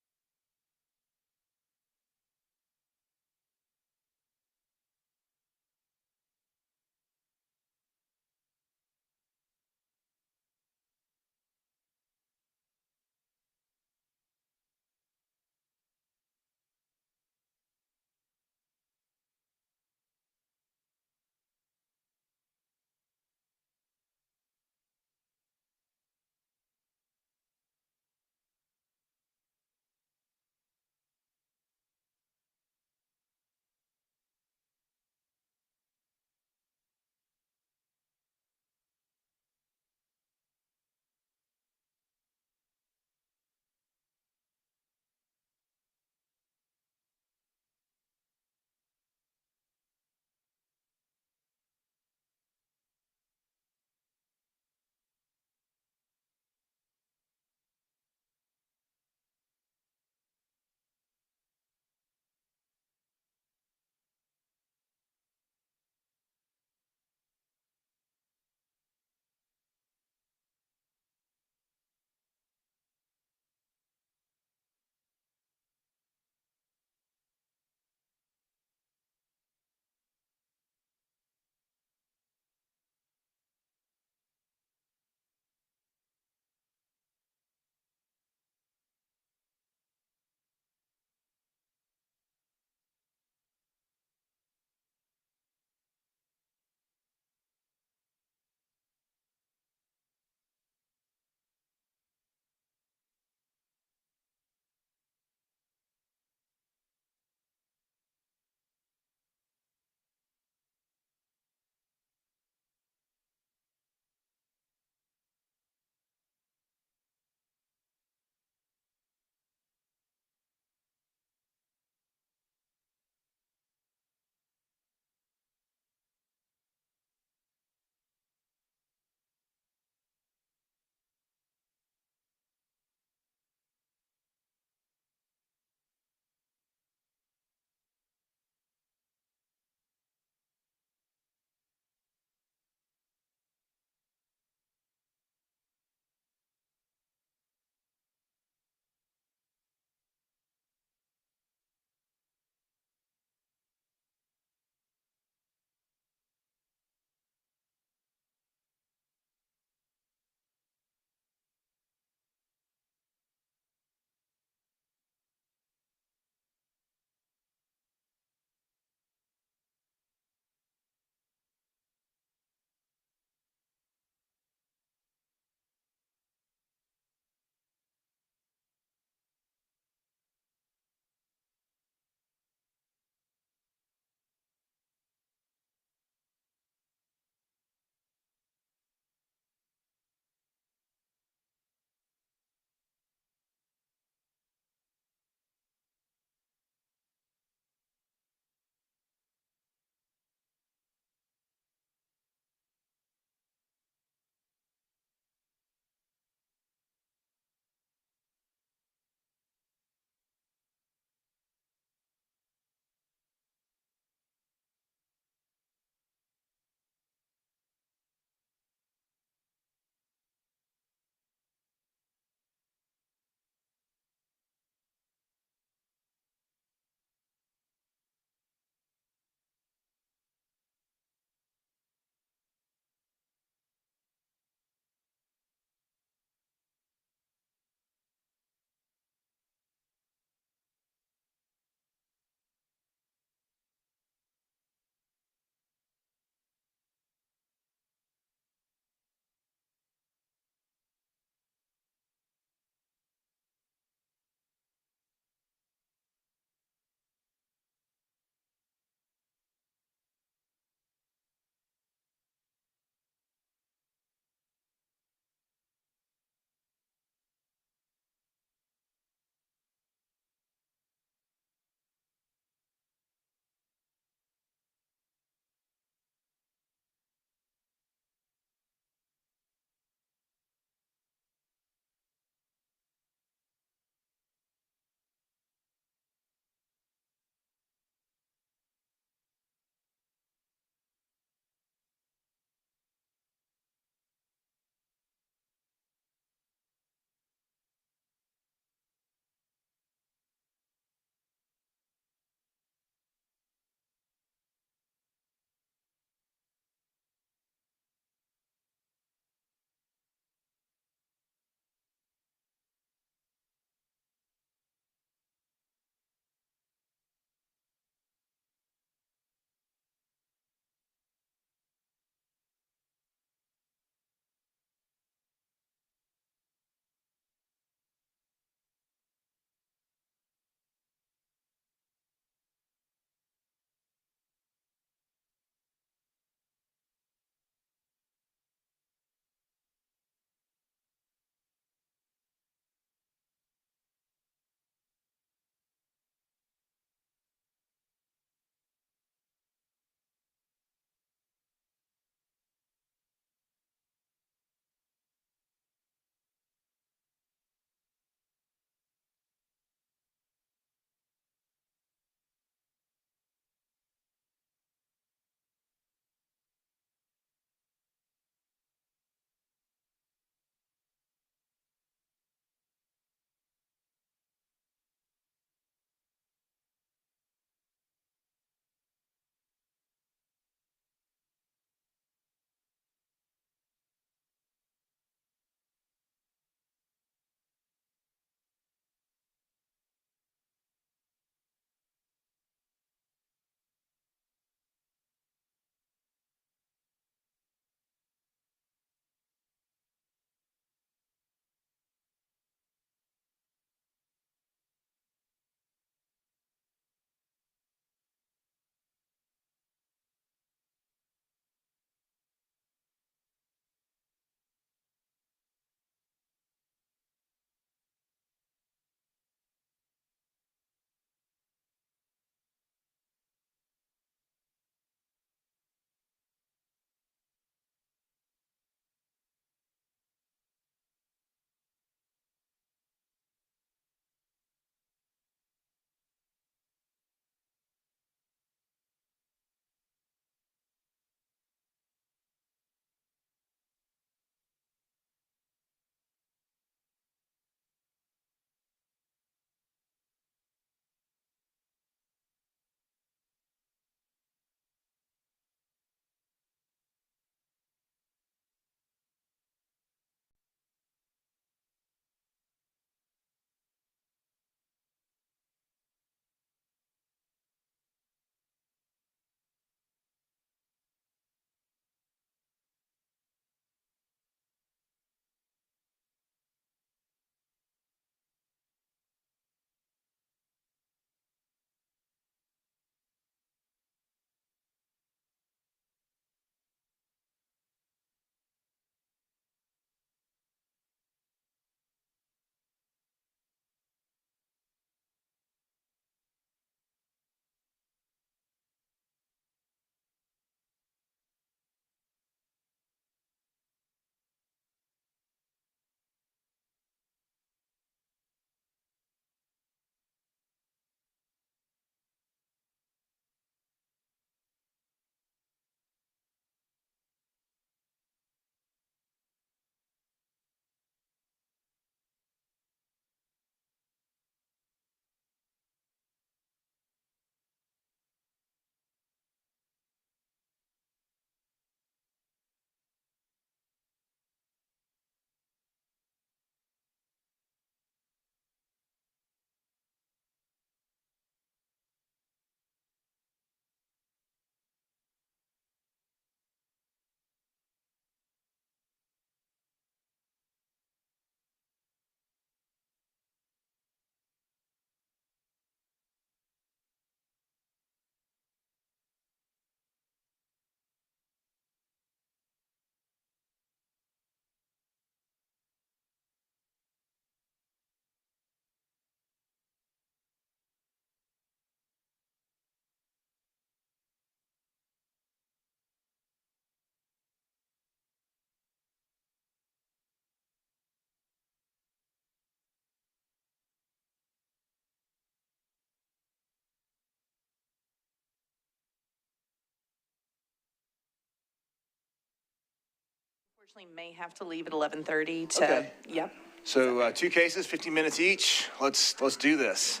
Unfortunately, may have to leave at 11:30 to, Okay. yep. So 2 cases, 15 minutes each. Let's do this.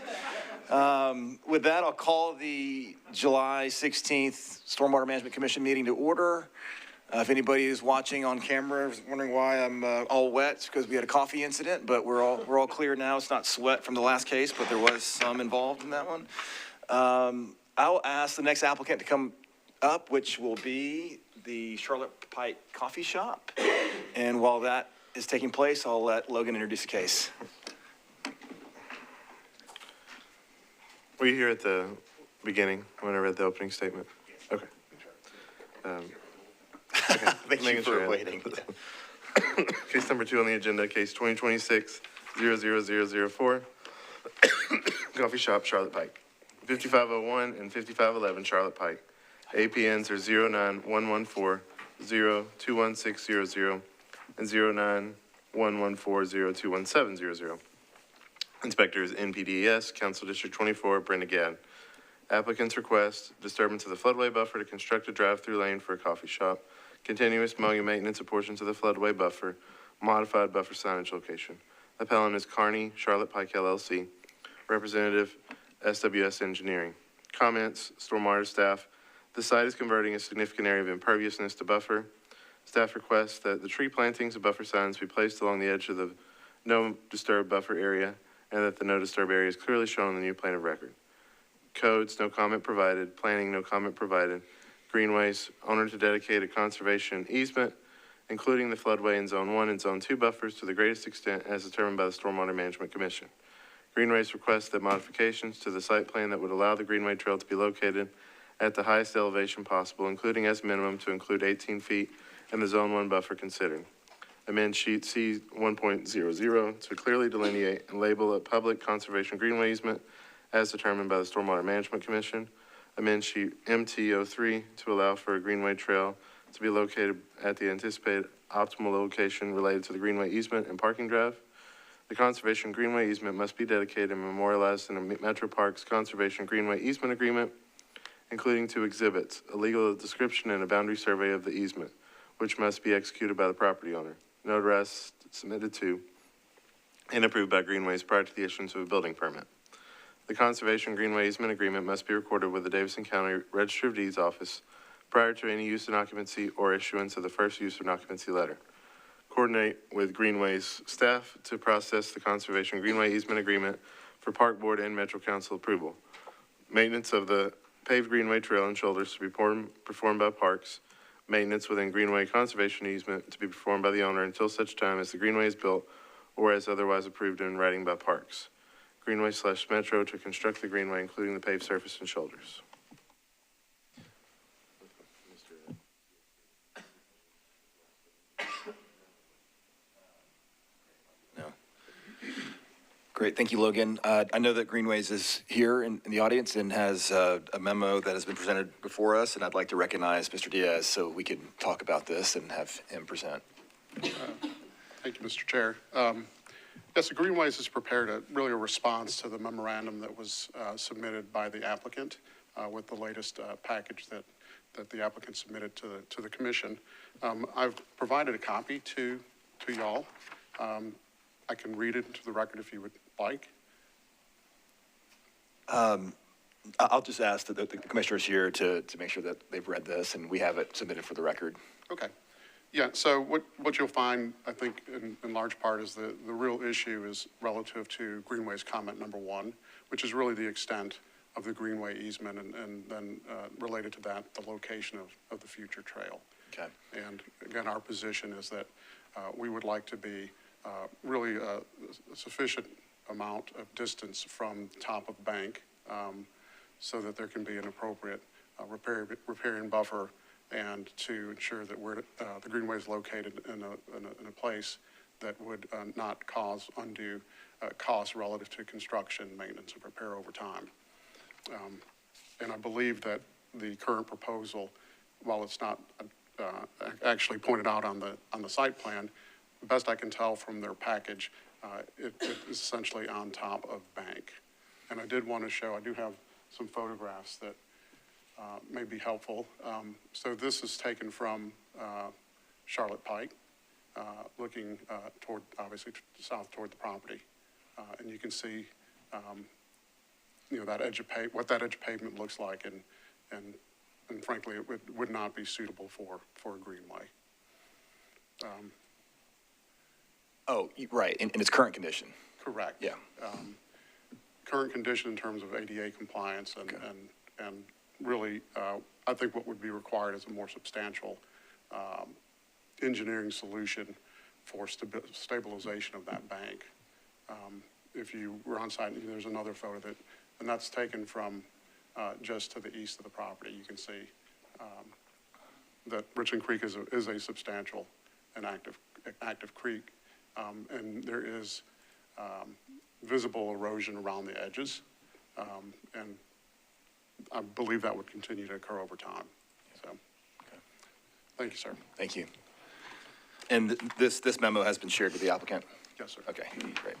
With that, I'll call the July 16th Stormwater Management Commission meeting to order. If anybody is watching on camera is wondering why I'm all wet, it's because we had a coffee incident, but we're all clear now. It's not sweat from the last case, but there was some involved in that one. I'll ask the next applicant to come up, which will be the Charlotte Pike Coffee Shop. And while that is taking place, I'll let Logan introduce the case. Were you here at the beginning when I read the opening statement? Okay. Thank you for waiting. Case number 2 on the agenda, case 2026-00004, Coffee Shop, Charlotte Pike. 5501 and 5511 Charlotte Pike. APNs are 09114-0216000 and 09114-0217000. Inspector is NPDES, Council District 24, Brenda Gadd. Applicant's request, disturbance of the floodway buffer to construct a drive-through lane for a coffee shop, continuous mowing and maintenance of portions of the floodway buffer, modified buffer signage location. Appellant is Kearney, Charlotte Pike LLC. Representative, SWS Engineering. Comments, Stormwater staff. The site is converting a significant area of imperviousness to buffer. Staff requests that the tree plantings and buffer signs be placed along the edge of the no disturb buffer area and that the no disturb area is clearly shown on the new plan of record. Codes, no comment provided. Planning, no comment provided. Greenways, owner to dedicate a conservation easement, including the floodway in Zone 1 and Zone 2 buffers to the greatest extent as determined by the Stormwater Management Commission. Greenways requests that modifications to the site plan that would allow the Greenway Trail to be located at the highest elevation possible, including as minimum to include 18 feet in the Zone 1 buffer considered. Amend sheet C 1.00 to clearly delineate and label a public conservation greenway easement as determined by the Stormwater Management Commission. Amend sheet MT03 to allow for a greenway trail to be located at the anticipated optimal location related to the greenway easement and parking drive. The conservation greenway easement must be dedicated and memorialized in a Metro Parks Conservation Greenway Easement Agreement, including 2 exhibits, a legal description and a boundary survey of the easement, which must be executed by the property owner, notarized, submitted to, and approved by Greenways prior to the issuance of a building permit. The Conservation Greenway Easement Agreement must be recorded with the Davidson County Registry of Deeds office prior to any use and occupancy or issuance of the first use and occupancy letter. Coordinate with Greenways staff to process the Conservation Greenway Easement Agreement for Park Board and Metro Council approval. Maintenance of the paved Greenway Trail and shoulders to be performed by Parks. Maintenance within Greenway Conservation Easement to be performed by the owner until such time as the Greenway is built or as otherwise approved in writing by Parks. Greenway/Metro to construct the Greenway, including the paved surface and shoulders. Great, thank you, Logan. I know that Greenways is here in the audience and has a memo that has been presented before us, and I'd like to recognize Mr. Diaz so we can talk about this and have him present. Thank you, Mr. Chair. Yes, the Greenways has prepared a response to the memorandum that was submitted by the applicant with the latest package that the applicant submitted to the commission. I've provided a copy to y'all. I can read it into the record if you would like. I'll just ask that the commissioners here to make sure that they've read this and we have it submitted for the record. Okay. Yeah, so what you'll find, I think, in large part is the real issue is relative to Greenway's comment number 1, which is really the extent of the Greenway easement and then related to that, the location of the future trail. Okay. And again, our position is that we would like to be really a sufficient amount of distance from the top of the bank so that there can be an appropriate riparian buffer and to ensure that the Greenway is located in a place that would not cause undue costs relative to construction, maintenance, and repair over time. And I believe that the current proposal, while it's not actually pointed out on the site plan, best I can tell from their package, it is essentially on top of bank. And I did want to show, I do have some photographs that may be helpful. So this is taken from Charlotte Pike, looking toward, obviously, south toward the property. And you can see, that edge of what that edge of pavement looks like, and frankly, it would not be suitable for a greenway. Right, in its current condition. Correct. Yeah. Current condition in terms of ADA compliance and really, I think what would be required is a more substantial engineering solution for stabilization of that bank. If you were on site, there's another photo and that's taken from just to the east of the property. You can see that Richland Creek is a substantial and active creek, and there is visible erosion around the edges, and I believe that would continue to occur over time. So, thank you, sir. Thank you. And this memo has been shared with the applicant? Yes, sir. Okay, great.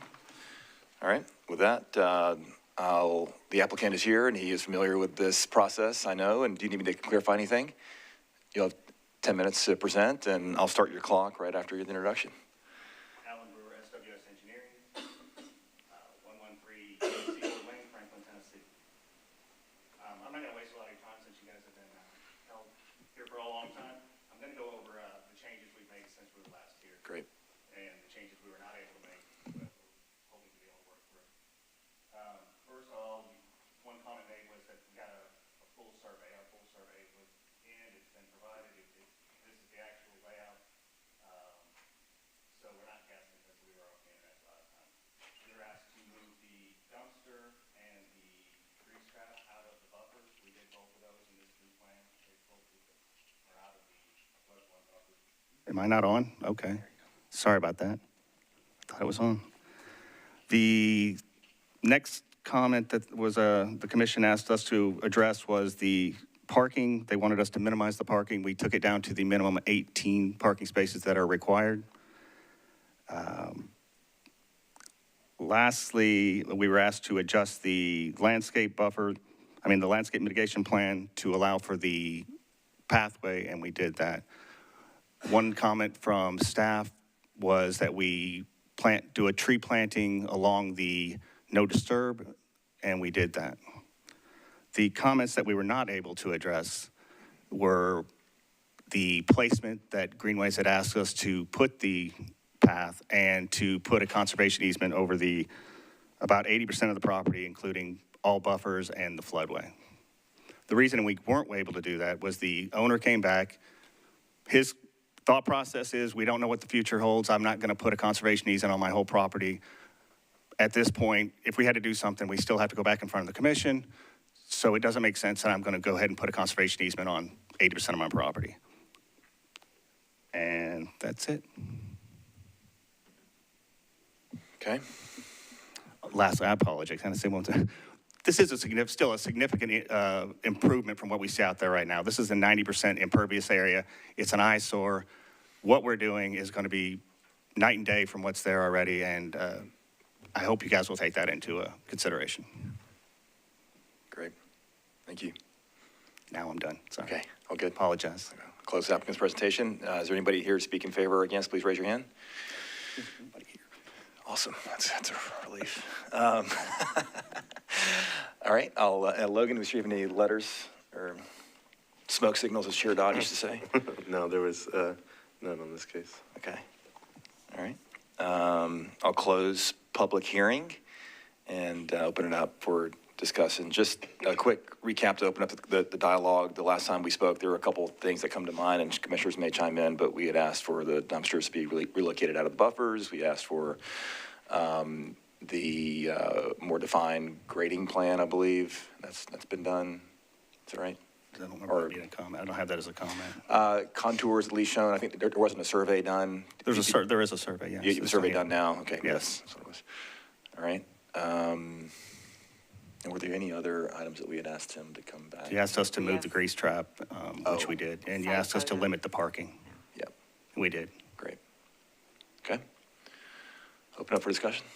All right, with that, the applicant is here and he is familiar with this process, I know, and do you need me to clarify anything? You'll have 10 minutes to present, and I'll start your clock right after the introduction. Alan Brewer, SWS Engineering, 113 Seaboard Lane, Franklin, Tennessee. I'm not going to waste a lot of your time since you guys have been held here for a long time. I'm going to go over the changes we've made since we were last here. Great. And the changes we were not able to make, but we're hoping to be able to work through. First of all, one comment made was that we got a full survey. Our full survey was in, it's been provided. This is the actual layout. So we're not casting because we were okay in that last time. We were asked to move the dumpster and the grease trap out of the buffers. We did both of those in this new plan. They both are out of the floodplain buffers. Am I not on? Okay. Sorry about that. I thought it was on. The next comment that was the commission asked us to address was the parking. They wanted us to minimize the parking. We took it down to the minimum 18 parking spaces that are required. Lastly, we were asked to adjust the landscape mitigation plan to allow for the pathway, and we did that. One comment from staff was that we do a tree planting along the no disturb, and we did that. The comments that we were not able to address were the placement that Greenways had asked us to put the path and to put a conservation easement over about 80% of the property, including all buffers and the floodway. The reason we weren't able to do that was the owner came back. His thought process is, we don't know what the future holds. I'm not going to put a conservation easement on my whole property. At this point, if we had to do something, we still have to go back in front of the commission. So it doesn't make sense that I'm going to go ahead and put a conservation easement on 80% of my property. And that's it. Okay. Lastly, I apologize. Kind of say one thing. This is still a significant improvement from what we see out there right now. This is a 90% impervious area. It's an eyesore. What we're doing is going to be night and day from what's there already, and I hope you guys will take that into consideration. Great. Thank you. Now I'm done. Sorry. Okay, all good. Apologize. Close the applicant's presentation. Is there anybody here to speak in favor or against? Please raise your hand. Awesome. That's a relief. All right. Logan, do we have any letters or smoke signals, as Chair Dodd used to say? No, there was none on this case. Okay. All right. I'll close public hearing and open it up for discussion. Just a quick recap to open up the dialogue. The last time we spoke, there were a couple of things that come to mind, and commissioners may chime in, but we had asked for the dumpsters to be relocated out of the buffers. We asked for the more defined grading plan, I believe. That's been done. Is that right? I don't remember being a comment. I don't have that as a comment. Contours at least shown. I think there wasn't a survey done. There is a survey, yes. You have a survey done now? Okay. Yes. That's what it was. All right. And were there any other items that we had asked him to come back? You asked us to move the grease trap, which we did, and you asked us to limit the parking. Yep. We did. Great. Okay. Open up for discussion.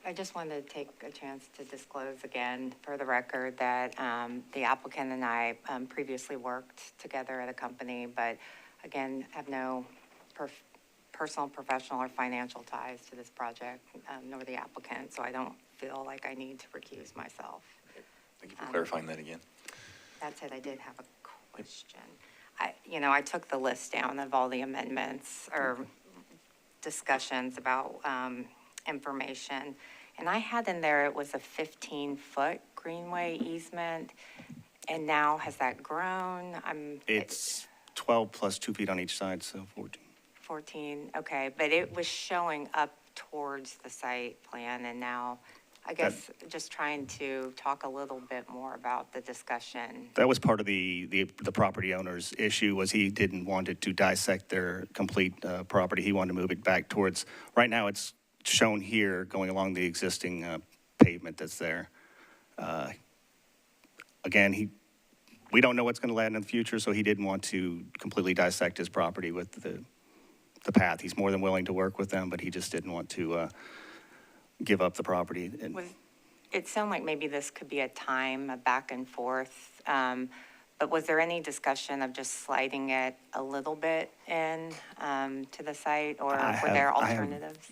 I just wanted to take a chance to disclose again for the record that the applicant and I previously worked together at a company, but again, have no personal, professional, or financial ties to this project, nor the applicant, so I don't feel like I need to recuse myself. Thank you for clarifying that again. That said, I did have a question. I took the list down of all the amendments or discussions about information, and I had in there it was a 15-foot greenway easement, and now has that grown? It's 12 plus 2 feet on each side, so 14. 14, okay, but it was showing up towards the site plan, and now, I guess, just trying to talk a little bit more about the discussion. That was part of the property owner's issue, was he didn't want it to dissect their complete property. He wanted to move it back towards, right now it's shown here going along the existing pavement that's there. Again, we don't know what's going to land in the future, so he didn't want to completely dissect his property with the path. He's more than willing to work with them, but he just didn't want to give up the property. It sounded like maybe this could be a back and forth, but was there any discussion of just sliding it a little bit in to the site, or were there alternatives?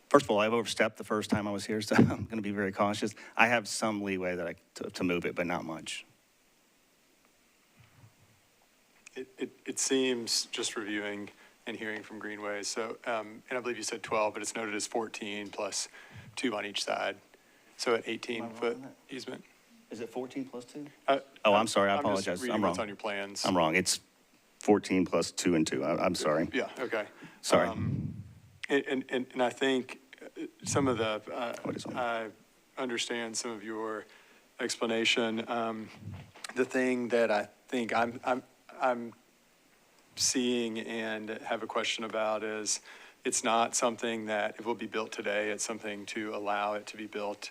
First of all, I've overstepped the first time I was here, so I'm going to be very cautious. I have some leeway that to move it, but not much. It seems, just reviewing and hearing from Greenways, so, and I believe you said 12, but it's noted as 14 plus 2 on each side. So an 18-foot easement. Is it 14 plus 2? I'm sorry, I apologize. I'm just reading I'm wrong. what's on your plans. I'm wrong. It's 14 plus 2 and 2. I'm sorry. Yeah, okay. Sorry. And I think some of I understand some of your explanation. The thing that I think I'm seeing and have a question about is it's not something that it will be built today. It's something to allow it to be built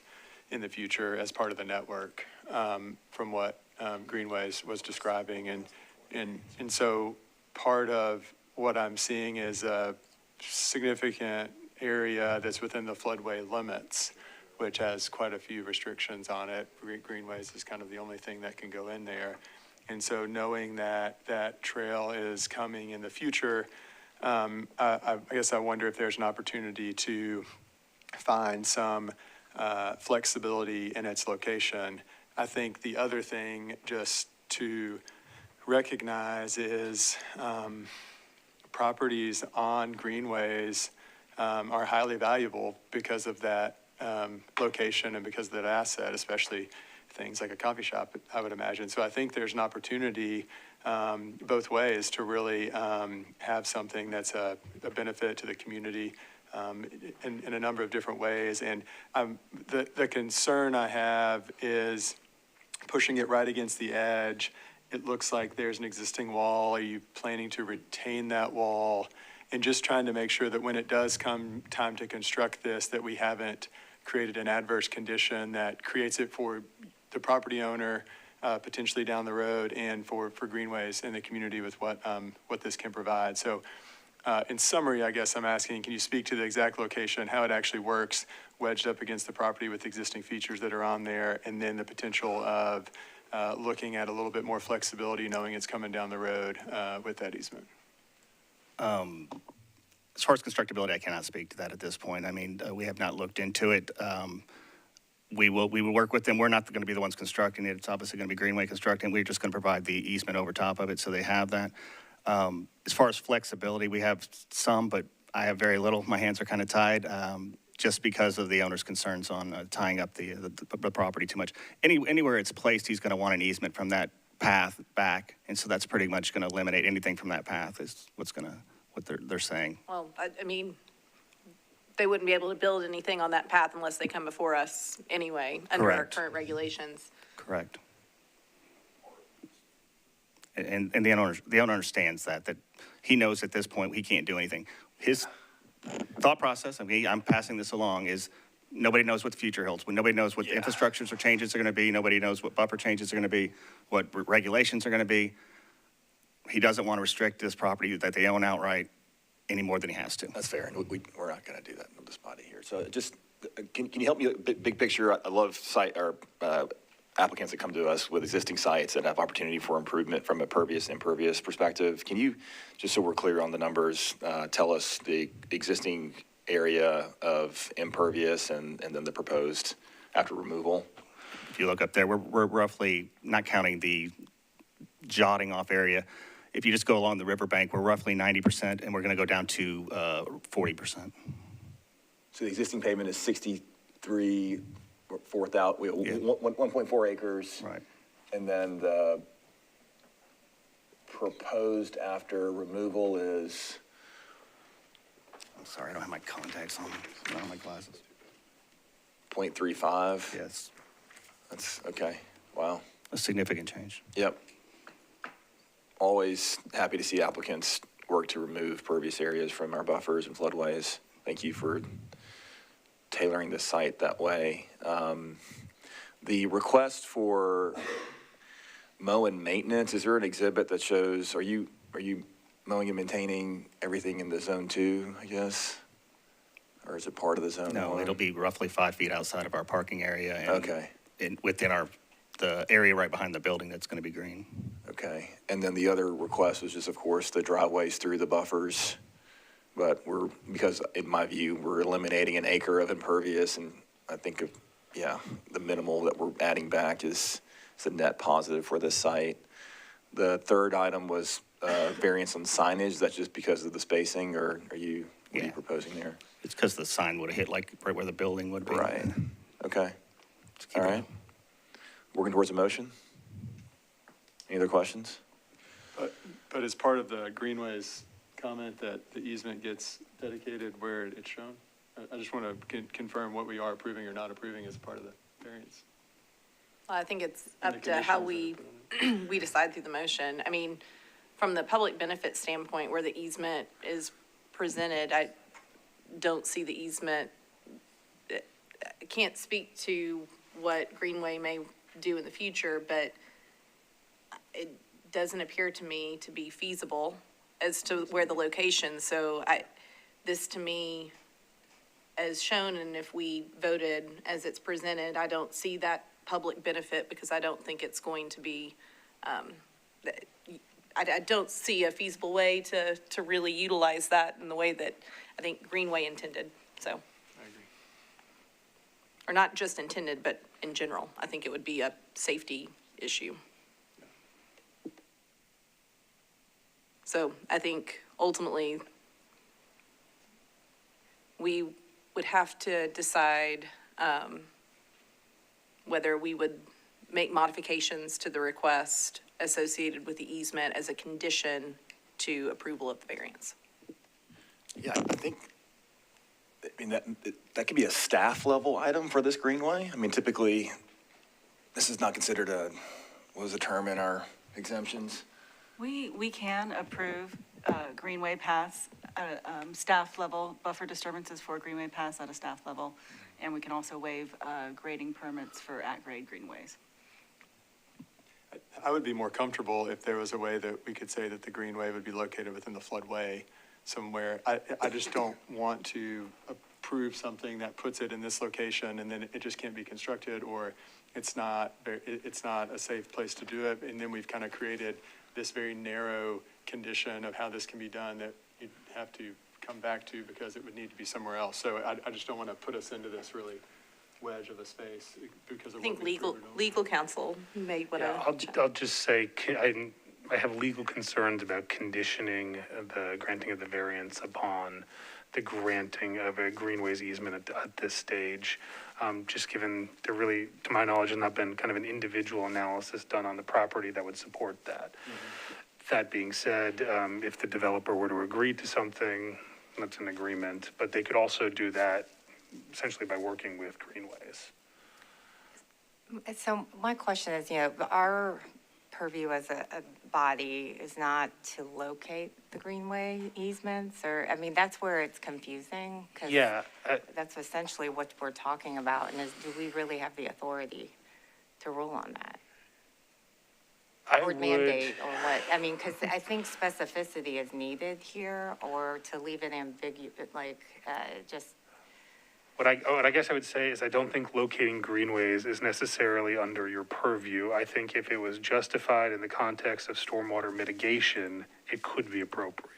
in the future as part of the network, from what Greenways was describing. And so part of what I'm seeing is a significant area that's within the floodway limits, which has quite a few restrictions on it. Greenways is kind of the only thing that can go in there. And so knowing that that trail is coming in the future, I guess I wonder if there's an opportunity to find some flexibility in its location. I think the other thing just to recognize is properties on greenways are highly valuable because of that location and because of that asset, especially things like a coffee shop, I would imagine. So I think there's an opportunity both ways to really have something that's a benefit to the community in a number of different ways. And the concern I have is pushing it right against the edge. It looks like there's an existing wall. Are you planning to retain that wall? And just trying to make sure that when it does come time to construct this, that we haven't created an adverse condition that creates it for the property owner potentially down the road, and for Greenways and the community with what this can provide. So in summary, I guess I'm asking, can you speak to the exact location, how it actually works, wedged up against the property with existing features that are on there, and then the potential of looking at a little bit more flexibility, knowing it's coming down the road with that easement? As far as constructability, I cannot speak to that at this point. I mean, we have not looked into it. We will work with them. We're not going to be the ones constructing it. It's obviously going to be Greenway constructing. We're just going to provide the easement over top of it, so they have that. As far as flexibility, we have some, but I have very little. My hands are kind of tied, just because of the owner's concerns on tying up the property too much. Anywhere it's placed, he's going to want an easement from that path back, and so that's pretty much going to eliminate anything from that path. Is what they're saying. Well, I mean, they wouldn't be able to build anything on that path unless they come before us anyway, under our current regulations. Correct. And the owner understands that he knows at this point he can't do anything. His thought process, I mean, I'm passing this along, is nobody knows what the future holds. Nobody knows what the infrastructures or changes are going to be. Nobody knows what buffer changes are going to be, what regulations are going to be. He doesn't want to restrict this property that they own outright any more than he has to. That's fair, and we're not going to do that in this body here. So just, can you help me, big picture? I love applicants that come to us with existing sites that have opportunity for improvement from a pervious, impervious perspective. Can you, just so we're clear on the numbers, tell us the existing area of impervious and then the proposed after removal? If you look up there, we're roughly, not counting the jotting off area, if you just go along the riverbank, we're roughly 90%, and we're going to go down to 40%. So the existing pavement is 63, 4,000, 1.4 acres. Right. And then the proposed after removal is? I'm sorry, I don't have my contacts on me. I don't have my glasses. 0.35? Yes. That's, okay, wow. A significant change. Yep. Always happy to see applicants work to remove pervious areas from our buffers and floodways. Thank you for tailoring the site that way. The request for mow and maintenance, is there an exhibit that shows, are you mowing and maintaining everything in the zone 2, I guess? Or is it part of the zone? No, 1? it'll be roughly 5 feet outside of our parking area. And Okay. Within the area right behind the building that's going to be green. Okay, and then the other request was just, of course, the driveways through the buffers. But because in my view, we're eliminating an acre of impervious, and I think the minimal that we're adding back is a net positive for this site. The third item was variance on signage. That's just because of the spacing, or what are you proposing there? It's because the sign would have hit like right where the building would be. Right, okay, all right. Working towards a motion? Any other questions? But as part of the Greenways comment that the easement gets dedicated where it's shown, I just want to confirm what we are approving or not approving as part of the variance. Well, I think it's And up the to how conditions we, we decide through the motion. I mean, from the public benefit standpoint, where the easement is presented, I don't see the easement. I can't speak to what Greenway may do in the future, but it doesn't appear to me to be feasible as to where the location. So this to me, as shown, and if we voted as it's presented, I don't see that public benefit because I don't think it's going to be, I don't see a feasible way to really utilize that in the way that I think Greenway intended, so. I agree. Or not just intended, but in general. I think it would be a safety issue. So I think ultimately, we would have to decide whether we would make modifications to the request associated with the easement as a condition to approval of the variance. Yeah, I think, that could be a staff level item for this Greenway. I mean, typically, this is not considered what was the term in our exemptions? We can approve Greenway paths, staff level, buffer disturbances for Greenway paths at a staff level, and we can also waive grading permits for at-grade greenways. I would be more comfortable if there was a way that we could say that the Greenway would be located within the floodway somewhere. I just don't want to approve something that puts it in this location and then it just can't be constructed, or it's not a safe place to do it. And then we've kind of created this very narrow condition of how this can be done that you'd have to come back to because it would need to be somewhere else. So I just don't want to put us into this really wedge of a space because of I think what we approved. legal counsel may want to. I'll just say, I have legal concerns about conditioning the granting of the variance upon the granting of a Greenways easement at this stage. Just given there really, to my knowledge, has not been kind of an individual analysis done on the property that would support that. That being said, if the developer were to agree to something, that's an agreement, but they could also do that essentially by working with Greenways. So my question is, our purview as a body is not to locate the Greenway easements, or, that's where it's confusing. 'Cause that's essentially what we're talking about, and do we really have the authority to rule on that? Or mandate, or what? Because I think specificity is needed here, or to leave it ambiguous, What I guess I would say is I don't think locating greenways is necessarily under your purview. I think if it was justified in the context of stormwater mitigation, it could be appropriate.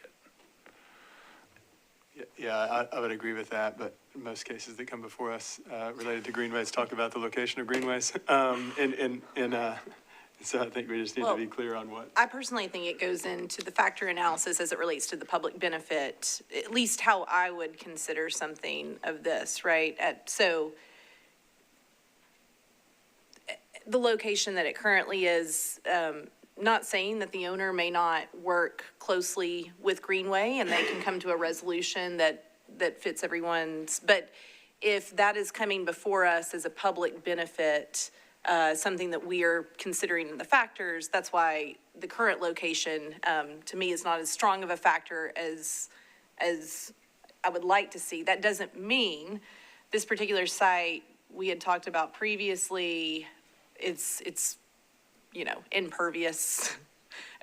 Yeah, I would agree with that, but in most cases that come before us related to greenways talk about the location of greenways. So I think we just need to be clear on what. I personally think it goes into the factor analysis as it relates to the public benefit, at least how I would consider something of this, right? So the location that it currently is, not saying that the owner may not work closely with Greenway and they can come to a resolution that fits everyone's, but if that is coming before us as a public benefit, something that we are considering in the factors, that's why the current location, to me, is not as strong of a factor as I would like to see. That doesn't mean this particular site we had talked about previously, it's impervious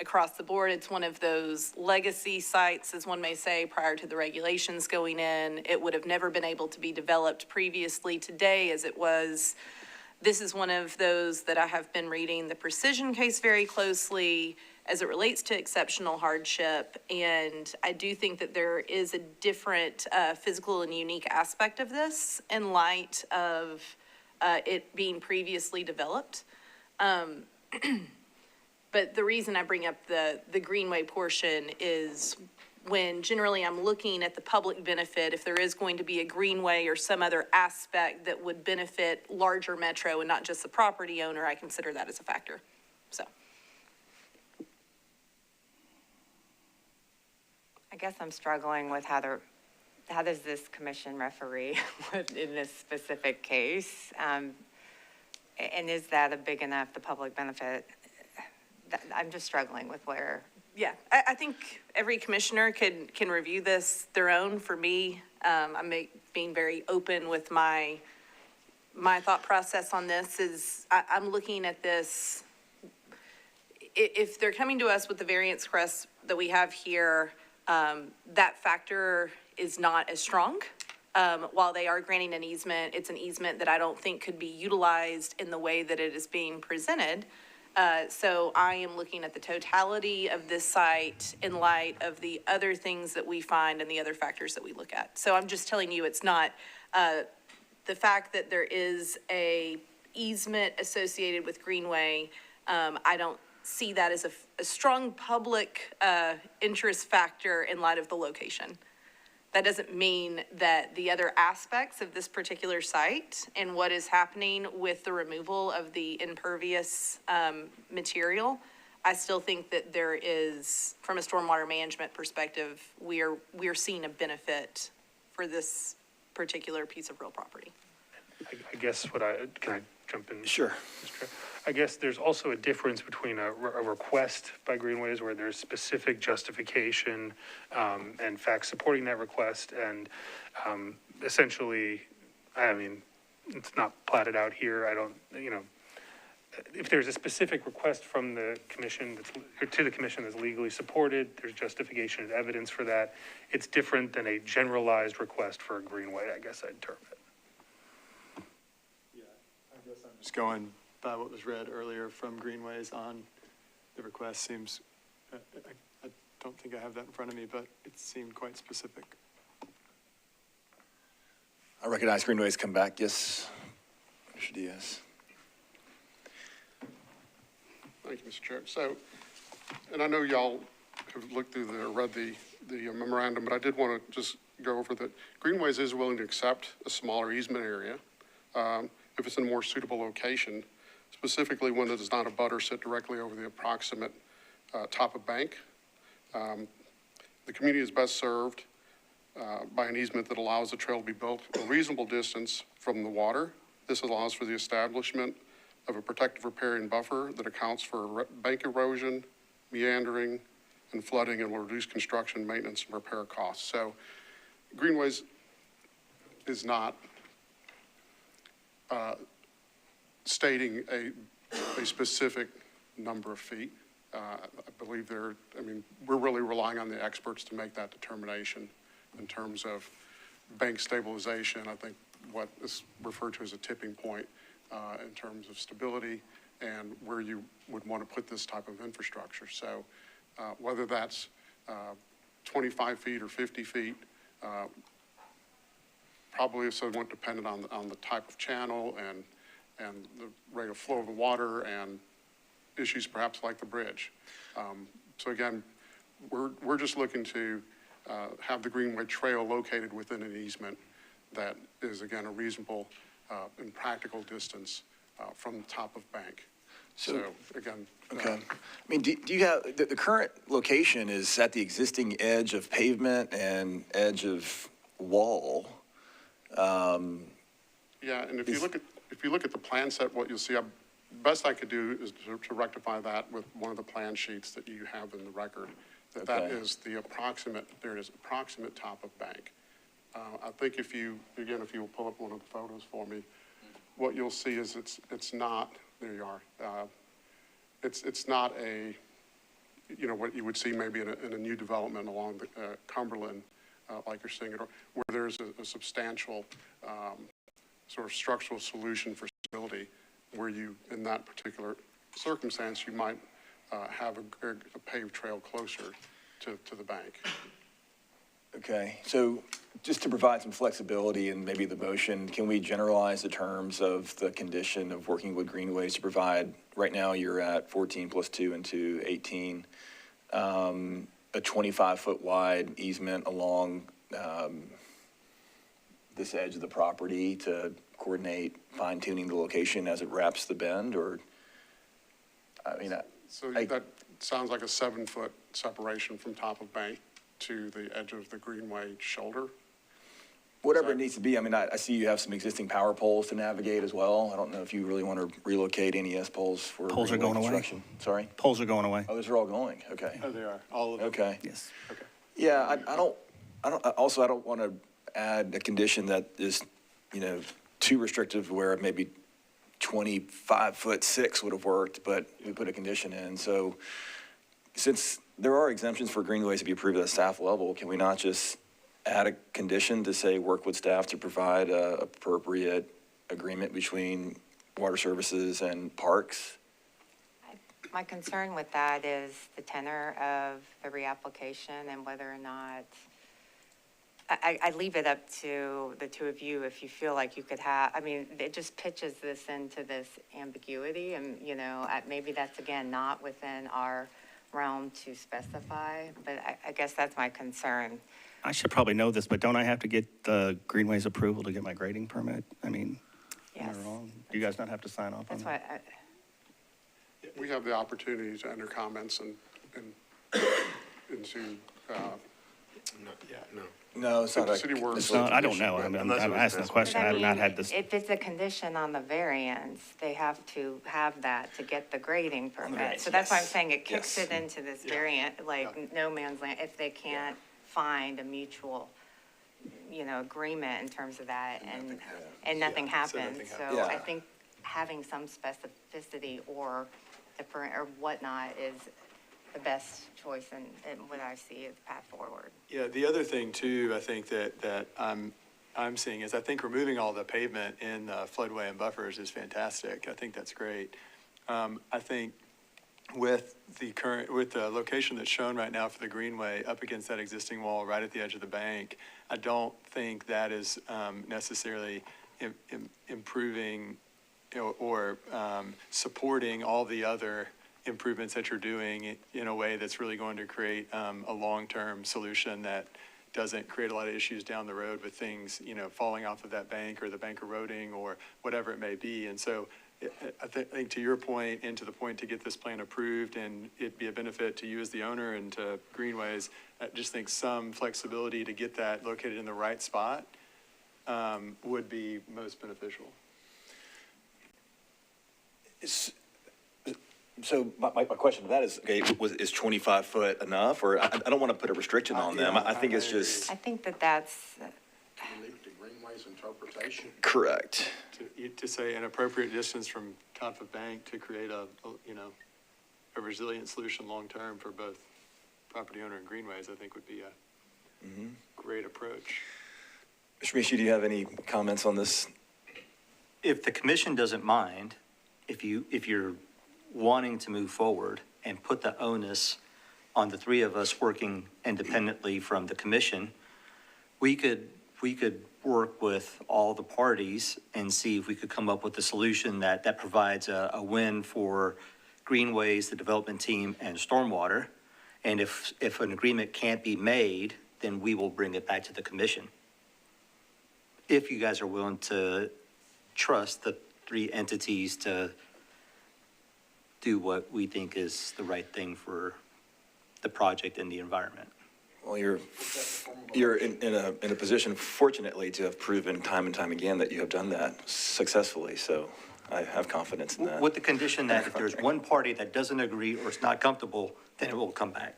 across the board. It's one of those legacy sites, as one may say, prior to the regulations going in. It would have never been able to be developed previously today as it was. This is one of those that I have been reading the precision case very closely as it relates to exceptional hardship. And I do think that there is a different physical and unique aspect of this in light of it being previously developed. But the reason I bring up the Greenway portion is when generally I'm looking at the public benefit, if there is going to be a greenway or some other aspect that would benefit larger metro and not just the property owner, I consider that as a factor. So. I guess I'm struggling with how does this commission referee in this specific case? And is that a big enough, the public benefit? I'm just struggling with where. Yeah, I think every commissioner can review this their own. For me, I'm being very open with my thought process on this is I'm looking at this. If they're coming to us with the variance request that we have here, that factor is not as strong. While they are granting an easement, it's an easement that I don't think could be utilized in the way that it is being presented. So I am looking at the totality of this site in light of the other things that we find and the other factors that we look at. So I'm just telling you, it's not the fact that there is a easement associated with Greenway. I don't see that as a strong public interest factor in light of the location. That doesn't mean that the other aspects of this particular site and what is happening with the removal of the impervious material, I still think that there is, from a stormwater management perspective, we're seeing a benefit for this particular piece of real property. I guess can I jump in? Sure. I guess there's also a difference between a request by Greenways where there's specific justification and facts supporting that request, and essentially, I mean, it's not platted out here. I don't, if there's a specific request from the commission to the commission that's legally supported, there's justification and evidence for that. It's different than a generalized request for a Greenway, I guess I'd term it. Yeah, I guess I'm just going by what was read earlier from Greenways on the request seems, I don't think I have that in front of me, but it seemed quite specific. I recognize Greenway's come back. Yes, Mr. Diaz. Thank you, Mr. Chair. So, and I know y'all have looked through read the memorandum, but I did want to just go over that Greenways is willing to accept a smaller easement area if it's in a more suitable location, specifically when it does not abut or sit directly over the approximate top of bank. The community is best served by an easement that allows the trail to be built a reasonable distance from the water. This allows for the establishment of a protective riparian buffer that accounts for bank erosion, meandering, and flooding, and will reduce construction, maintenance, and repair costs. So Greenways is not stating a specific number of feet. I believe we're really relying on the experts to make that determination in terms of bank stabilization. I think what is referred to as a tipping point in terms of stability and where you would want to put this type of infrastructure. So whether that's 25 feet or 50 feet, probably somewhat dependent on the type of channel and the rate of flow of the water and issues perhaps like the bridge. So again, we're just looking to have the Greenway Trail located within an easement that is, again, a reasonable and practical distance from the top of bank. So again. Okay. I mean, do you have, the current location is at the existing edge of pavement and edge of wall. Yeah, and if you look at the plan set, what you'll see, best I could do is to rectify that with one of the plan sheets that you have in the record. That is the approximate, there it is, approximate top of bank. I think if you will pull up one of the photos for me, what you'll see is it's not, there you are. It's not a, you know, what you would see maybe in a new development along the Cumberland, like you're seeing it, where there's a substantial sort of structural solution for stability, where you, in that particular circumstance, you might have a paved trail closer to the bank. Okay, so just to provide some flexibility and maybe the motion, can we generalize the terms of the condition of working with Greenways to provide, right now you're at 14 plus 2 and 2, 18, a 25-foot wide easement along this edge of the property to coordinate fine-tuning the location as it wraps the bend, or, I mean, So that sounds like a 7-foot separation from top of bank to the edge of the Greenway shoulder. whatever it needs to be. I mean, I see you have some existing power poles to navigate as well. I don't know if you really want to relocate NES poles for Poles are Greenway going away. construction. Sorry? Poles are going away. Oh, those are all going, okay. Oh, they are, all of them? Okay. Yes. Okay. Yeah, I don't want to add a condition that is, you know, too restrictive where maybe 25'6" would have worked, but we put a condition in. So since there are exemptions for greenways to be approved at a staff level, can we not just add a condition to say work with staff to provide a appropriate agreement between water services and parks? My concern with that is the tenor of the reapplication and whether or not, I leave it up to the two of you if you feel like you could have, I mean, it just pitches this into this ambiguity and, you know, maybe that's again not within our realm to specify, but I guess that's my concern. I should probably know this, but don't I have to get the Greenway's approval to get my grading permit? I mean, am Yes. I wrong? Do you guys not have to sign off on That's that? why, We have the opportunity to enter comments and into, No, it's not a. City work. It's not, I don't know. I'm asking a question. I have not had this. if it's a condition on the variance, they have to have that to get the grading permit. So that's why I'm saying it kicks it into this variant, like no man's land, if they can't find a mutual, you know, agreement in terms of that and nothing happens. So I think having some specificity or different or whatnot is the best choice and what I see as path forward. Yeah, the other thing too, I think that I'm seeing is I think removing all the pavement in floodway and buffers is fantastic. I think that's great. I think with the location that's shown right now for the greenway up against that existing wall right at the edge of the bank, I don't think that is necessarily improving or supporting all the other improvements that you're doing in a way that's really going to create a long-term solution that doesn't create a lot of issues down the road with things, you know, falling off of that bank or the bank eroding or whatever it may be. And so I think to your point and to the point to get this plan approved and it be a benefit to you as the owner and to Greenways, I just think some flexibility to get that located in the right spot would be most beneficial. So my question to that is, okay, is 25 foot enough? Or I don't want to put a restriction on them. I think it's just. I think that's. Leave it to Greenway's interpretation. Correct. To say an appropriate distance from top of bank to create a resilient solution long-term for both property owner and Greenways, I think would be a great approach. Mr. Mishi, do you have any comments on this? If the commission doesn't mind, if you're wanting to move forward and put the onus on the three of us working independently from the commission, we could work with all the parties and see if we could come up with a solution that provides a win for Greenways, the development team, and Stormwater. And if an agreement can't be made, then we will bring it back to the commission. If you guys are willing to trust the three entities to do what we think is the right thing for the project and the environment. Well, you're in a position, fortunately, to have proven time and time again that you have done that successfully. So I have confidence in that. With the condition that if there's one party that doesn't agree or is not comfortable, then it will come back.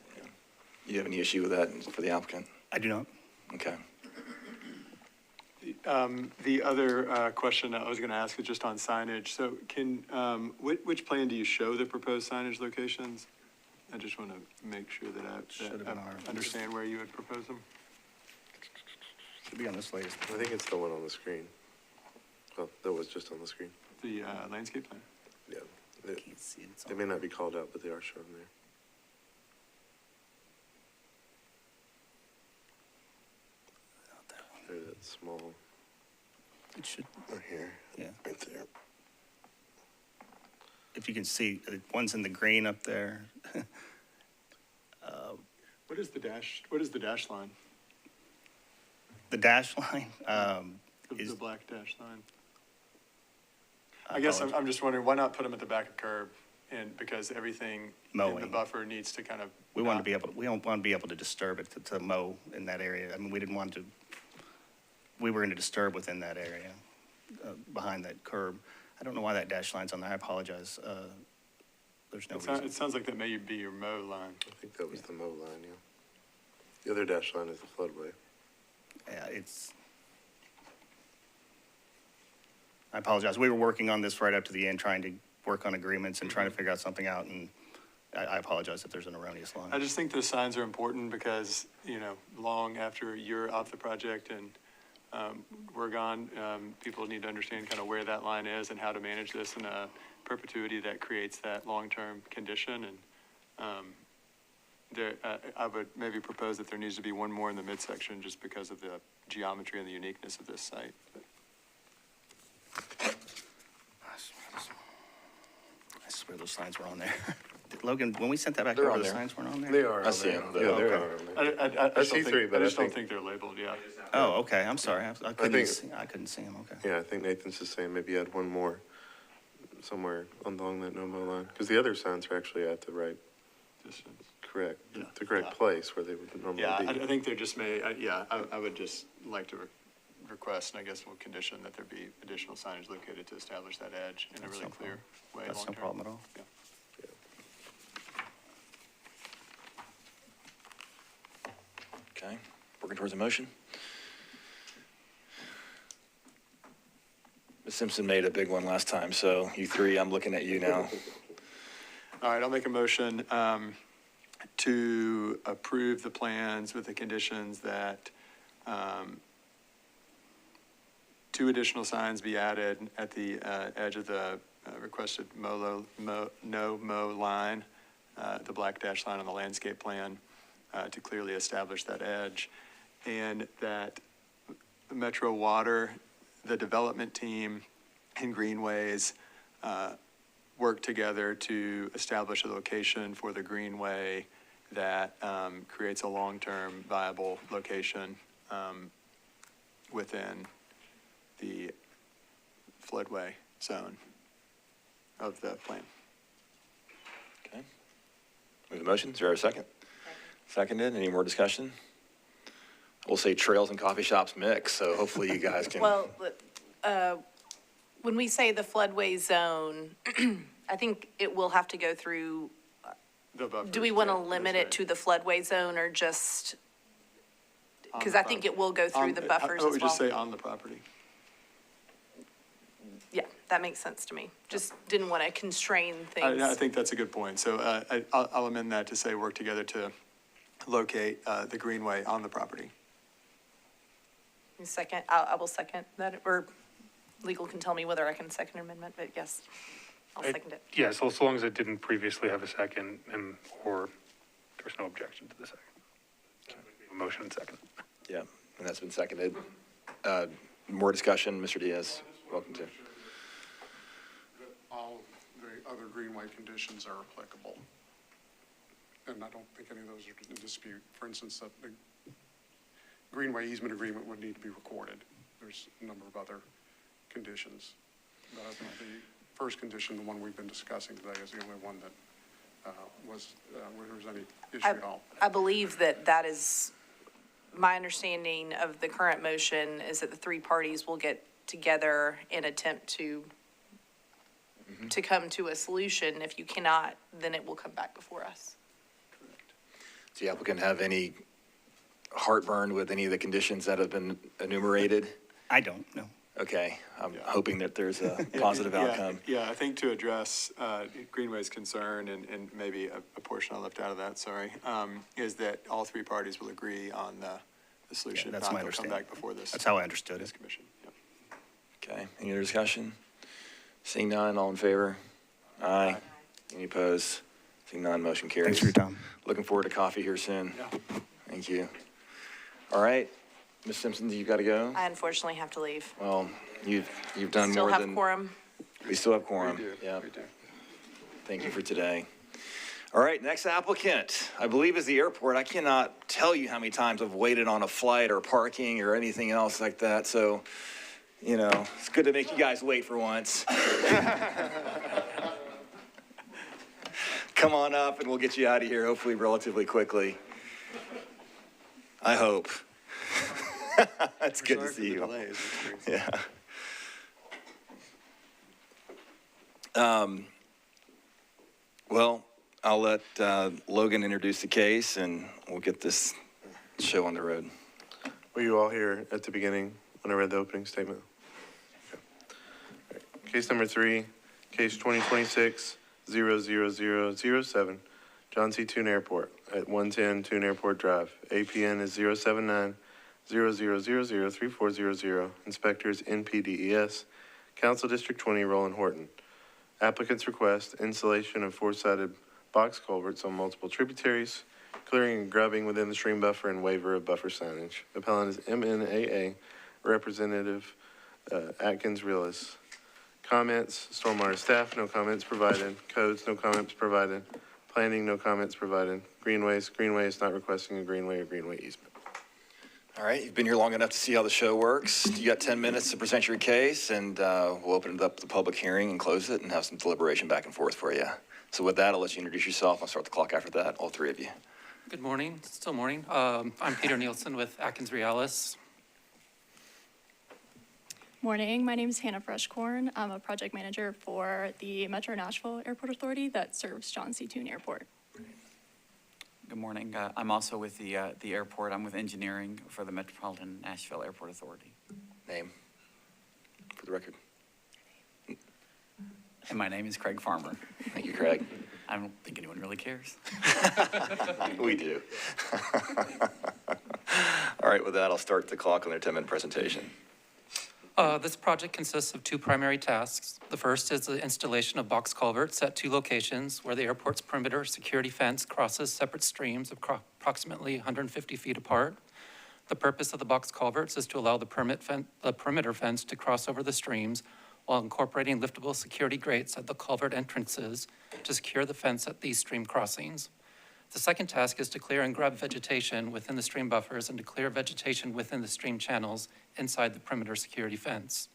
You have any issue with that for the applicant? I do not. Okay. The other question I was going to ask is just on signage. So which plan do you show the proposed signage locations? I just want to make sure that I understand where you would propose them. Should be on this latest. I think it's the one on the screen. Well, that was just on the screen. The landscape plan? Yeah. They may not be called out, but they are shown there. There's that small. It should. Right here. Yeah. Right there. If you can see, one's in the green up there. What is the dash line? The dash line, The black dash line. I guess I'm just wondering, why not put them at the back of curb? And because everything in the Mowing. buffer needs to kind of. we don't want to be able to disturb it to mow in that area. I mean, we didn't want to, we were going to disturb within that area, behind that curb. I don't know why that dash line's on there. I apologize. There's no reason. It sounds like that may be your mow line. I think that was the mow line, yeah. The other dash line is the floodway. Yeah, I apologize. We were working on this right up to the end, trying to work on agreements and trying to figure out something out, and I apologize if there's an erroneous line. I just think those signs are important because, long after you're off the project and we're gone, people need to understand kind of where that line is and how to manage this in a perpetuity that creates that long-term condition. And I would maybe propose that there needs to be one more in the midsection just because of the geometry and the uniqueness of this site. I swear those signs were on there. Logan, when we sent that back They're over, on the there. signs weren't on there? They are. I see them. Yeah, they are on there. I see three, but I just don't think they're labeled, yeah. Oh, okay, I'm sorry. I couldn't see them, okay. Yeah, I think Nathan's just saying maybe add one more somewhere along that no-mow line. Because the other signs are actually at the right Distance. correct, Yeah. the correct place where they would normally Yeah, be. I think there just may, I would just like to request, and I guess we'll condition that there be additional signage located to establish that edge in a really clear way long-term. That's no problem at all. Yeah. Okay, working towards a motion. Ms. Simpson made a big one last time, so you three, I'm looking at you now. All right, I'll make a motion to approve the plans with the conditions that 2 additional signs be added at the edge of the requested no-mow line, the black dash line on the landscape plan, to clearly establish that edge, and that Metro Water, the development team, and Greenways work together to establish a location for the greenway that creates a long-term viable location within the floodway zone of the plan. Okay. We have a motion. Is there a second? Seconded. Any more discussion? We'll say trails and coffee shops mix, so hopefully you guys can. Well, when we say the floodway zone, I think it will have to go through, do we want to limit it to the floodway zone or just, because I think it will go through the buffers as well. I would just say on the property. Yeah, that makes sense to me. Just didn't want to constrain things. I think that's a good point. So I'll amend that to say work together to locate the greenway on the property. Second, I will second that, or legal can tell me whether I can second an amendment, but yes, I'll second it. Yeah, so long as it didn't previously have a second or there's no objection to the second. A motion and second. Yeah, and that's been seconded. More discussion, Mr. Diaz, welcome to. All the other Greenway conditions are applicable. And I don't think any of those are in dispute. For instance, that the Greenway easement agreement would need to be recorded. There's a number of other conditions. But I think the first condition, the one we've been discussing today, is the only one that where there's any issue at all. I believe that is, my understanding of the current motion is that the three parties will get together and attempt to come to a solution. If you cannot, then it will come back before us. Does the applicant have any heartburn with any of the conditions that have been enumerated? I don't, no. Okay, I'm hoping that there's a positive outcome. Yeah, I think to address Greenway's concern, and maybe a portion I left out of that, sorry, is that all three parties will agree on the solution. Yeah, that's my understanding. Come back before this. That's how I understood it. Commission. Yep. Okay, any other discussion? Seeing none, all in favor? Aye. Any opposed? Seeing none, motion carries. Thanks for your time. Looking forward to coffee here soon. Yeah. Thank you. All right, Ms. Simpson, you've got to go? I unfortunately have to leave. Well, you've done Still more have than. quorum. We still have quorum. We do. Yeah. We do. Thank you for today. All right, next applicant, I believe is the airport. I cannot tell you how many times I've waited on a flight or parking or anything else like that. So, you know, it's good to make you guys wait for once. Come on up and we'll get you out of here, hopefully relatively quickly. I hope. It's good to see you. Yeah. Well, I'll let Logan introduce the case and we'll get this show on the road. Were you all here at the beginning when I read the opening statement? Okay. All right. Case number 3, case 2026-00007, John C. Toon Airport at 110 Toon Airport Drive. APN is 079-0000-3400. Inspectors NPDES. Council District 20, Roland Horton. Applicant's request, installation of four-sided box culverts on multiple tributaries, clearing and grubbing within the stream buffer, and waiver of buffer signage. Appellant is MNAA, Representative Atkins Realis. Comments, Stormwater staff, no comments provided. Codes, no comments provided. Planning, no comments provided. Greenway is not requesting a greenway or greenway easement. All right, you've been here long enough to see how the show works. You got 10 minutes to present your case, and we'll open it up to the public hearing and close it and have some deliberation back and forth for you. So with that, I'll let you introduce yourself. I'll start the clock after that, all three of you. Good morning, still morning. I'm Peter Nielsen with Atkins Realis. Morning, my name is Hannah Freshcorn. I'm a project manager for the Metro Nashville Airport Authority that serves John C. Toon Airport. Good morning. I'm also with the airport. I'm with engineering for the Metropolitan Nashville Airport Authority. Name for the record. And my name is Craig Farmer. Thank you, Craig. I don't think anyone really cares. We do. All right, with that, I'll start the clock on their 10-minute presentation. This project consists of two primary tasks. The first is the installation of box culverts at two locations where the airport's perimeter security fence crosses separate streams of approximately 150 feet apart. The purpose of the box culverts is to allow the perimeter fence to cross over the streams while incorporating liftable security grates at the culvert entrances to secure the fence at these stream crossings. The second task is to clear and grub vegetation within the stream buffers and to clear vegetation within the stream channels inside the perimeter security fence.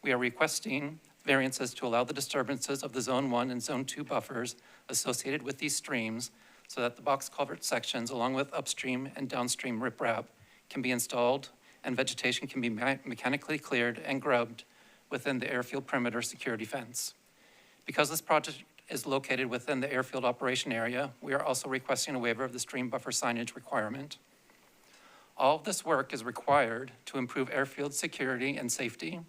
We are requesting variances to allow the disturbances of the Zone 1 and Zone 2 buffers associated with these streams so that the box culvert sections, along with upstream and downstream riprap, can be installed and vegetation can be mechanically cleared and grubbed within the airfield perimeter security fence. Because this project is located within the airfield operation area, we are also requesting a waiver of the stream buffer signage requirement. All of this work is required to improve airfield security and safety.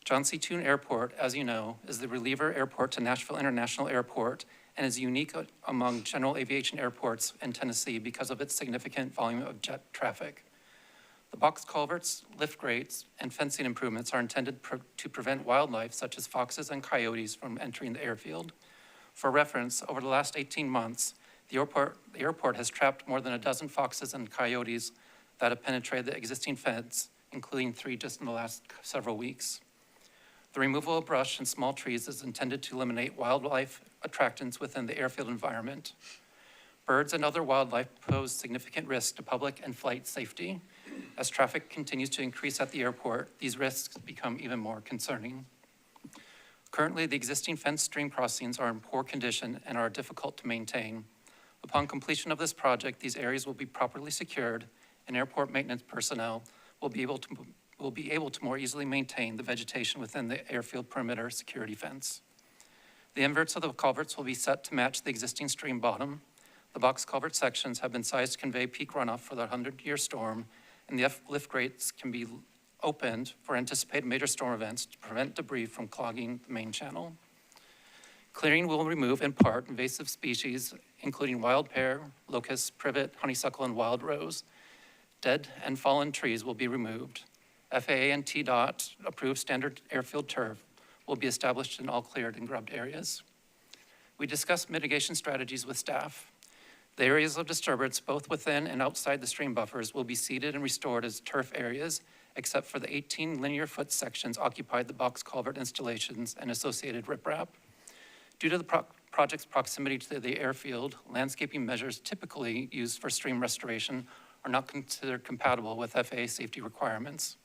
John C. Toon Airport, as you know, is the reliever airport to Nashville International Airport and is unique among general aviation airports in Tennessee because of its significant volume of jet traffic. The box culverts, lift gates, and fencing improvements are intended to prevent wildlife such as foxes and coyotes from entering the airfield. For reference, over the last 18 months, the airport has trapped more than a dozen foxes and coyotes that have penetrated the existing fence, including 3 just in the last several weeks. The removal of brush and small trees is intended to eliminate wildlife attractants within the airfield environment. Birds and other wildlife pose significant risk to public and flight safety. As traffic continues to increase at the airport, these risks become even more concerning. Currently, the existing fenced stream crossings are in poor condition and are difficult to maintain. Upon completion of this project, these areas will be properly secured, and airport maintenance personnel will be able to more easily maintain the vegetation within the airfield perimeter security fence. The inverts of the culverts will be set to match the existing stream bottom. The box culvert sections have been sized to convey peak runoff for the 100-year storm, and the lift gates can be opened for anticipated major storm events to prevent debris from clogging the main channel. Clearing will remove, in part, invasive species, including wild pear, locust, privet, honeysuckle, and wild rose. Dead and fallen trees will be removed. FAA and TDOT approved standard airfield turf will be established in all cleared and grubbed areas. We discussed mitigation strategies with staff. The areas of disturbance, both within and outside the stream buffers, will be seeded and restored as turf areas, except for the 18 linear foot sections occupied the box culvert installations and associated riprap. Due to the project's proximity to the airfield, landscaping measures typically used for stream restoration are not considered compatible with FAA safety requirements.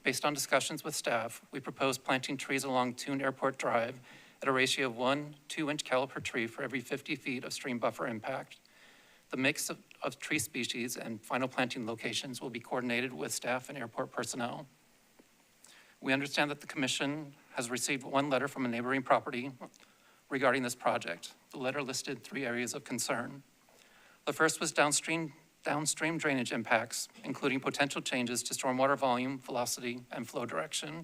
Based on discussions with staff, we propose planting trees along Tune Airport Drive at a ratio of 1 2-inch caliper tree for every 50 feet of stream buffer impact. The mix of tree species and final planting locations will be coordinated with staff and airport personnel. We understand that the Commission has received 1 letter from a neighboring property regarding this project. The letter listed 3 areas of concern. The first was downstream drainage impacts, including potential changes to stormwater volume, velocity, and flow direction.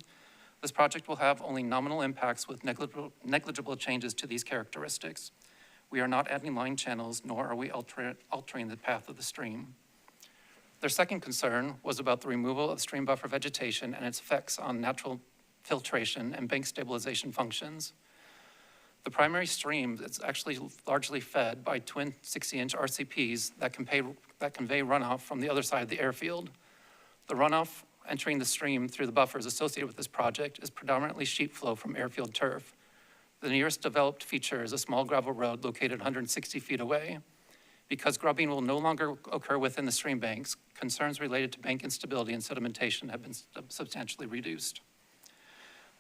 This project will have only nominal impacts with negligible changes to these characteristics. We are not adding line channels, nor are we altering the path of the stream. Their second concern was about the removal of stream buffer vegetation and its effects on natural filtration and bank stabilization functions. The primary stream is actually largely fed by twin 60-inch RCPs that convey runoff from the other side of the airfield. The runoff entering the stream through the buffers associated with this project is predominantly sheet flow from airfield turf. The nearest developed feature is a small gravel road located 160 feet away. Because grubbing will no longer occur within the stream banks, concerns related to bank instability and sedimentation have been substantially reduced.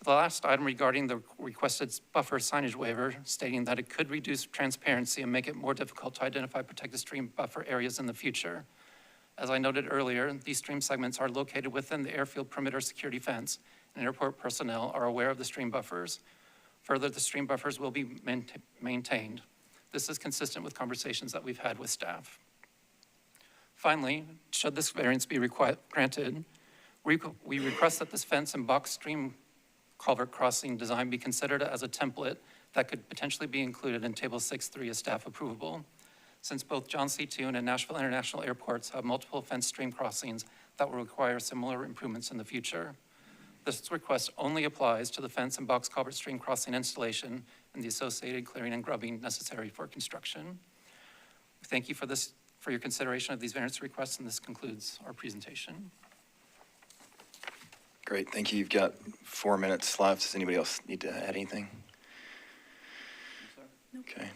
The last item regarding the requested buffer signage waiver, stating that it could reduce transparency and make it more difficult to identify protected stream buffer areas in the future. As I noted earlier, these stream segments are located within the airfield perimeter security fence, and airport personnel are aware of the stream buffers. Further, the stream buffers will be maintained. This is consistent with conversations that we've had with staff. Finally, should this variance be granted, we request that this fence and box stream culvert crossing design be considered as a template that could potentially be included in Table 6.3 as staff approvable. Since both John C. Tune and Nashville International Airports have multiple fence stream crossings that will require similar improvements in the future. This request only applies to the fence and box culvert stream crossing installation and the associated clearing and grubbing necessary for construction. Thank you for your consideration of these variance requests, and this concludes our presentation. Great, thank you. You've got 4 minutes left. Does anybody else need to add anything? No, okay,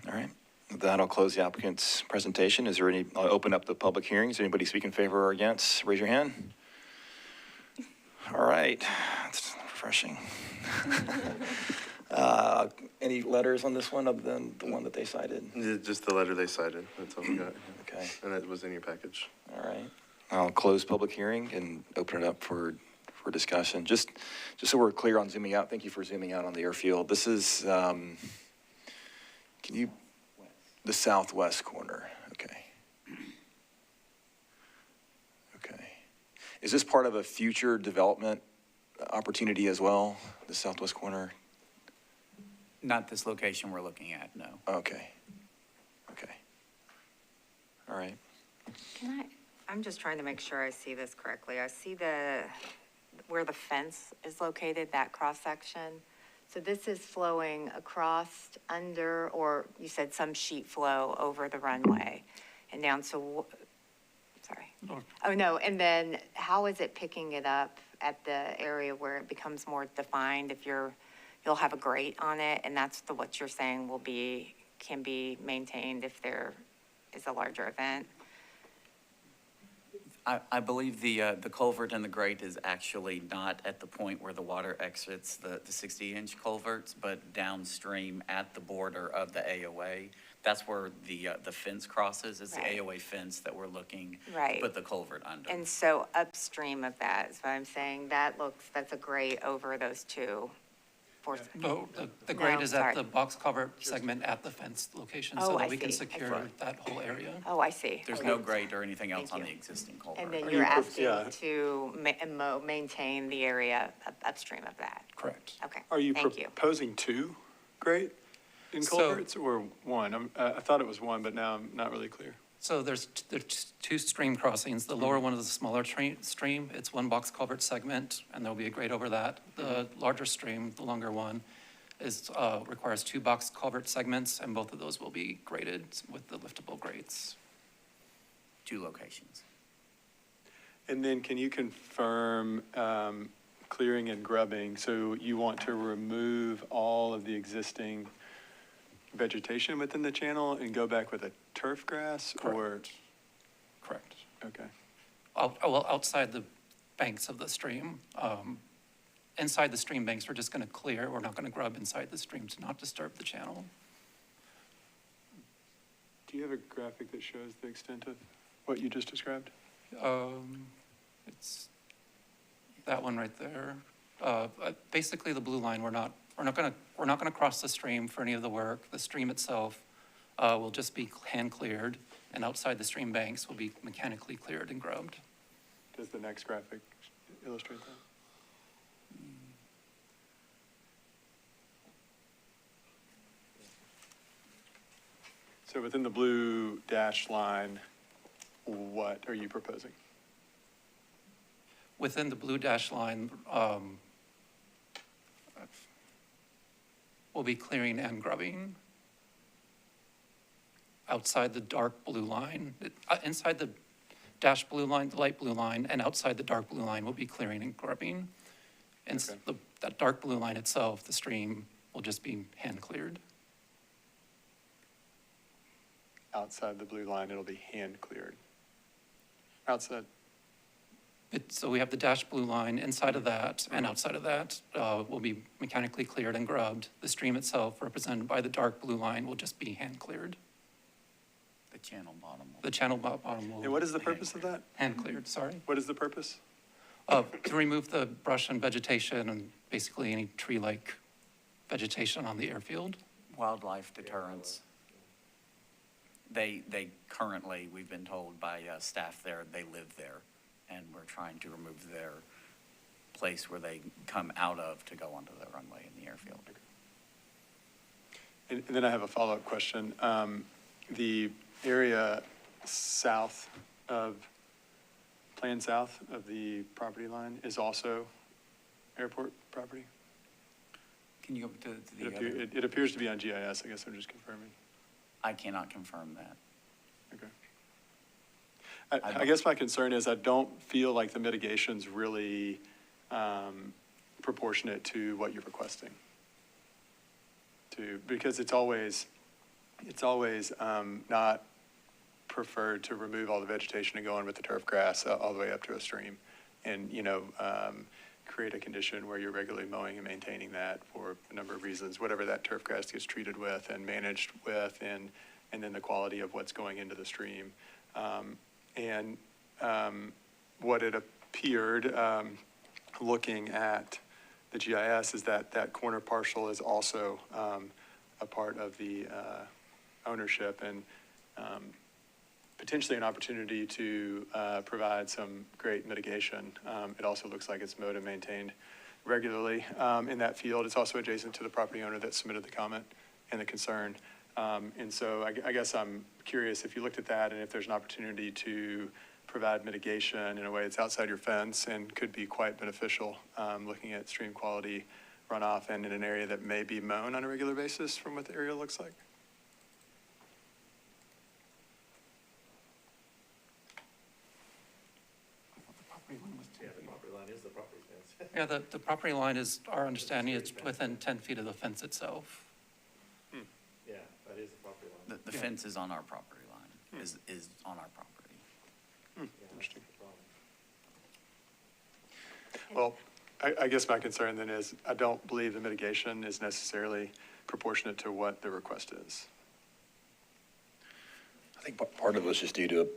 all right. With that, I'll close the applicant's presentation. Is there any, I'll open up the public hearing. Is anybody speak in favor or against? Raise your hand. All right, that's refreshing. Any letters on this one other than the one that they cited? Just the letter they cited, that's all we got. Okay. And that was in your package. All right, I'll close public hearing and open it up for discussion. Just so we're clear on zooming out, thank you for zooming out on the airfield. This is, the southwest corner, okay. Okay. Is this part of a future development opportunity as well, the southwest corner? Not this location we're looking at, no. Okay. Okay. All right. Can I'm just trying to make sure I see this correctly. I see where the fence is located, that cross-section. So this is flowing across, under, or you said some sheet flow over the runway and down, so, sorry. Oh, no, and then how is it picking it up at the area where it becomes more defined? If you'll have a grate on it, and that's what you're saying can be maintained if there is a larger event? I believe the culvert and the grate is actually not at the point where the water exits the 60-inch culverts, but downstream at the border of the AOA. That's where the fence crosses. It's Right. the AOA fence that we're looking Right. to put the culvert under. And so upstream of that is what I'm saying. That's a grate over those two. No, the grade No, is sorry. at the box culvert segment at the fence location, Oh, so I that we can see. I secure see. that whole area. Oh, I see. There's Okay. no grate or anything else Thank on you. the existing culvert. And then Are you're you asking yeah. to maintain the area upstream of that? Correct. Okay, Are you thank you. proposing two grate in So- culverts or one? I thought it was one, but now I'm not really clear. So there's two stream crossings. The lower one is a smaller stream. It's one box culvert segment, and there'll be a grade over that. The larger stream, the longer one, requires two box culvert segments, and both of those will be graded with the liftable grates. 2 locations. And then can you confirm clearing and grubbing? So you want to remove all of the existing vegetation within the channel and go back with a turf grass or? Correct. Okay. Well, outside the banks of the stream. Inside the stream banks, we're just going to clear. We're not going to grub inside the stream to not disturb the channel. Do you have a graphic that shows the extent of what you just described? It's that one right there. Basically, the blue line, we're not going to cross the stream for any of the work. The stream itself will just be hand cleared, and outside the stream banks will be mechanically cleared and grubbed. Does the next graphic illustrate that? So within the blue dashed line, what are you proposing? Within the blue dash line, we'll be clearing and grubbing. Outside the dark blue line, inside the dash blue line, the light blue line, and outside the dark blue line, we'll be clearing and grubbing. And Okay. that dark blue line itself, the stream, will just be hand cleared. Outside the blue line, it'll be hand cleared. Outside, So we have the dash blue line inside of that, and outside of that will be mechanically cleared and grubbed. The stream itself, represented by the dark blue line, will just be hand cleared. The channel bottom. The channel bottom will. and what is the purpose of that? Hand cleared, sorry. What is the purpose? To remove the brush and vegetation and basically any tree-like vegetation on the airfield. Wildlife deterrence. They currently, we've been told by staff there, they live there, and we're trying to remove their place where they come out of to go onto the runway in the airfield. And then I have a follow-up question. The area planned south of the property line is also airport property? Can you go to the other? It appears to be on GIS, I guess I'm just confirming. I cannot confirm that. Okay. I guess my concern is I don't feel like the mitigation's really proportionate to what you're requesting. Because it's always not preferred to remove all the vegetation and go in with the turf grass all the way up to a stream. And, create a condition where you're regularly mowing and maintaining that for a number of reasons, whatever that turf grass gets treated with and managed with, and then the quality of what's going into the stream. What it appeared, looking at the GIS, is that corner parcel is also a part of the ownership, and potentially an opportunity to provide some great mitigation. It also looks like it's mowed and maintained regularly in that field. It's also adjacent to the property owner that submitted the comment and the concern. And so I guess I'm curious if you looked at that and if there's an opportunity to provide mitigation in a way that's outside your fence and could be quite beneficial, looking at stream quality runoff and in an area that may be mown on a regular basis from what the area looks like. Yeah, the property line is, our understanding, it's within 10 feet of the fence itself. Yeah, that is the property line. The fence is on our property line, is on our property. Interesting. Well, I guess my concern then is I don't believe the mitigation is necessarily proportionate to what the request is. I think part of it was just due to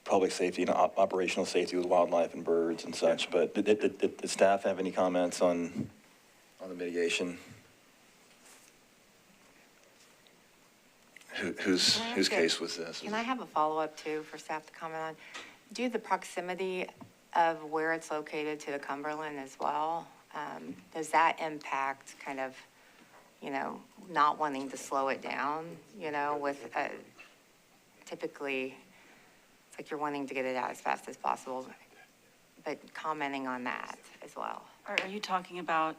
public safety and operational safety with wildlife and birds and such, but did staff have any comments on the mitigation? Whose case was this? Can I have a follow-up too for staff to comment on? Due to the proximity of where it's located to the Cumberland as well, does that impact kind of, not wanting to slow it down, with typically, it's like you're wanting to get it out as fast as possible, but commenting on that as well. Are you talking about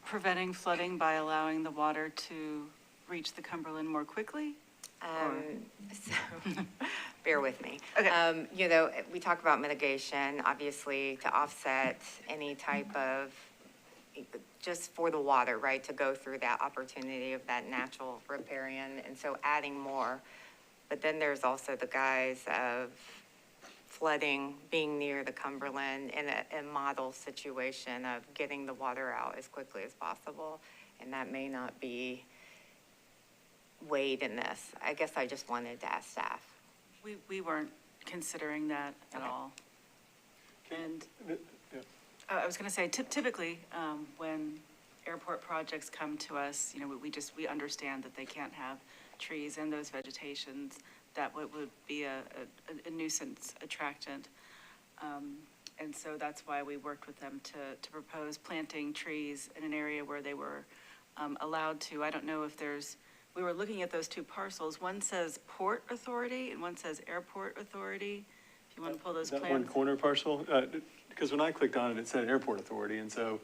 preventing flooding by allowing the water to reach the Cumberland more quickly? So, bear with me. Okay. We talk about mitigation, obviously, to offset any type of, just for the water, right, to go through that opportunity of that natural riparian, and so adding more. But then there's also the guise of flooding, being near the Cumberland in a model situation of getting the water out as quickly as possible, and that may not be weighed in this. I guess I just wanted to ask staff. We weren't considering that at all. And I was going to say, typically, when airport projects come to us, we understand that they can't have trees in those vegetations. That would be a nuisance attractant. And so that's why we worked with them to propose planting trees in an area where they were allowed to. I don't know if we were looking at those two parcels. One says Port Authority and one says Airport Authority. If you want to pull those plans. That one corner parcel, because when I clicked on it, it said Airport Authority, and so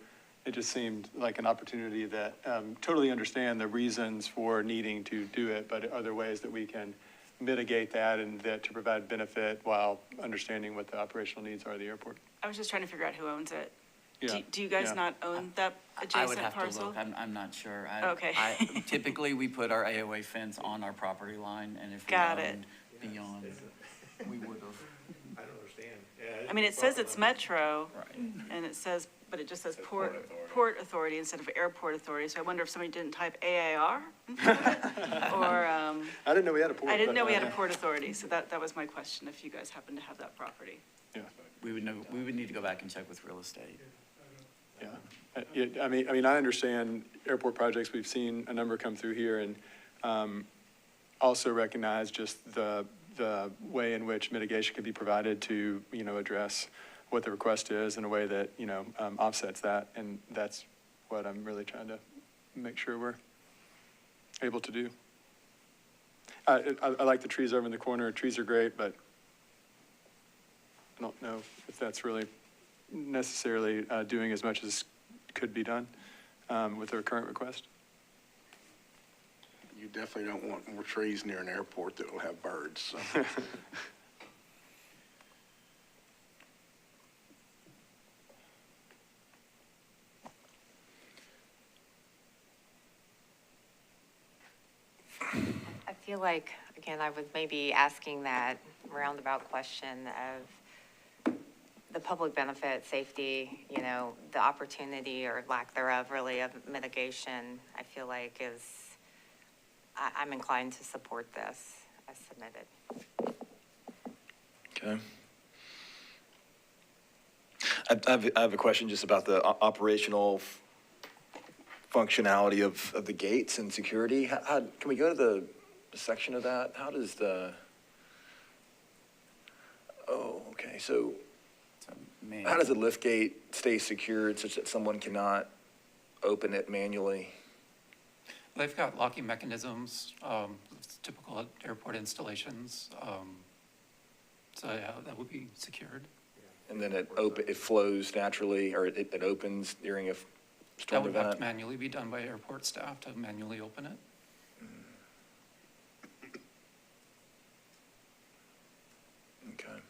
it just seemed like an opportunity that, totally understand the reasons for needing to do it, but are there ways that we can mitigate that and that to provide benefit while understanding what the operational needs are of the airport? I was just trying to figure out who owns it. Yeah. Do you guys not own that I would adjacent have parcel? to look, I'm not sure. Okay. Typically, we put our AOA fence on our property line, and if we Got it. owned beyond, we would have. I don't understand. Yeah, I mean, it says it's Metro, Right. and but it just says Port Authority instead of Airport Authority, so I wonder if somebody didn't type AAR? Or, I didn't know we had a port. I didn't know we had a Port Authority, so that was my question, if you guys happen to have that property. Yeah. We would need to go back and check with real estate. Yeah. I mean, I understand airport projects. We've seen a number come through here, and also recognize just the way in which mitigation can be provided to, address what the request is in a way that, offsets that. And that's what I'm really trying to make sure we're able to do. I like the trees over in the corner. Trees are great, but I don't know if that's really necessarily doing as much as could be done with the current request. You definitely don't want more trees near an airport that will have birds, so. I feel like, again, I was maybe asking that roundabout question of the public benefit, safety, the opportunity or lack thereof really of mitigation, I feel like I'm inclined to support this as submitted. Okay. I have a question just about the operational functionality of the gates and security. How can we go to the section of that? How does okay, so how does the lift gate stay secured such that someone cannot open it manually? They've got locking mechanisms, it's typical at airport installations. So, yeah, that would be secured. And then it flows naturally, or it opens during a That storm would have event? to manually be done by airport staff to manually open it. Okay.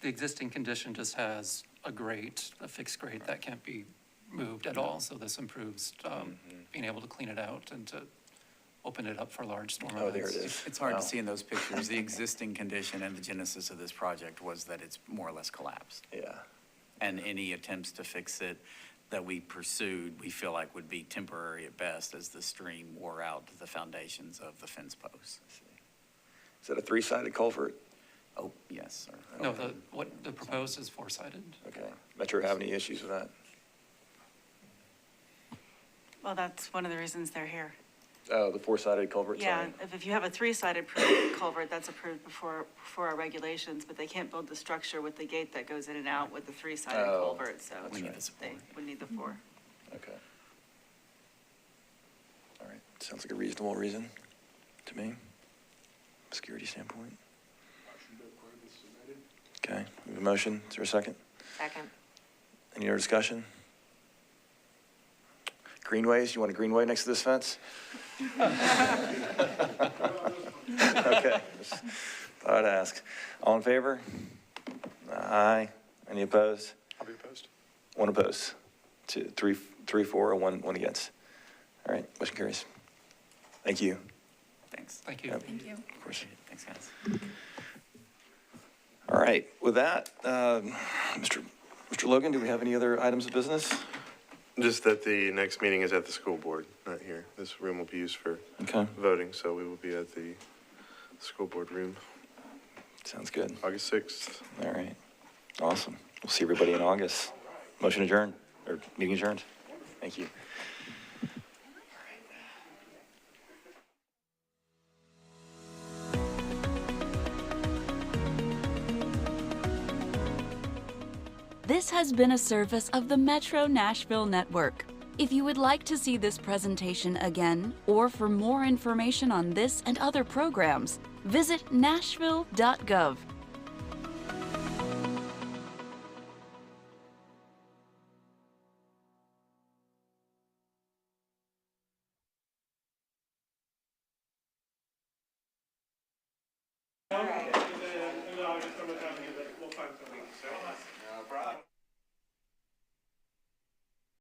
The existing condition just has a grate, a fixed grate that can't be moved at all. So this improves being able to clean it out and to open it up for large storm events. Oh, there it is. It's hard Wow. to see in those pictures. The existing condition and the genesis of this project was that it's more or less collapsed. Yeah. And any attempts to fix it that we pursued, we feel like would be temporary at best as the stream wore out the foundations of the fence posts. Is that a three-sided culvert? Oh, yes, sir. No, the proposed is four-sided. Okay. Metro have any issues with that? Well, that's one of the reasons they're here. Oh, the four-sided culvert Yeah, sign? if you have a three-sided culvert, that's approved before our regulations, but they can't build the structure with the gate that goes in and out with the three-sided Oh, culvert, so We need the support. they would need the four. Okay. All right. Sounds like a reasonable reason to me, security standpoint. Okay, we have a motion. Is there a second? Second. Any other discussion? Greenways, you want a greenway next to this fence? Okay, just thought I'd ask. All in favor? Aye. Any opposed? I'll be opposed. One opposed. Three, four, and one against. All right, motion carries. Thank you. Thanks. Thank you. Yep. Thank you. Of course. Thanks, guys. All right, with that, Mr. Logan, do we have any other items of business? Just that the next meeting is at the school board, not here. This room will be used for Okay. voting, so we will be at the school board room. Sounds good. August 6th. All right, awesome. We'll see everybody in August. Motion adjourned, or meeting adjourned. Thank you. This has been a service of the Metro Nashville Network. If you would like to see this presentation again, or for more information on this and other programs, visit nashville.gov. We'll find something. No problem.